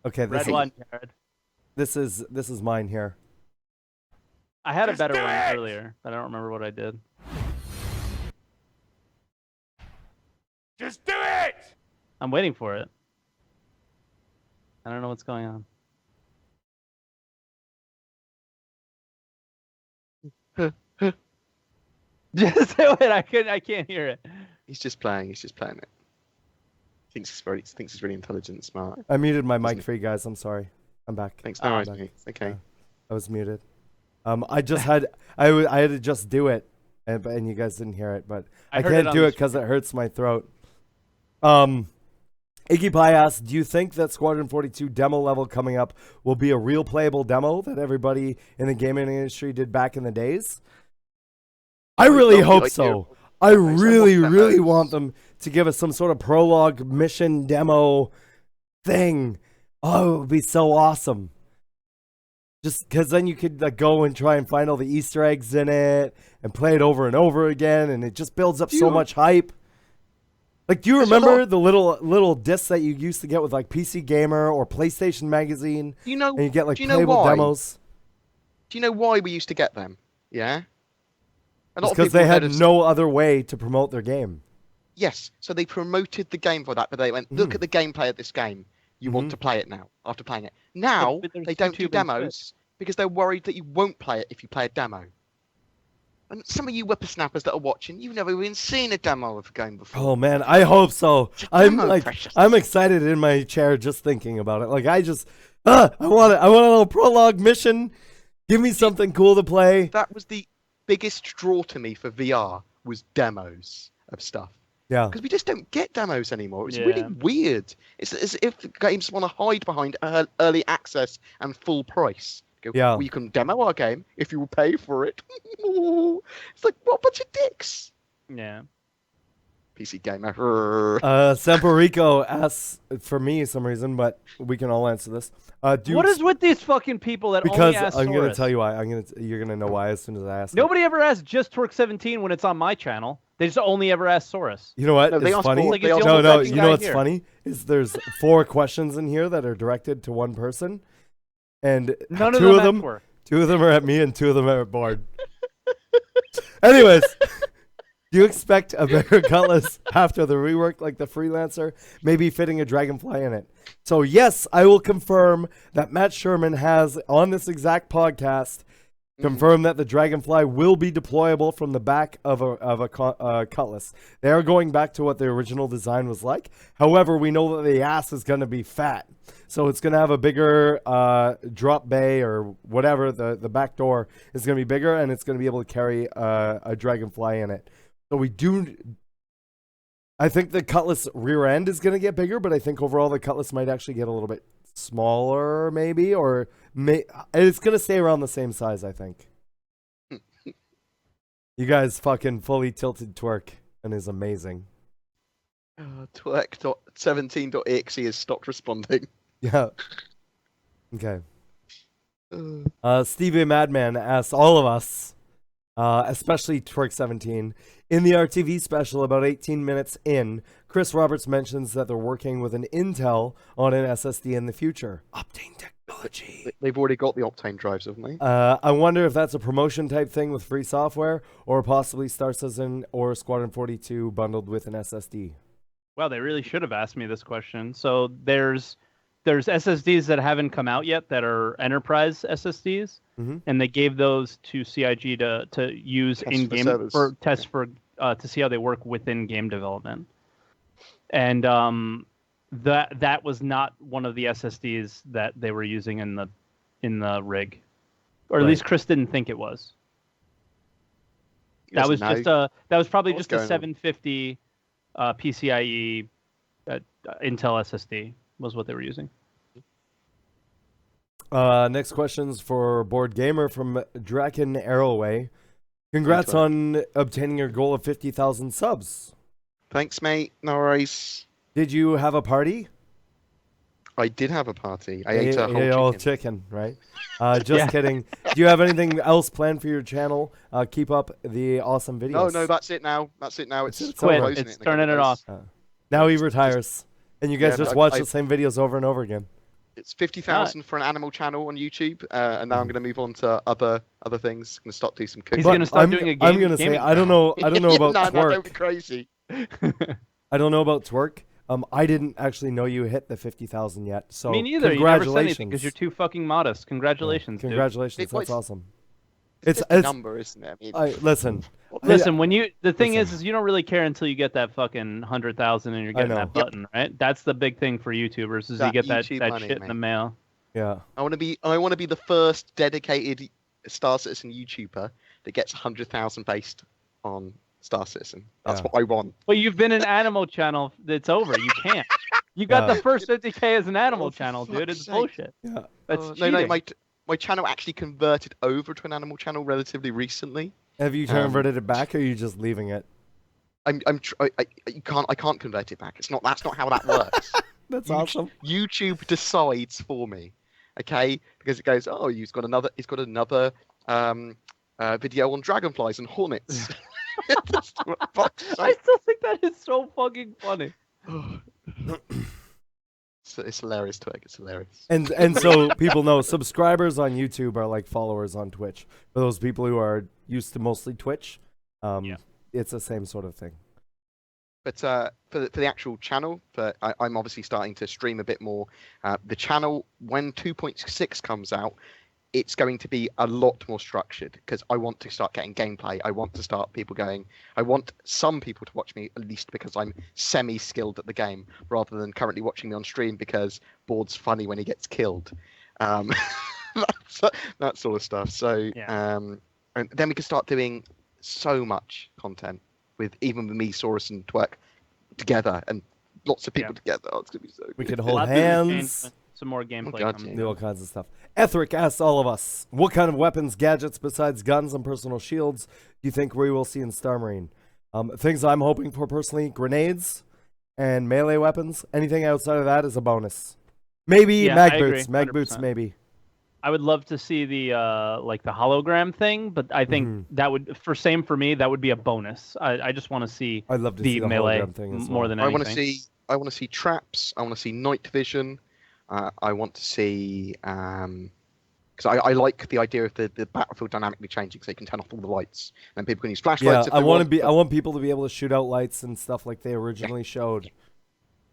Okay, Red one, Jared. This is mine here. I had a better one earlier, but I don't remember what I did. Just do it! I'm waiting for it. I don't know what's going on. Just do it. I can't hear it. He's just playing it. Thinks he's really intelligent and smart. I muted my mic for you guys. I'm sorry. I'm back. Thanks. No worries, mate. Okay. I was muted. I just had I had to just do it, and you guys didn't hear it, but I can't do it because it hurts my throat. Iggy Pie asks, do you think that Squadron 42 demo level coming up will be a real playable demo that everybody in the gaming industry did back in the days? I really hope so. I really want them to give us some sort of prologue mission demo thing. Oh, it would be so awesome. Just because then you could go and try and find all the Easter eggs in it and play it over and over again, and it just builds up so much hype. Like, do you remember the little discs that you used to get with like PC Gamer or PlayStation Magazine? And you get like playable demos. Do you know why we used to get them? Yeah. Because they had no other way to promote their game. Yes, so they promoted the game for that, but they went, look at the gameplay of this game. You want to play it now, after playing it. Now, they don't do demos because they're worried that you won't play it if you play a demo. And some of you whippersnappers that are watching, you've never even seen a demo of a game before. Oh man, I hope so. I'm excited in my chair just thinking about it. Like I want it. I want a little prologue mission. Give me something cool to play. That was the biggest draw to me for VR was demos of stuff. Yeah. Because we just don't get demos anymore. It's Yeah. really weird. It's as if games want to hide behind early access and full price. Go, Yeah. well, you can demo our game if you will pay for it. It's like, what a bunch of dicks. Yeah. PC Gamer. Semporico asks for me some reason, but we can all answer this. What is with these fucking people that because only ask I'm gonna Saurus? tell you why. You're gonna know why as soon as I ask. Nobody ever asks just Twerk17 when it's on my channel. They just only ever ask Saurus. You know what? No, they It's ask funny. for- Like, they it's ask the No, only no. fucking You know guy what's here. funny is there's 4 questions in here that are directed to one person, and None of two them of at them, Twerk. 2 of them are at me, and 2 of them are at Board. Anyways, do you expect a bigger cutlass after the rework like the Freelancer, maybe fitting a dragonfly in it? So yes, I will confirm that Matt Sherman has on this exact podcast confirmed that the dragonfly will be deployable from the back of a cutlass. They are going back to what the original design was like. However, we know that the ass is going to be fat, so it's going to have a bigger drop bay or whatever. The back door is going to be bigger, and it's going to be able to carry a dragonfly in it. So we do. I think the cutlass rear end is going to get bigger, but I think overall the cutlass might actually get a little bit smaller, maybe, or it's going to stay around the same size, I think. You guys fucking fully tilted Twerk and is amazing. Twerk.17.exe has stopped responding. Yeah. Okay. Stevie Madman asks all of us, especially Twerk17, in the RTV special about 18 minutes in, Chris Roberts mentions that they're working with an Intel on an SSD in the future. Optane technology. They've already got the Optane drives, haven't they? I wonder if that's a promotion type thing with free software, or possibly Star Citizen or Squadron 42 bundled with an SSD. Well, they really should have asked me this question. So there's SSDs that haven't come out yet that are enterprise SSDs, and they gave those to CIG to use Test in for game service. for tests for to see how they work within game development. And that was not one of the SSDs that they were using in the rig, or at Right. least Chris didn't think it was. That was Doesn't just know. that was probably What's just a going on? 750 PCIe Intel SSD was what they were using. Next question's for BoredGamer from Draken Arrowway. Congrats on obtaining your goal of 50,000 subs. Thanks, mate. No worries. Did you have a party? I did have a party. I ate a whole chicken. Right? Just kidding. Do you have anything else planned for your channel? Keep up the awesome videos. No, that's it now. That's it now. It's Quit. closing It's in a turning couple it of days. off. Now he retires. And you guys Yeah, just no, watch I- the same videos over and over again. It's 50,000 for an animal channel on YouTube, and now I'm going to move on to other things. I'm going to start doing some cooking. He's gonna start doing a game. I'm gonna say I don't know about no, don't be Twerk. crazy. I don't know about Twerk. I didn't actually know you hit the 50,000 yet. So Me neither. You never said anything congratulations. because you're too fucking modest. Congratulations, dude. Congratulations. Well, That's awesome. It's just a number, isn't it? I mean, Listen. Listen, the thing is you don't really care until you get that fucking 100,000 and you're getting know. that button, right? That's the big thing for YouTubers is you That get that YouTube that money, shit in the mate. mail. Yeah. I want to be the first dedicated Star Citizen YouTuber that gets 100,000 based on Star Citizen. That's Yeah. what I want. But you've been an animal channel. It's over. You can't. You got Yeah. the first 50K as an animal Oh, for channel, dude. It's fuck's sake. bullshit. Yeah. That's No, cheating. my channel actually converted over to an animal channel relatively recently. Have you converted it back, or are you just leaving it? I can't convert it back. That's not how that works. That's awesome. YouTube decides for me, okay? Because it goes, oh, he's got another video on dragonflies and hornets. I still think that is so fucking funny. It's hilarious, Twig. It's hilarious. And so people know subscribers on YouTube are like followers on Twitch. For those people who are used to mostly Twitch, it's the same sort of thing. But for the actual channel, I'm obviously starting to stream a bit more. The channel, when 2.6 comes out, it's going to be a lot more structured because I want to start getting gameplay. I want to start people going. I want some people to watch me at least because I'm semi-skilled at the game, rather than currently watching me on stream because Bored's funny when he gets killed. That sort of stuff. So, and then we can start doing so much content with me, Saurus, and Twerk together and lots of people together. Oh, it's gonna be so good. We could A hold lot of different hands. changes, some more gameplay God, coming. yeah. Do all kinds of stuff. Ethric asks all of us, what kind of weapons, gadgets besides guns and personal shields do you think we will see in StarMarine? Things I'm hoping for personally, grenades and melee weapons. Anything outside of that is a bonus. Maybe Yeah, mag I boots. agree, Mag boots, 100%. maybe. I would love to see the like the hologram thing, but I think that would for me that would be a bonus. I just want to see I'd love to the see the melee hologram thing as more well. than I anything. want to see traps. I want to see night vision. I want to see because I like the idea of the battlefield dynamically changing, so you can turn off all the lights and people can use flashlights. Yeah, I want people to be able to shoot out lights and stuff like they originally showed.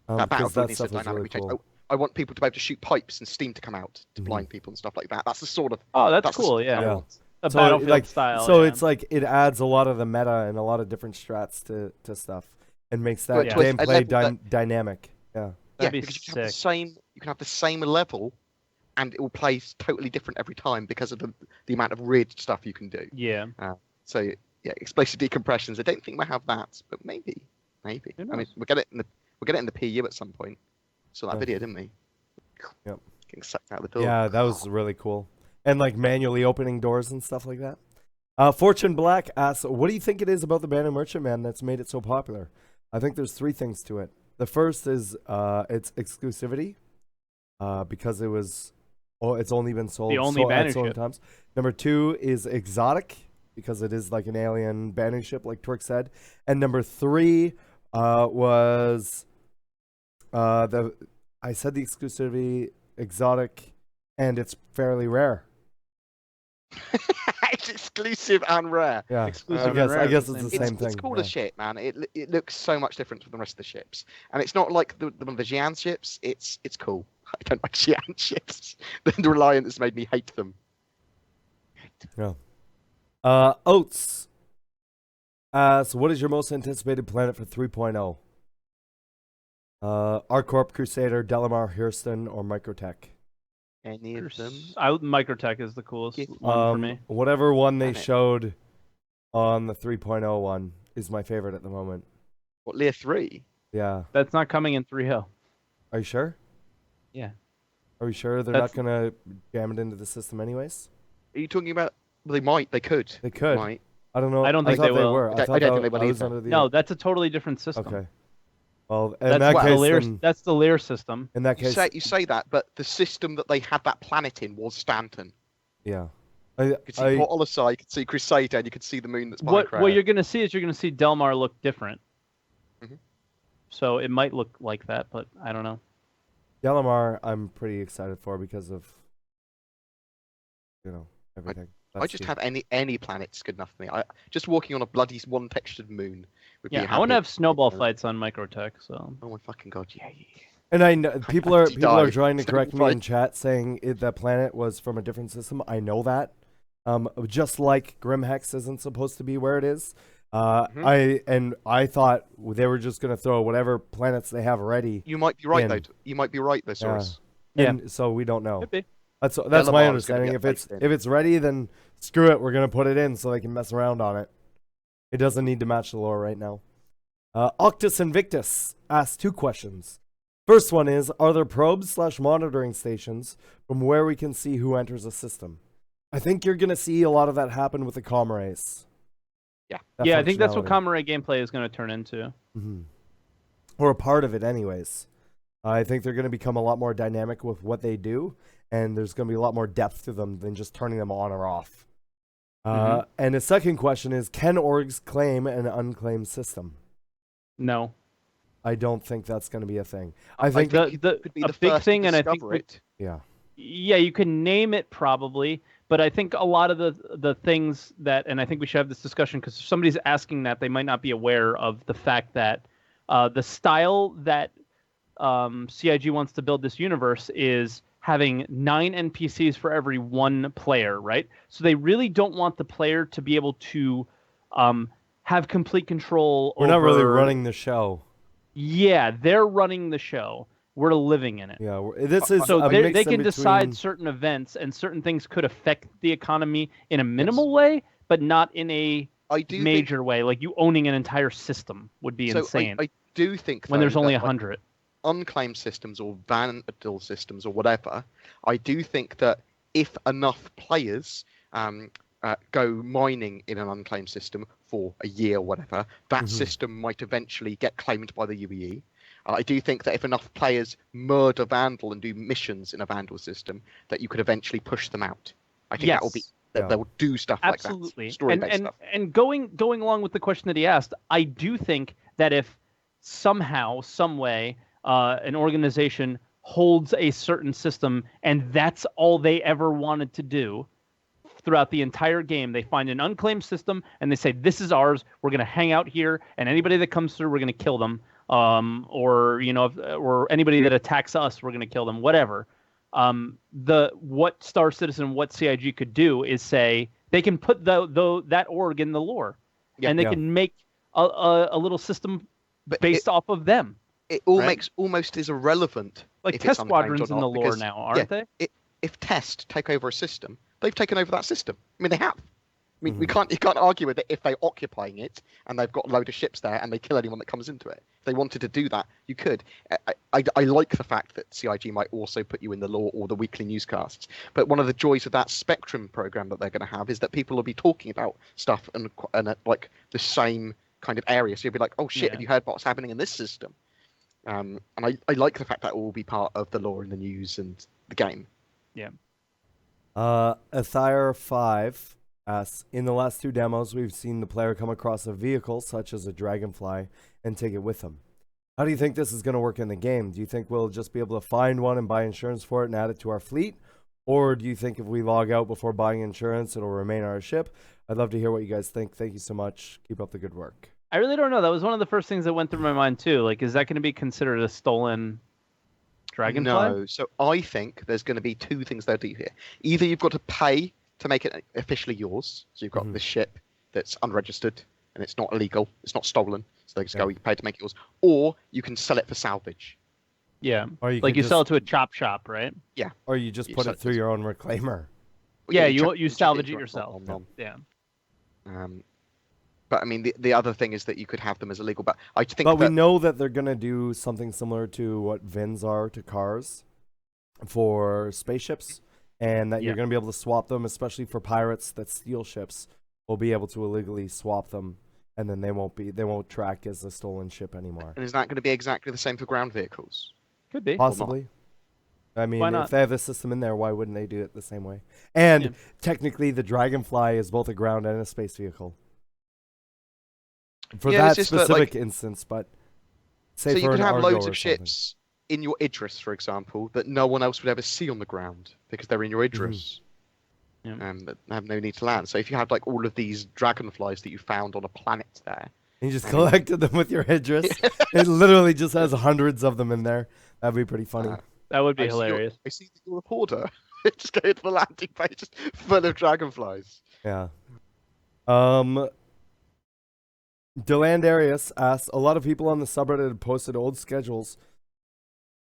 That Because battlefield that needs to stuff is really dynamically change. cool. I want people to be able to shoot pipes and steam to come out to blind people and stuff like that. That's the sort of. Oh, that's the cool. sort of Yeah. thing I Yeah. want. A So, battlefield like, style. So yeah. it's like it adds a lot of the meta and a lot of different strats to stuff and makes that But to a gameplay level dynamic. Yeah. Yeah, That'd be because you can have the sick. same. You can have the same level, and it will play totally different every time because of the amount of weird stuff you can do. Yeah. So yeah, explosive decompressions. I don't think we'll have that, but maybe. Who I mean, knows? we'll get it in the PU at some point. Saw that Yeah. video, didn't we? Yep. Getting sucked out the door. Yeah, that was really cool. And like manually opening doors and stuff like that. Fortune Black asks, what do you think it is about the Bandit Merchantman that's made it so popular? I think there's 3 things to it. The first is its exclusivity, because it's only been sold The only at Banner so many ship. times. Number 2 is exotic, because it is like an alien Banner ship, like Twerk said. And number 3 was I said the exclusivity, exotic, and it's fairly rare. It's exclusive and rare. Yeah, Exclusive I and guess rare I is guess the it's the same same thing. It's cool yeah. as shit, man. It looks so much different from the rest of the ships, and it's not like the Xi'an ships. It's cool. I don't like Xi'an ships. The Reliant has made me hate them. Oats. So what is your most anticipated planet for 3.0? ArcCorp, Crusader, Delamar, Hurston, or Microtech? Any of them? Microtech is the coolest one for me. Whatever one they Planet. showed on the 3.0 one is my favorite at the moment. What, Lear 3? Yeah. That's not coming in 3.0. Are you sure? Yeah. Are you sure they're That's- not gonna jam it into the system anyways? Are you talking about? Well, they might. They could. They could. Might. I don't know. I don't think thought they will. were. I don't thought think that they will I was either. under the No, that's a totally different system. Okay. Well, in That's that the case, Lear. then, That's the Lear system. in that You case, say that, but the system that they had that planet in was Stanton. yeah. You could see Port Olisar, you could see Crusader, and you could see the moon that's What Minecraft. you're gonna see is you're gonna see Delmar look different. Mhm. So it might look like that, but I don't know. Delamar, I'm pretty excited for because of, everything. I just have any planets good enough for me. Just walking on a bloody one textured moon would be. Yeah, I want to have snowball fights on Microtech. So Oh my fucking god! Yeah. And I know people are Die. trying to correct me in Right. chat saying that planet was from a different system. I know that. Just like Grimhex isn't supposed to be where it is. I thought they were just gonna throw whatever planets they have ready. You might be right in. though. You might be right though, Soros. And so we don't know. could be. That's my Delamar is gonna understanding. get If it's baked in. if it's ready, then screw it. We're gonna put it in so they can mess around on it. It doesn't need to match the lore right now. Octus Invictus asks 2 questions. First one is, are there probes/monitoring stations from where we can see who enters a system? I think you're gonna see a lot of that happen with the comm race. Yeah. That yeah, I think that's what functionality. Comrade gameplay is going to turn into. Mhm. Or a part of it anyways. I think they're going to become a lot more dynamic with what they do, and there's going to be a lot more depth to them than just turning them on or off. And the second question is, can orgs claim an unclaimed system? No, I don't think that's going to be a thing. I think, the Could be a the big first thing, to and I think discover it. yeah. yeah, you can name it probably, but I think a lot of the things that, and I think we should have this discussion because if somebody's asking that, they might not be aware of the fact that the style that CIG wants to build this universe is having 9 NPCs for every 1 player, right? So they really don't want the player to be able to have complete control We're over... not really running the show. Yeah, they're running the show. We're living in it. Yeah, this is So a they mix in can between- decide certain events and certain things could affect the economy in a minimal way, but not in a I do major way. Like you owning an entire system would be so insane. do think when there's though, only that, like, 100. unclaimed systems or vandal systems or whatever, I do think that if enough players go mining in an unclaimed system for a year or whatever, that system might eventually get claimed by the UEE. I do think that if enough players murder Vandal and do missions in a Vandal system, that you could eventually push them out. I think that will be they'll do stuff Absolutely. like that, story-based stuff. And going along with the question that he asked, I do think that if somehow, some way, an organization holds a certain system and that's all they ever wanted to do throughout the entire game, they find an unclaimed system and they say, this is ours, we're going to hang out here, and anybody that comes through, we're going to kill them. Or anybody that attacks us, we're going to kill them, whatever. What Star Citizen, what CIG could do is say they can put that org in the lore, and they can make a little system based off of them. It all makes almost as irrelevant. Like Test Squadron's in the lore now, aren't they? If Test take over a system, they've taken over that system. I mean, they have. I mean, you can't argue with it if they're occupying it and they've got a load of ships there and they kill anyone that comes into it. If they wanted to do that, you could. I like the fact that CIG might also put you in the lore or the weekly newscasts. But one of the joys of that Spectrum program that they're going to have is that people will be talking about stuff and like the same kind of area. So you'll be like, oh shit, have you heard what's happening in this system? And I like the fact that will be part of the lore and the news and the game. Yeah. Athire 5 asks, in the last 2 demos, we've seen the player come across a vehicle, such as a dragonfly, and take it with them. How do you think this is going to work in the game? Do you think we'll just be able to find one and buy insurance for it and add it to our fleet? Or do you think if we log out before buying insurance, it'll remain on our ship? I'd love to hear what you guys think. Thank you so much. Keep up the good work. I really don't know. That was one of the first things that went through my mind, too. Like, is that going to be considered a stolen dragonfly? No. So I think there's going to be 2 things they'll do here. Either you've got to pay to make it officially yours. So you've got this ship that's unregistered and it's not illegal. It's not stolen. So they just go, you pay to make it yours. Or you can sell it for salvage. Yeah. Or you sell it to a chop shop, right? Yeah. Or you just put it through your own reclaimer. Yeah, you salvage it yourself. Yeah. But I mean, the other thing is that you could have them as illegal. But I think. But we know that they're gonna do something similar to what VINs are to cars for spaceships, and that you're gonna be able to swap them, especially for pirates that steal ships. Will be able to illegally swap them, and then they won't track as a stolen ship anymore. And is that going to be exactly the same for ground vehicles? Could be. Possibly. I mean, if they have the system in there, why wouldn't they do it the same way? And technically, the Dragonfly is both a ground and a space vehicle. For that specific instance, but say so you for could an have Argo loads or of ships in your Idris, for example, that no one else would ever see on the ground because they're in your Idris. That have no need to land. So if you had like all of these dragonflies that you found on a planet there, and you just collected them with your Idris, it literally just has hundreds of them in there. That'd be pretty funny. That would be hilarious. I see that you're a hoarder. Just go to the landing page, just full of dragonflies. Yeah. Delandarius asks, a lot of people on the subreddit have posted old schedules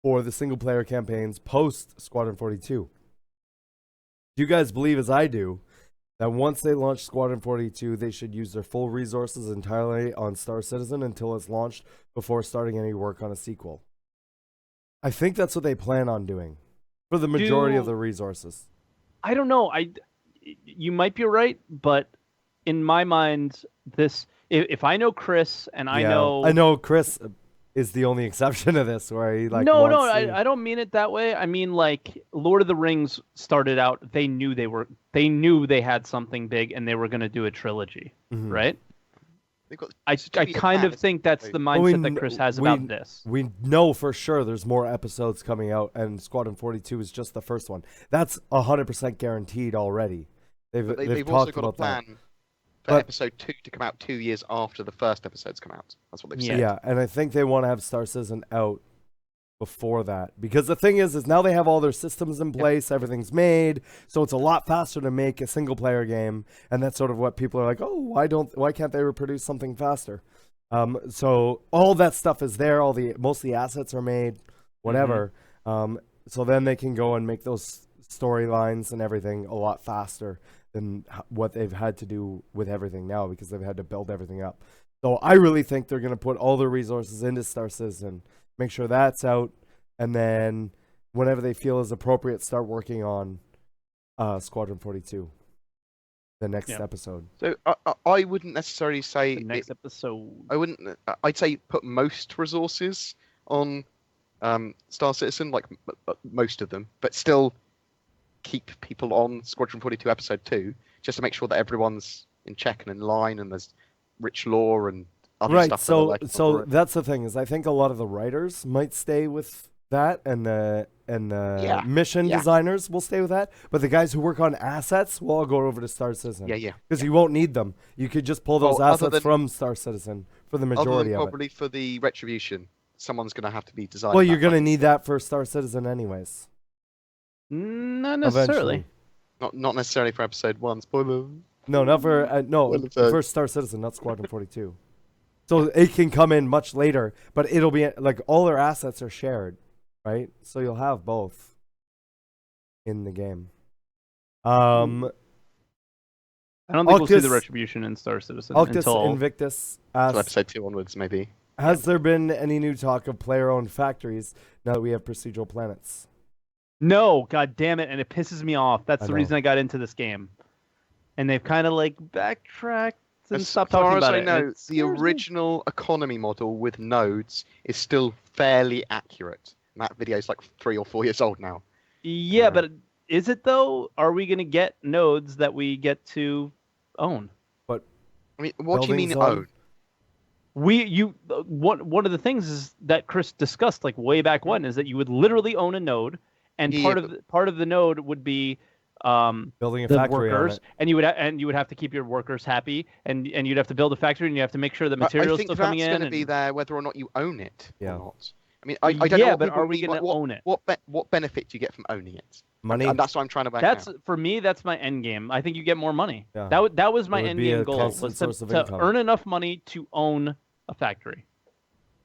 for the single-player campaigns post Squadron 42. Do you guys believe, as I do, that once they launch Squadron 42, they should use their full resources entirely on Star Citizen until it's launched before starting any work on a sequel? I think that's what they plan on doing for the majority of the resources. I don't know. You might be right, but in my mind, if I know Chris and I know Chris is the only exception to this, where he like I don't mean it that way. I mean, like, Lord of the Rings started out, they knew they had something big and they were going to do a trilogy, right? I kind of think that's the mindset that Chris has about this. We know for sure there's more episodes coming out, and Squadron 42 is just the first one. That's 100% guaranteed already. They've also talked got a about plan that. for episode 2 to come out 2 years after the first episodes come out. That's what they've said. Yeah, and I think they want to have Star Citizen out before that, because the thing is now they have all their systems in place, everything's made, so it's a lot faster to make a single player game, and that's sort of what people are like, oh, why can't they reproduce something faster? So all that stuff is there, most of the assets are made, whatever. So then they can go and make those storylines and everything a lot faster than what they've had to do with everything now, because they've had to build everything up. So I really think they're going to put all their resources into Star Citizen, make sure that's out, and then whenever they feel is appropriate, start working on Squadron 42, the next episode. So I wouldn't necessarily say The next episode. I wouldn't. I'd say put most resources on Star Citizen, like most of them, but still keep people on Squadron 42 Episode 2, just to make sure that everyone's in check and in line, and there's rich lore and other stuff. So that's the thing, is I think a lot of the writers might stay with that, and the mission designers will stay with that, but the guys who work on assets will all go over to Star Citizen. Because you won't need them. You could just pull those assets from Star Citizen for the majority of it. Probably for the Retribution, someone's going to have to be designed. Well, you're going to need that for Star Citizen anyways. Not necessarily. Not necessarily for Episode 1. Spoiler. No, not for for Star Citizen, not Squadron 42. So it can come in much later, but it'll be like all their assets are shared, right? So you'll have both in the game. I don't think we'll see the Retribution in Star Citizen until Invictus asks, Episode 2 onwards, maybe. Has there been any new talk of player-owned factories now that we have procedural planets? No, god damn it, and it pisses me off. That's the reason I got into this game. And they've kind of like backtracked and stopped talking about it. As far as I know, the original economy model with nodes is still fairly accurate. And that video is like 3 or 4 years old now. Yeah, but is it though? Are we going to get nodes that we get to own? But I mean, what do you mean own? One of the things is that Chris discussed like way back when is that you would literally own a node, and part of the node would be building a factory workers, and you would have to keep your workers happy, and you'd have to build a factory, and you have to make sure the materials still coming in. I think that's going to be there whether or not you own it or not. I mean, I don't know. But are we going to own it? What benefit do you get from owning it? Money. And that's what I'm trying to work out. For me, that's my end game. I think you get more money. Yeah. That was my end game goal, was to earn enough money to own a factory.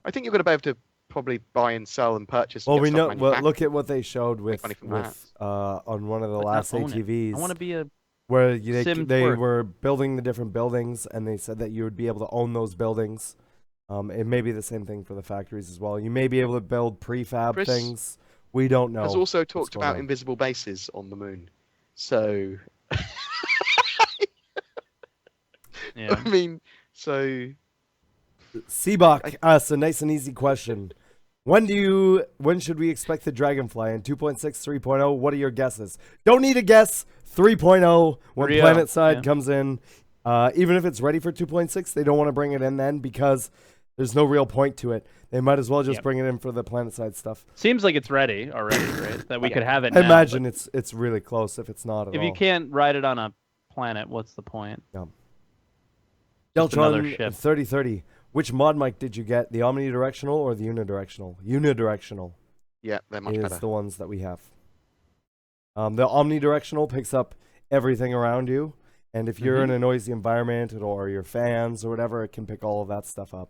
I think you're going to be able to probably buy and sell and purchase. Well, we know. Well, look at what they showed with on one of the last ATVs. I want to be a where they were building the different buildings, and they said that you would be able to own those buildings. It may be the same thing for the factories as well. You may be able to build prefab things. We don't know. Has also talked about invisible bases on the moon. So, yeah. I mean, so. Seabach asks a nice and easy question. When should we expect the Dragonfly in 2.6, 3.0? What are your guesses? Don't need a guess. 3.0 when PlanetSide comes in. Even if it's ready for 2.6, they don't want to bring it in then because there's no real point to it. They might as well just bring it in for the PlanetSide stuff. Seems like it's ready already, right? That we could have it I now, imagine it's really close if it's not at all. If you can't ride it on a planet, what's the point? Yeah. Deltron 3030. Which mod mic did you get? The omnidirectional or the unidirectional? Unidirectional. Yeah, they're much better. Is the ones that we have. The omnidirectional picks up everything around you, and if you're in a noisy environment or your fans or whatever, it can pick all of that stuff up.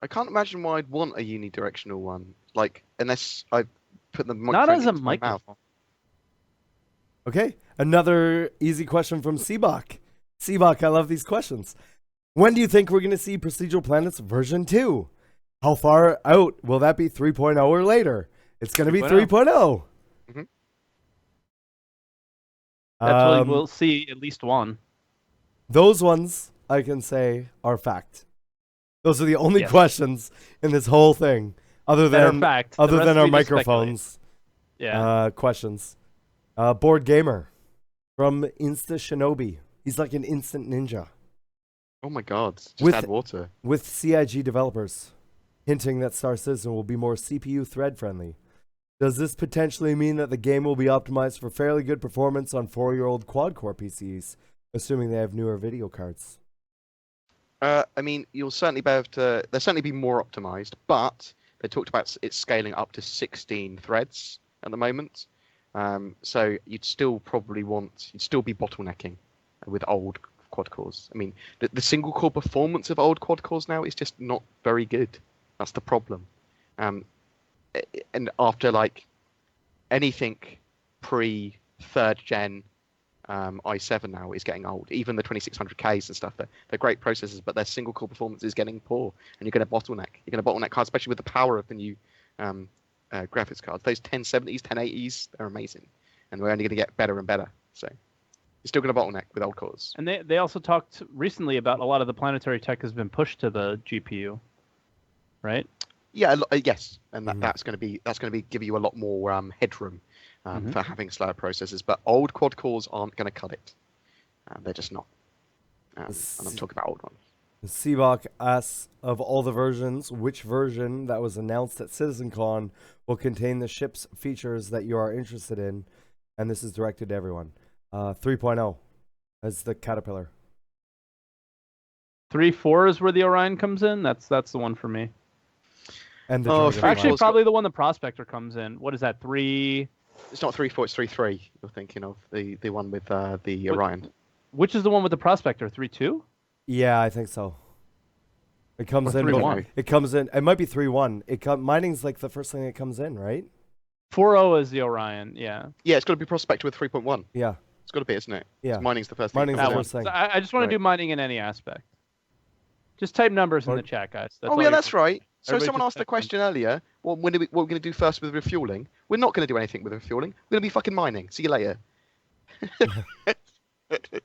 I can't imagine why I'd want a unidirectional one, like unless I put the microphone not as a into my mouth. Okay, another easy question from Seabach. Seabach, I love these questions. When do you think we're going to see Procedural Planets version 2? How far out? Will that be 3.0 or later? It's going to be 3.0. Actually, we'll see at least one. Those ones, I can say, are fact. Those are the only questions in this whole thing, other than our microphones. Questions. BoredGamer from Insta Shinobi. He's like an instant ninja. Oh my god, just add water. With CIG developers hinting that Star Citizen will be more CPU thread friendly. Does this potentially mean that the game will be optimized for fairly good performance on 4-year-old quad-core PCs, assuming they have newer video cards? I mean, you'll certainly be able to. They'll certainly be more optimized, but they talked about it scaling up to 16 threads at the moment. So you'd still be bottlenecking with old quad cores. I mean, the single core performance of old quad cores now is just not very good. That's the problem. And after like anything pre 3rd gen i7 now is getting old. Even the 2600Ks and stuff, they're great processors, but their single core performance is getting poor, and you're going to bottleneck. You're going to bottleneck cards, especially with the power of the new graphics cards. Those 1070s, 1080s, they're amazing, and we're only going to get better and better. So you're still going to bottleneck with old cores. And they also talked recently about a lot of the planetary tech has been pushed to the GPU, right? Yeah, yes, and that's going to be give you a lot more headroom for having slower processors. But old quad cores aren't going to cut it. They're just not. And I'm talking about old ones. Seabach asks, of all the versions, which version that was announced at CitizenCon will contain the ship's features that you are interested in? And this is directed to everyone. 3.0 as the Caterpillar. 3.4 is where the Orion comes in. That's the one for me. And the actually, probably the one the Prospector comes in. What is that? 3? It's not 3.4. It's 3.3. You're thinking of the one with the Orion. Which is the one with the Prospector? 3.2? Yeah, I think so. It comes in. 3.1. It comes in. It might be 3.1. Mining's like the first thing that comes in, right? 4.0 is the Orion. Yeah. Yeah, it's got to be Prospector with 3.1. Yeah. It's got to be, isn't it? Yeah. Mining's the first thing. Mining's the first thing. I just want to do mining in any aspect. Just type numbers in the chat, guys. That's right. So Everybody someone asked a question earlier. Well, what we're going to do first with refueling? We're not going to do anything with refueling. We're going to be fucking mining. See you later.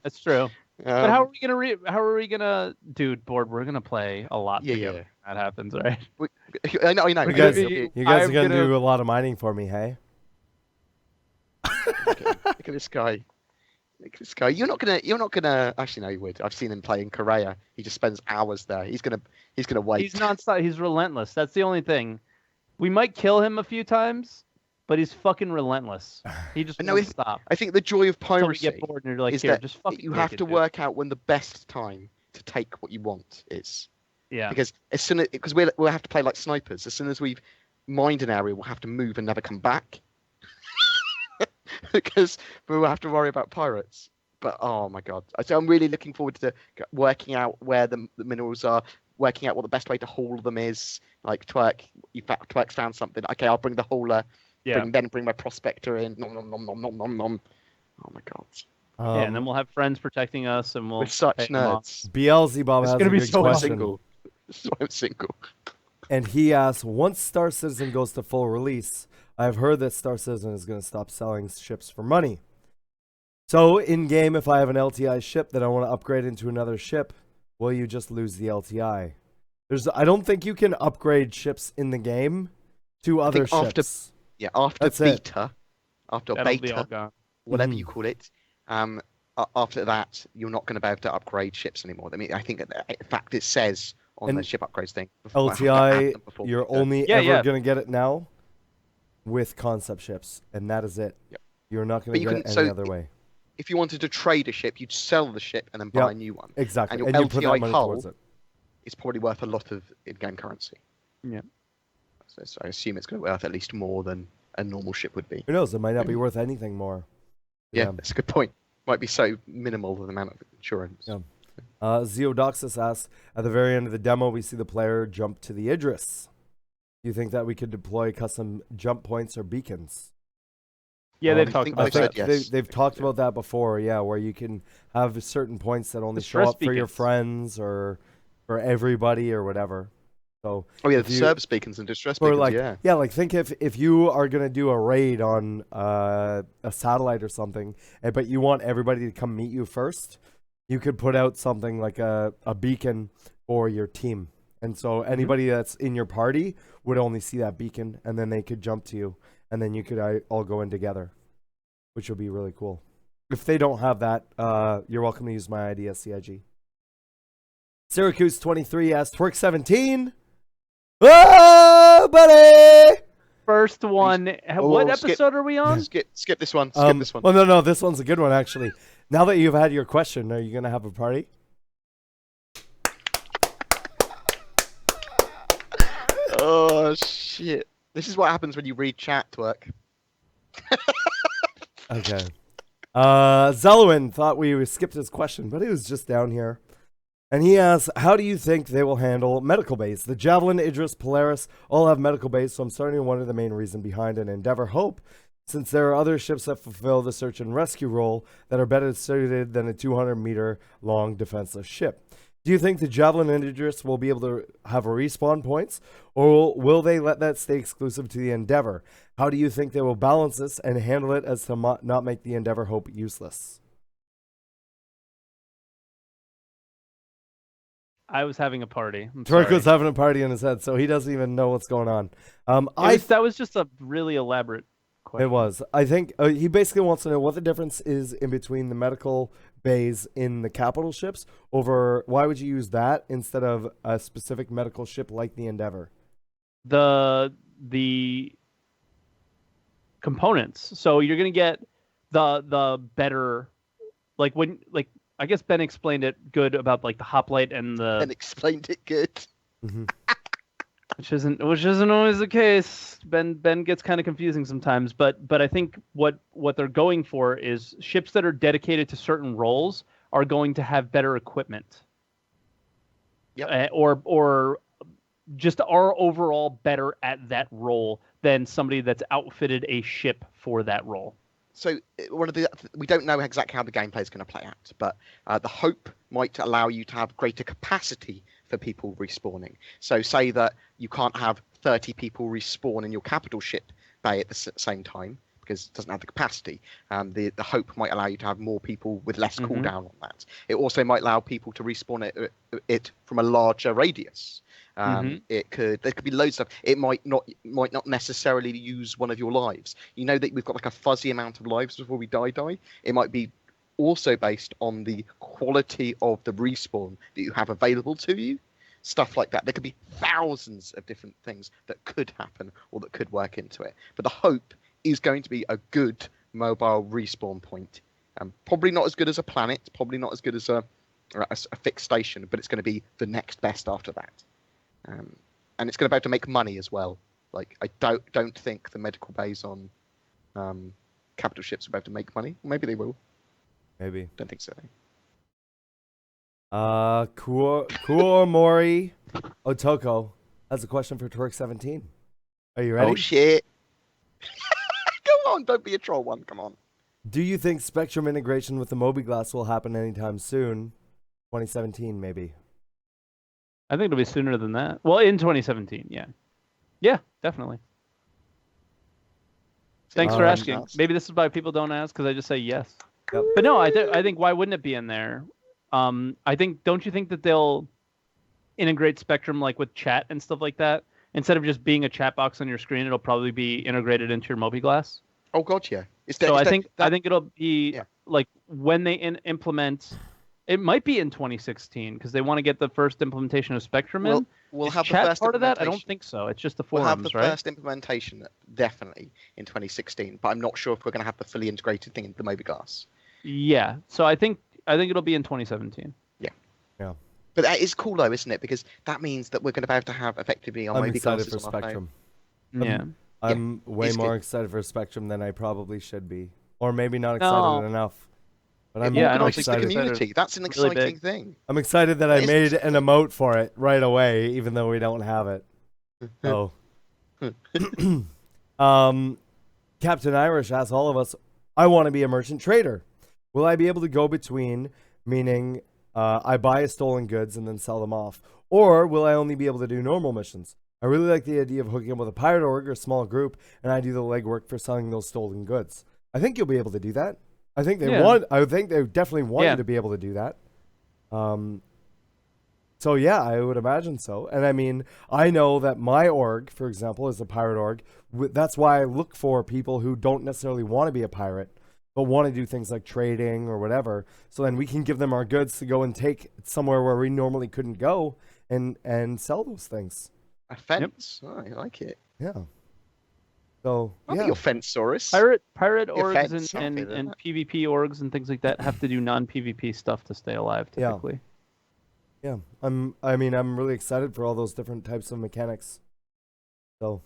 That's true. But how are we gonna dude board? We're gonna play a lot together. When that happens, right? I know. You guys are gonna do a lot of mining for me, hey? Look at this guy. Look at this guy. You're not gonna. Actually, no, you would. I've seen him play in Korea. He just spends hours there. He's gonna wait. He's nonstop. He's relentless. That's the only thing. We might kill him a few times, but he's fucking relentless. He just won't stop. I think the joy of piracy get bored and you're like, is here, that just fucking you have to work out when the best time to take what you want is. Yeah. Because we'll have to play like snipers. As soon as we've mined an area, we'll have to move and never come back. Because we'll have to worry about pirates. But oh my god! So I'm really looking forward to working out where the minerals are, working out what the best way to haul them is. Like Twerk's found something. Okay, I'll bring the hauler. Yeah. Bring my prospector in. Nom, nom, nom, nom, nom, nom, nom. Oh my god. Yeah, and then we'll have friends protecting us, and we're such nerds. Beelzebub has a good question. Single. So I'm single. And he asks, once Star Citizen goes to full release, I've heard that Star Citizen is going to stop selling ships for money. So in game, if I have an LTI ship that I want to upgrade into another ship, will you just lose the LTI? I don't think you can upgrade ships in the game to other ships. After beta, whatever you call it, after that, you're not going to be able to upgrade ships anymore. I mean, I think, in fact, it says on the ship upgrades thing. LTI, you're only ever going to get it now with concept ships, and that is it. Yep. You're not going to get it any other way. If you wanted to trade a ship, you'd sell the ship and then buy a new one. Exactly. And your LTI hull is probably worth a lot of in-game currency. Yeah. So I assume it's going to be worth at least more than a normal ship would be. Who knows? It might not be worth anything more. Yeah, that's a good point. Might be so minimal the amount of insurance. Yeah. Zeodoxus asks, at the very end of the demo, we see the player jump to the Idris. Do you think that we could deploy custom jump points or beacons? Yeah, they've talked about that. Yes. They've talked about that before, yeah, where you can have certain points that only show up for your friends or for everybody or whatever. So the service beacons and distress beacons, like think if you are going to do a raid on a satellite or something, but you want everybody to come meet you first, you could put out something like a beacon for your team. And so anybody that's in your party would only see that beacon, and then they could jump to you, and then you could all go in together, which would be really cool. If they don't have that, you're welcome to use my ID as CIG. Syracuse 23 asks, Twerk 17. Oh, buddy! First one. What episode are we on? Skip this one. Skip this one. Well, no, this one's a good one, actually. Now that you've had your question, are you going to have a party? Oh, shit. This is what happens when you read chat, Twerk. Okay. Zelwyn thought we skipped his question, but he was just down here. And he asks, how do you think they will handle medical base? The Javelin, Idris, Polaris all have medical base, so I'm starting to wonder the main reason behind an Endeavor Hope since there are other ships that fulfill the search and rescue role that are better suited than a 200-meter long defenseless ship. Do you think the Javelin and Idris will be able to have a respawn points, or will they let that stay exclusive to the Endeavor? How do you think they will balance this and handle it as to not make the Endeavor Hope useless? I was having a party. Toriko's having a party in his head, so he doesn't even know what's going on. That was just a really elaborate question. It was. I think he basically wants to know what the difference is in between the medical bays in the capital ships over why would you use that instead of a specific medical ship like the Endeavor? The components. So you're gonna get the better, like I guess Ben explained it good about like the hoplite and the. Ben explained it good. Mm-hmm. Which isn't always the case. Ben gets kind of confusing sometimes, but I think what they're going for is ships that are dedicated to certain roles are going to have better equipment. Yep. Or just are overall better at that role than somebody that's outfitted a ship for that role. So we don't know exactly how the gameplay is going to play out, but the Hope might allow you to have greater capacity for people respawning. So say that you can't have 30 people respawn in your capital ship bay at the same time because it doesn't have the capacity. The Hope might allow you to have more people with less cooldown on that. It also might allow people to respawn it from a larger radius. There could be loads of stuff. It might not necessarily use one of your lives. You know that we've got like a fuzzy amount of lives before we die. It might be also based on the quality of the respawn that you have available to you. Stuff like that. There could be thousands of different things that could happen or that could work into it. But the Hope is going to be a good mobile respawn point. Probably not as good as a planet. Probably not as good as a fixed station. But it's going to be the next best after that. And it's going to be able to make money as well. Like I don't think the medical bays on capital ships are about to make money. Maybe they will. Maybe. Don't think so. Kuomori Otoko has a question for Twerk17. Are you ready? Oh shit! Come on, don't be a troll one. Come on. Do you think Spectrum integration with the Mobi-Glass will happen anytime soon? 2017, maybe. I think it'll be sooner than that. Well, in 2017, yeah. Yeah, definitely. Thanks for asking. Maybe this is why people don't ask, because I just say yes. Yep. But no, I think why wouldn't it be in there? Don't you think that they'll integrate Spectrum like with chat and stuff like that? Instead of just being a chat box on your screen, it'll probably be integrated into your Mobi-Glass. Oh god, yeah. I think it'll be like when they implement. It might be in 2016 because they want to get the first implementation of Spectrum in. We'll Is have chat the first part of that? I don't think so. It's just the forums, We'll have the right? first implementation definitely in 2016, but I'm not sure if we're going to have the fully integrated thing in the Mobi-Glass. Yeah. So I think it'll be in 2017. Yeah. Yeah. But that is cool though, isn't it? Because that means that we're going to be able to have effectively our Mobi-Glasses excited for on our Spectrum. Yeah. I'm way more excited for Spectrum than I probably should be, or maybe not excited enough. But I'm organizes the community. That's an exciting thing. I'm excited that I made an emote for it right away, even though we don't have it. Oh. Captain Irish asks all of us, I want to be a merchant trader. Will I be able to go between, meaning I buy a stolen goods and then sell them off? Or will I only be able to do normal missions? I really like the idea of hooking up with a pirate org or a small group, and I do the legwork for selling those stolen goods. I think you'll be able to do that. I think they definitely want you to be able to do that. So yeah, I would imagine so. And I mean, I know that my org, for example, is a pirate org. That's why I look for people who don't necessarily want to be a pirate, but want to do things like trading or whatever. So then we can give them our goods to go and take somewhere where we normally couldn't go and sell those things. A fence. Yep. Oh, I like it. Yeah. So I'll be your fence-saurus. Pirate orgs and PvP orgs and things like that have to do non-PvP stuff to stay alive typically. Yeah. I'm really excited for all those different types of mechanics. So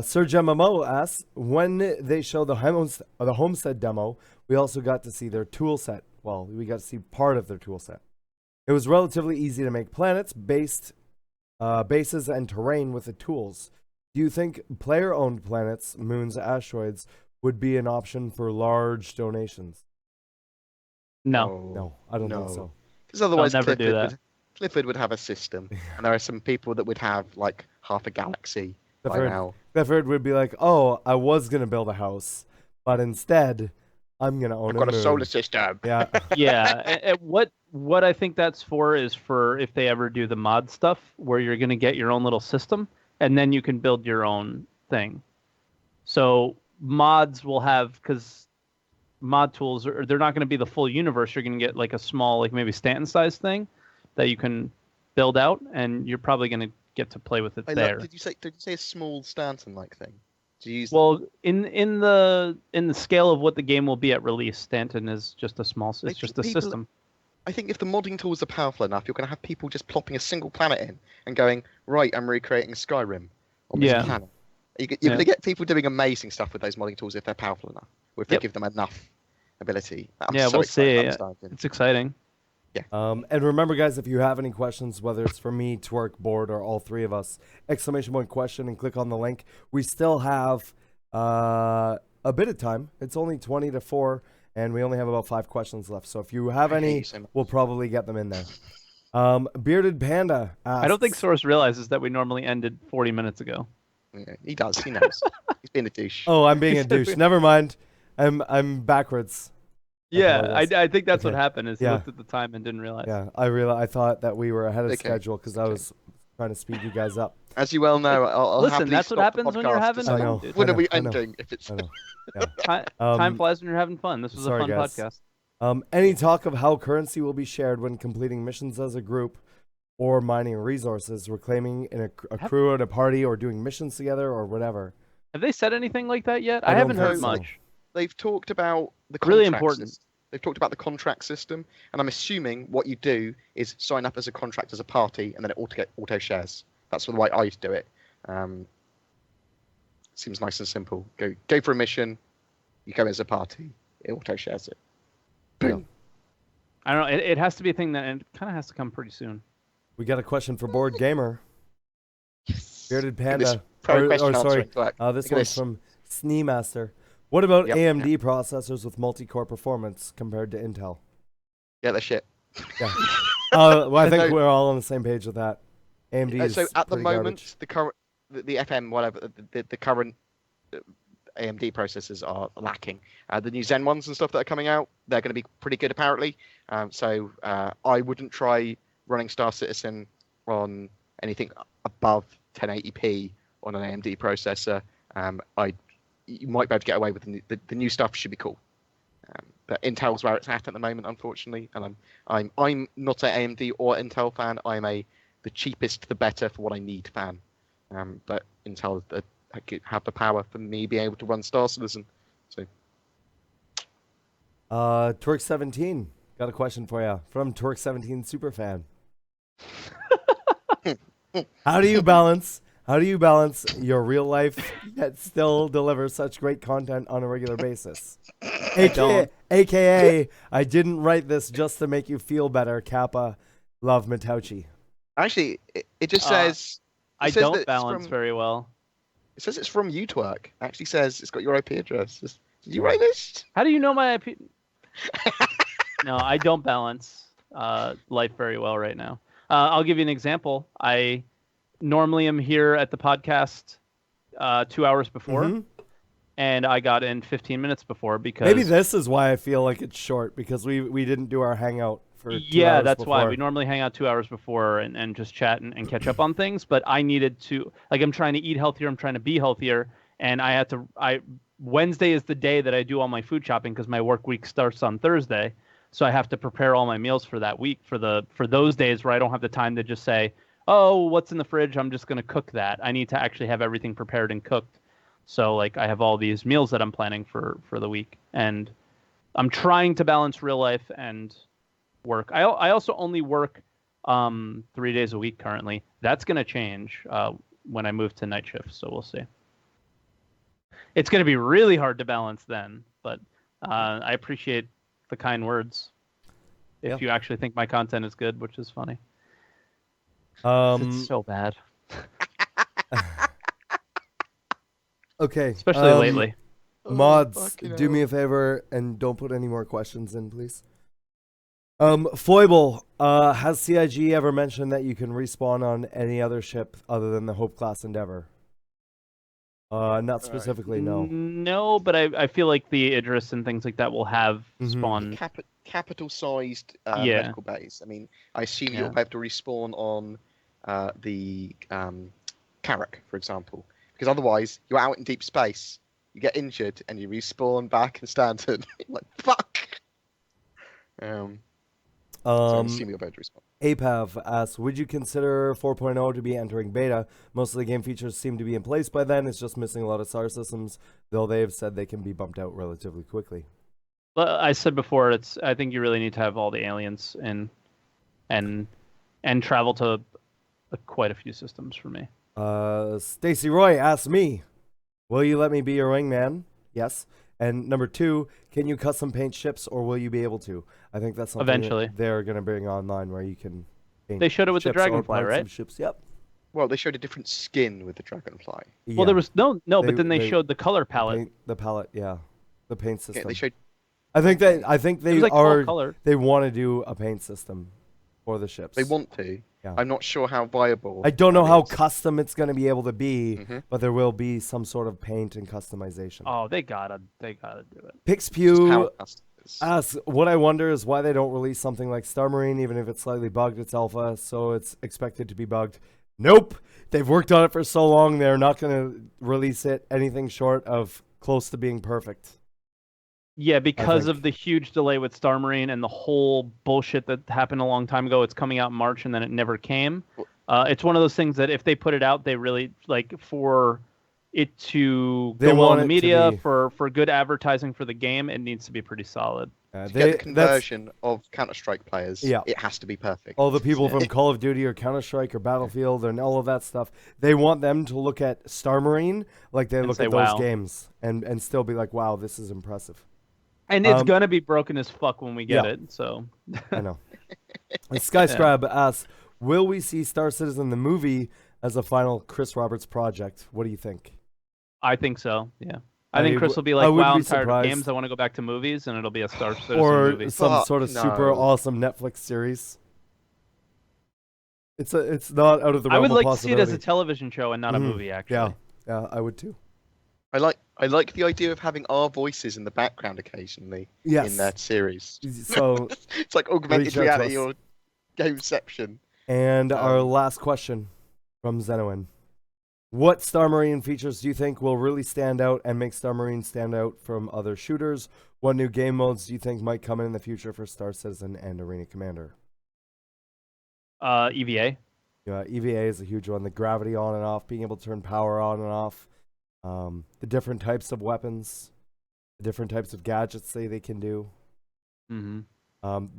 Serge MMO asks, when they show the Homestead demo, we also got to see their tool set. Well, we got to see part of their tool set. It was relatively easy to make planets, bases, and terrain with the tools. Do you think player-owned planets, moons, asteroids would be an option for large donations? No. No, I don't think No. so. Because otherwise, never do that. Clifford would have a system, and there are some people that would have like half a galaxy by now. Clifford would be like, "Oh, I was gonna build a house, but instead, I'm gonna own I've got a moon." solar system. Yeah. Yeah, and what I think that's for is for if they ever do the mod stuff where you're going to get your own little system and then you can build your own thing. So mods will have, because mod tools they're not going to be the full universe. You're going to get like a small, like maybe Stanton size thing that you can build out, and you're probably going to get to play with it there. Did you say a small Stanton like thing? Do you use Well, in the scale of what the game will be at release, Stanton is just a small. It's just a system. I think if the modding tools are powerful enough, you're going to have people just plopping a single planet in and going, right, I'm recreating Skyrim on this planet. You're going to get people doing amazing stuff with those modding tools if they're powerful enough, or if they give them enough ability. We'll see. It's exciting. Yeah. And remember, guys, if you have any questions, whether it's for me, Twerk, Bored, or all three of us, !question and click on the link. We still have a bit of time. It's only 20 to 4. And we only have about 5 questions left. So if you have any, we'll probably get them in there. Bearded Panda asks, I don't think Source realizes that we normally ended 40 minutes ago. Yeah, he does. He knows. He's being a douche. Oh, I'm being a douche. Never mind. I'm backwards. Yeah, I think that's what happened. Is he looked at the time and didn't realize. Yeah, I thought that we were ahead of schedule because I was trying to speed you guys up. As you well know, I'll listen. That's what happens when you're having fun. When are we ending? If it's time flies when you're having fun. This was a fun podcast. Any talk of how currency will be shared when completing missions as a group, or mining resources, reclaiming in a crew at a party, or doing missions together, or whatever? Have they said anything like that yet? I haven't heard much. They've talked about the really important. They've talked about the contract system, and I'm assuming what you do is sign up as a contract as a party, and then it auto shares. That's the way I used to do it. Seems nice and simple. Go for a mission, you go as a party, it auto shares it. Boom. I don't know. It has to be a thing that it kind of has to come pretty soon. We got a question for BoredGamer. Yes. Bearded Panda. Sorry. This one's from Sneemaster. What about AMD processors with multi-core performance compared to Intel? Yeah, they're shit. Yeah. Well, I think we're all on the same page with that. AMD is so at the moment, garbage. the FM, whatever, the current AMD processors are lacking. The new Zen ones and stuff that are coming out, they're going to be pretty good apparently. So I wouldn't try running Star Citizen on anything above 1080p on an AMD processor. You might be able to get away with the new stuff. Should be cool. But Intel's where it's at the moment, unfortunately, and I'm not an AMD or Intel fan. I'm the cheapest, the better for what I need fan. But Intel have the power for me being able to run Star Citizen. So, Twerk17 got a question for you from Twerk17 superfan. How do you balance your real life yet still deliver such great content on a regular basis? AKA, I didn't write this just to make you feel better. Kappa, love Matauchi. Actually, it just says... I don't balance very well. It says it's from Utwerk. It actually says it's got your IP address. Did you write this? How do you know my IP? No, I don't balance life very well right now. I'll give you an example. I normally am here at the podcast 2 hours before, and I got in 15 minutes before because... Maybe this is why I feel like it's short, because we didn't do our hangout for 2 hours Yeah, that's before. why. We normally hang out 2 hours before and just chat and catch up on things, but I needed to... Like, I'm trying to eat healthier, I'm trying to be healthier, and I had to... Wednesday is the day that I do all my food shopping because my work week starts on Thursday, so I have to prepare all my meals for that week, for those days where I don't have the time to just say, oh, what's in the fridge? I'm just going to cook that. I need to actually have everything prepared and cooked. So, like, I have all these meals that I'm planning for the week. And I'm trying to balance real life and work. I also only work 3 days a week currently. That's going to change when I move to night shift, so we'll see. It's going to be really hard to balance then, but I appreciate the kind words. If you actually think my content is good, which is funny. It's so bad. Okay. Especially lately. Mods, fucking do me hell. a favor and don't put any more questions in, please. Foible, has CIG ever mentioned that you can respawn on any other ship other than the Hope class Endeavor? Not specifically, no. No, but I feel like the Idris and things like that will have spawn. Capital-sized Yeah. medical base. I mean, I assume Yeah. you'll be able to respawn on the Carrack, for example, because otherwise you're out in deep space, you get injured, and you respawn back in Stanton. Like fuck. So I assume you'll be able to respawn. Apav asks, would you consider 4.0 to be entering beta? Most of the game features seem to be in place by then. It's just missing a lot of star systems, though they've said they can be bumped out relatively quickly. But I said before, I think you really need to have all the aliens in, and travel to quite a few systems for me. Stacy Roy asks me, will you let me be your wingman? Yes. And number 2, can you custom paint ships, or will you be able to? I think that's something Eventually they're going to bring online where you can paint They showed it with the ships or Dragonfly, parts right? of ships. Yep. Well, they showed a different skin with the Dragonfly. Yeah. Well, there was no, but then they showed the color palette. The palette, yeah. The paint system. Yeah, they showed. I think they It was like 12 color. they want to do a paint system for the ships. They want to. Yeah. I'm not sure how viable. I don't know how is. custom it's going to be able to be, Mhm. but there will be some sort of paint and customization. Oh, they gotta do it. Just Pixpew how fast it is. asks, what I wonder is why they don't release something like Star Marine, even if it's slightly bugged. It's alpha, so it's expected to be bugged. Nope. They've worked on it for so long, they're not going to release it anything short of close to being perfect. Yeah, because think. of the huge delay with Star Marine and the whole bullshit that happened a long time ago. It's coming out in March and then it never came. It's one of those things that if they put it out, they really like for it to They go well want in the it to media be- for good advertising for the game. It needs to be pretty solid. To get the conversion of Counter-Strike players, Yeah. it has to be perfect. All the people from Call of Duty or Counter-Strike or Battlefield and all of that stuff, they want them to look at Star Marine like they And look say, at those wow. games and still be like, wow, this is impressive. And it's gonna be broken as fuck when we get yeah. it. So I know. And Skyscrab asks, will we see Star Citizen the movie as a final Chris Roberts project? What do you think? I think so. Yeah. I think Chris will be I like, would wow, be I'm tired surprised. of games. I want to go back to movies, and it'll be a Star Citizen Or movie. some Fuck sort of super no. awesome Netflix series. It's not out of the I realm would of like to see it as a possibility. television show and not a movie, actually. Yeah, I would too. I like the idea of having our voices in the background occasionally Yes. in that series. So, It's like augmented Reach out to reality us. or gameception. and our last question from Zenoin. What Star Marine features do you think will really stand out and make Star Marine stand out from other shooters? What new game modes do you think might come in the future for Star Citizen and Arena Commander? EVA. Yeah, EVA is a huge one. The gravity on and off, being able to turn power on and off, the different types of weapons, the different types of gadgets they can do. Mm-hmm.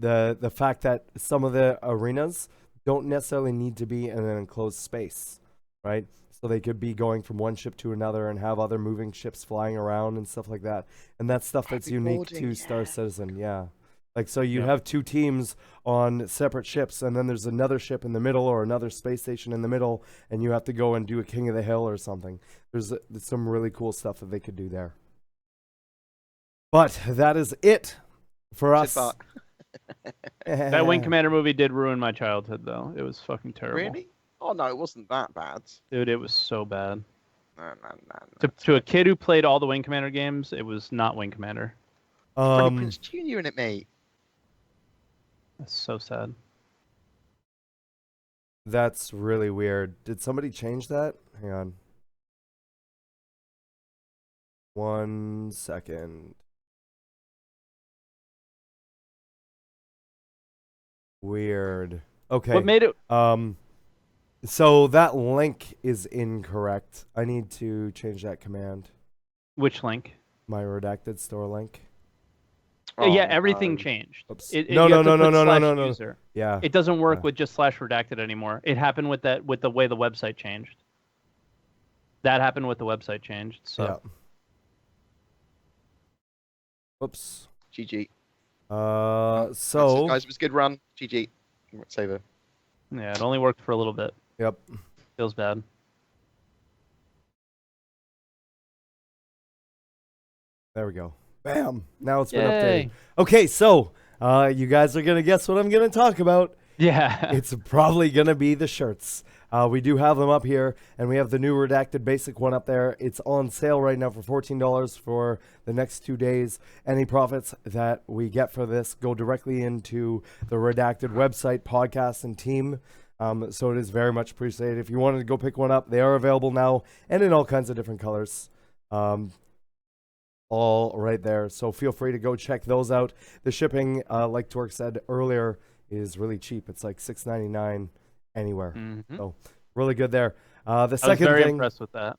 The fact that some of the arenas don't necessarily need to be in an enclosed space, right? So they could be going from one ship to another and have other moving ships flying around and stuff like that. And that's stuff that's unique to Star Citizen, yeah. Like, so you have two teams on separate ships, and then there's another ship in the middle or another space station in the middle, and you have to go and do a King of the Hill or something. There's some really cool stuff that they could do there. But that is it for us. That Wing Commander movie did ruin my childhood, though. It was fucking terrible. Really? Oh no, it wasn't that bad. Dude, it was so bad. No. To a kid who played all the Wing Commander games, it was not Wing Commander. Freddie Prinze Jr. in it, mate. That's so sad. That's really weird. Did somebody change that? Hang on. 1 second. Weird. Okay. What made it? So that link is incorrect. I need to change that command. Which link? My redacted store link. Yeah, everything changed. Oops. You No. have to put /user. User. Yeah. It doesn't work with just /redacted anymore. It happened with the way the website changed. That happened with the website changed. So. Yeah. Whoops. GG. So Guys, it was a good run. GG. Saver. Yeah, it only worked for a little bit. Yep. Feels bad. There we go. Bam. Now it's been Yay. updated. Okay, so you guys are going to guess what I'm going to talk about. Yeah. It's probably going to be the shirts. We do have them up here, and we have the new Redacted Basic one up there. It's on sale right now for $14 for the next 2 days. Any profits that we get for this go directly into the Redacted website, podcast, and team. So it is very much appreciated. If you wanted to go pick one up, they are available now and in all kinds of different colors. All right there. So feel free to go check those out. The shipping, like Torque said earlier, is really cheap. It's like $6.99 anywhere. So really good there. The second very thing impressed with that.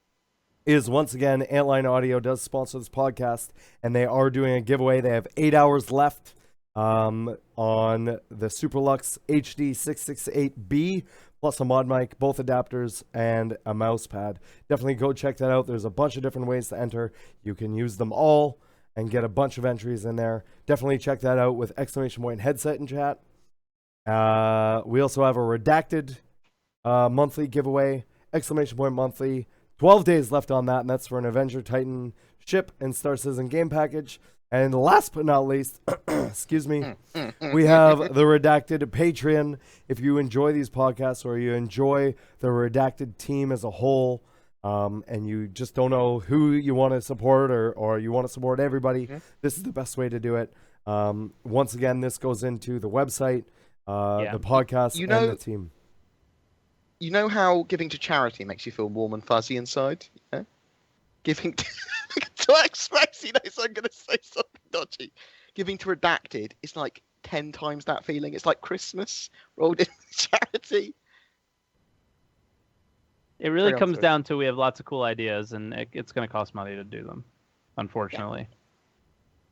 is, once again, Antline Audio does sponsor this podcast, and they are doing a giveaway. They have 8 hours left on the Superlux HD 668B, plus a mod mic, both adapters, and a mouse pad. Definitely go check that out. There's a bunch of different ways to enter. You can use them all and get a bunch of entries in there. Definitely check that out with exclamation point headset in chat. We also have a Redacted monthly giveaway, exclamation point monthly. 12 days left on that, and that's for an Avenger Titan ship and Star Citizen game package. And last but not least, excuse me, we have the Redacted Patreon. If you enjoy these podcasts, or you enjoy the Redacted team as a whole, and you just don't know who you want to support, or you want to support everybody, this is the best way to do it. Once again, this goes into the website, the podcast, and the team. You know how giving to charity makes you feel warm and fuzzy inside? Yeah? Giving to X-Max, he knows I'm going to say something dodgy. Giving to Redacted is like 10 times that feeling. It's like Christmas rolled in charity. It really comes down to, we have lots of cool ideas, and it's going to cost money to do them, unfortunately. Yeah.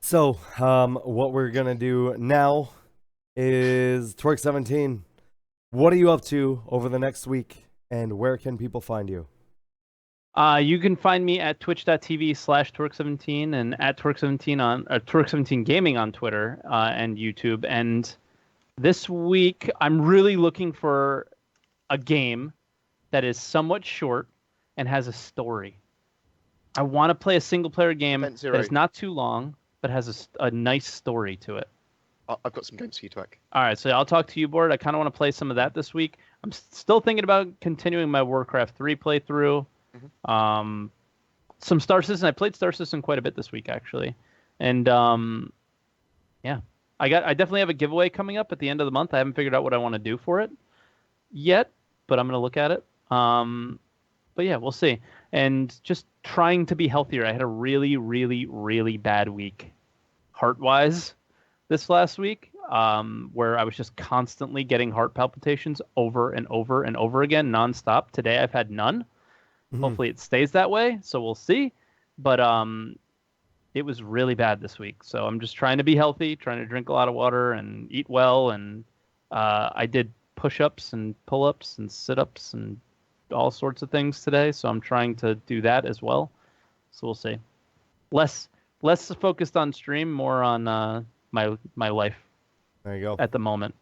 So, what we're going to do now is Twerk17. What are you up to over the next week, and where can people find you? You can find me at twitch.tv/Twerk17 and at Twerk17 on Twerk17 Gaming on Twitter and YouTube. And this week, I'm really looking for a game that is somewhat short and has a story. I want to play a single-player game that is not too long, but has a nice story to it. I've got some games for you, Twerk. All right, so I'll talk to you, Bored. I kind of want to play some of that this week. I'm still thinking about continuing my Warcraft 3 playthrough. Some Star Citizen. I played Star Citizen quite a bit this week, actually. And yeah, I definitely have a giveaway coming up at the end of the month. I haven't figured out what I want to do for it yet, but I'm going to look at it. But yeah, we'll see. And just trying to be healthier. I had a really, really, really bad week, heart-wise, this last week, where I was just constantly getting heart palpitations over and over and over again, nonstop. Today I've had none. Hopefully it stays that way, so we'll see. But it was really bad this week. So I'm just trying to be healthy, trying to drink a lot of water and eat well. And I did push-ups and pull-ups and sit-ups and all sorts of things today. So I'm trying to do that as well. So we'll see. Less focused on stream, more on my life. There you go. At the moment.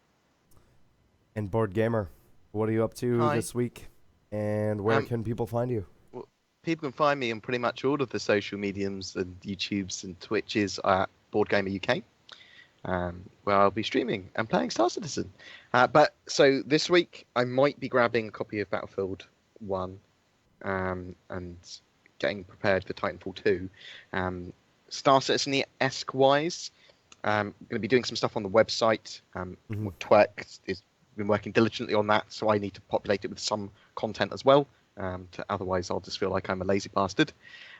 And BoredGamer, what are you up to this week? And where can people find you? Well, people can find me on pretty much all of the social mediums and YouTubes and Twitches at BoredGamer UK, where I'll be streaming and playing Star Citizen. But so this week, I might be grabbing a copy of Battlefield 1 and getting prepared for Titanfall 2. Star Citizen-esque wise, I'm going to be doing some stuff on the website. Twerk is been working diligently on that, so I need to populate it with some content as well. Otherwise, I'll just feel like I'm a lazy bastard.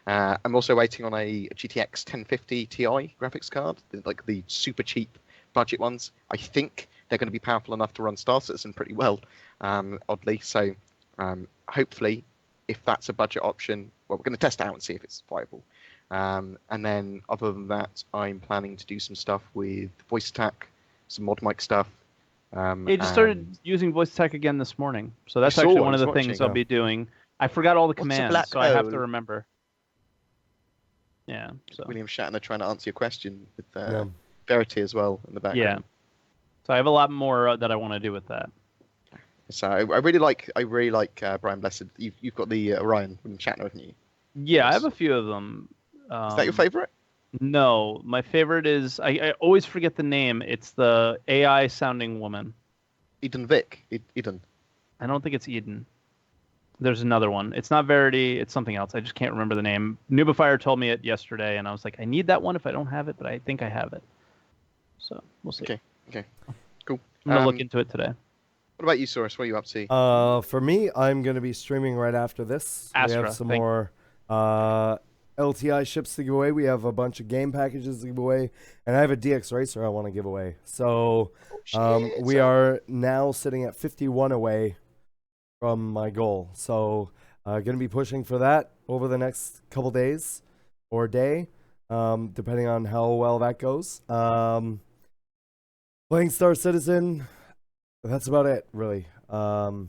I'm also waiting on a GTX 1050 Ti graphics card, like the super cheap budget ones. I think they're going to be powerful enough to run Star Citizen pretty well, oddly. So hopefully, if that's a budget option, well, we're going to test it out and see if it's viable. And then other than that, I'm planning to do some stuff with Voice Attack, some mod mic stuff. He just started using voice attack again this morning, so that's actually one of the things I'll be doing. I forgot all the commands, so I have to remember. Yeah. So. William Shatner trying to answer your question with Verity as well in the background. Yeah. So I have a lot more that I want to do with that. So I really like Brian Blessed. You've got the Orion William Shatner, haven't you? Yeah, I have a few of them. Is that your favorite? No, my favorite is I always forget the name. It's the AI sounding woman. Eden Vic. Eden. I don't think it's Eden. There's another one. It's not Verity. It's something else. I just can't remember the name. Nubifier told me it yesterday, and I was like, I need that one if I don't have it, but I think I have it. So we'll see. Okay. Cool. I'm gonna look into it today. What about you, Saurus? What are you up to? For me, I'm gonna be streaming right after this. We Astra, have some more LTI ships to give away. We have a bunch of game packages to give away, and I have a DX Racer I want to give away. So we are now sitting at 51 away from my goal. So gonna be pushing for that over the next couple days or day, depending on how well that goes. Playing Star Citizen. That's about it, really. I'm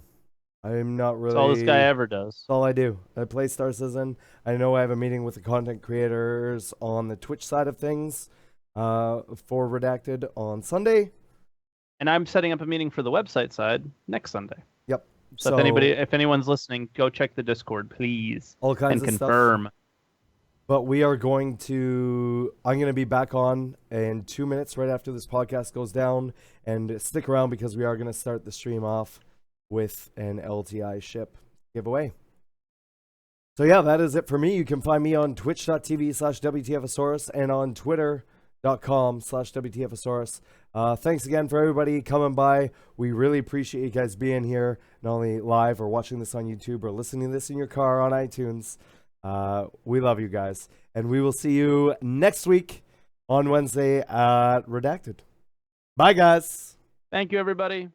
not really. That's all this guy ever does. That's all I do. I play Star Citizen. I know I have a meeting with the content creators on the Twitch side of things for Redacted on Sunday. And I'm setting up a meeting for the website side next Sunday. Yep. So if anyone's listening, go check the Discord, please. All kinds and of confirm. Stuff. But we are going to. I'm going to be back on in 2 minutes right after this podcast goes down, and stick around because we are going to start the stream off with an LTI ship giveaway. So yeah, that is it for me. You can find me on twitch.tv/WTFosaurus and on twitter.com/WTFosaurus. Thanks again for everybody coming by. We really appreciate you guys being here, not only live or watching this on YouTube or listening to this in your car on iTunes. We love you guys. And we will see you next week on Wednesday at Redacted. Bye, guys. Thank you, everybody.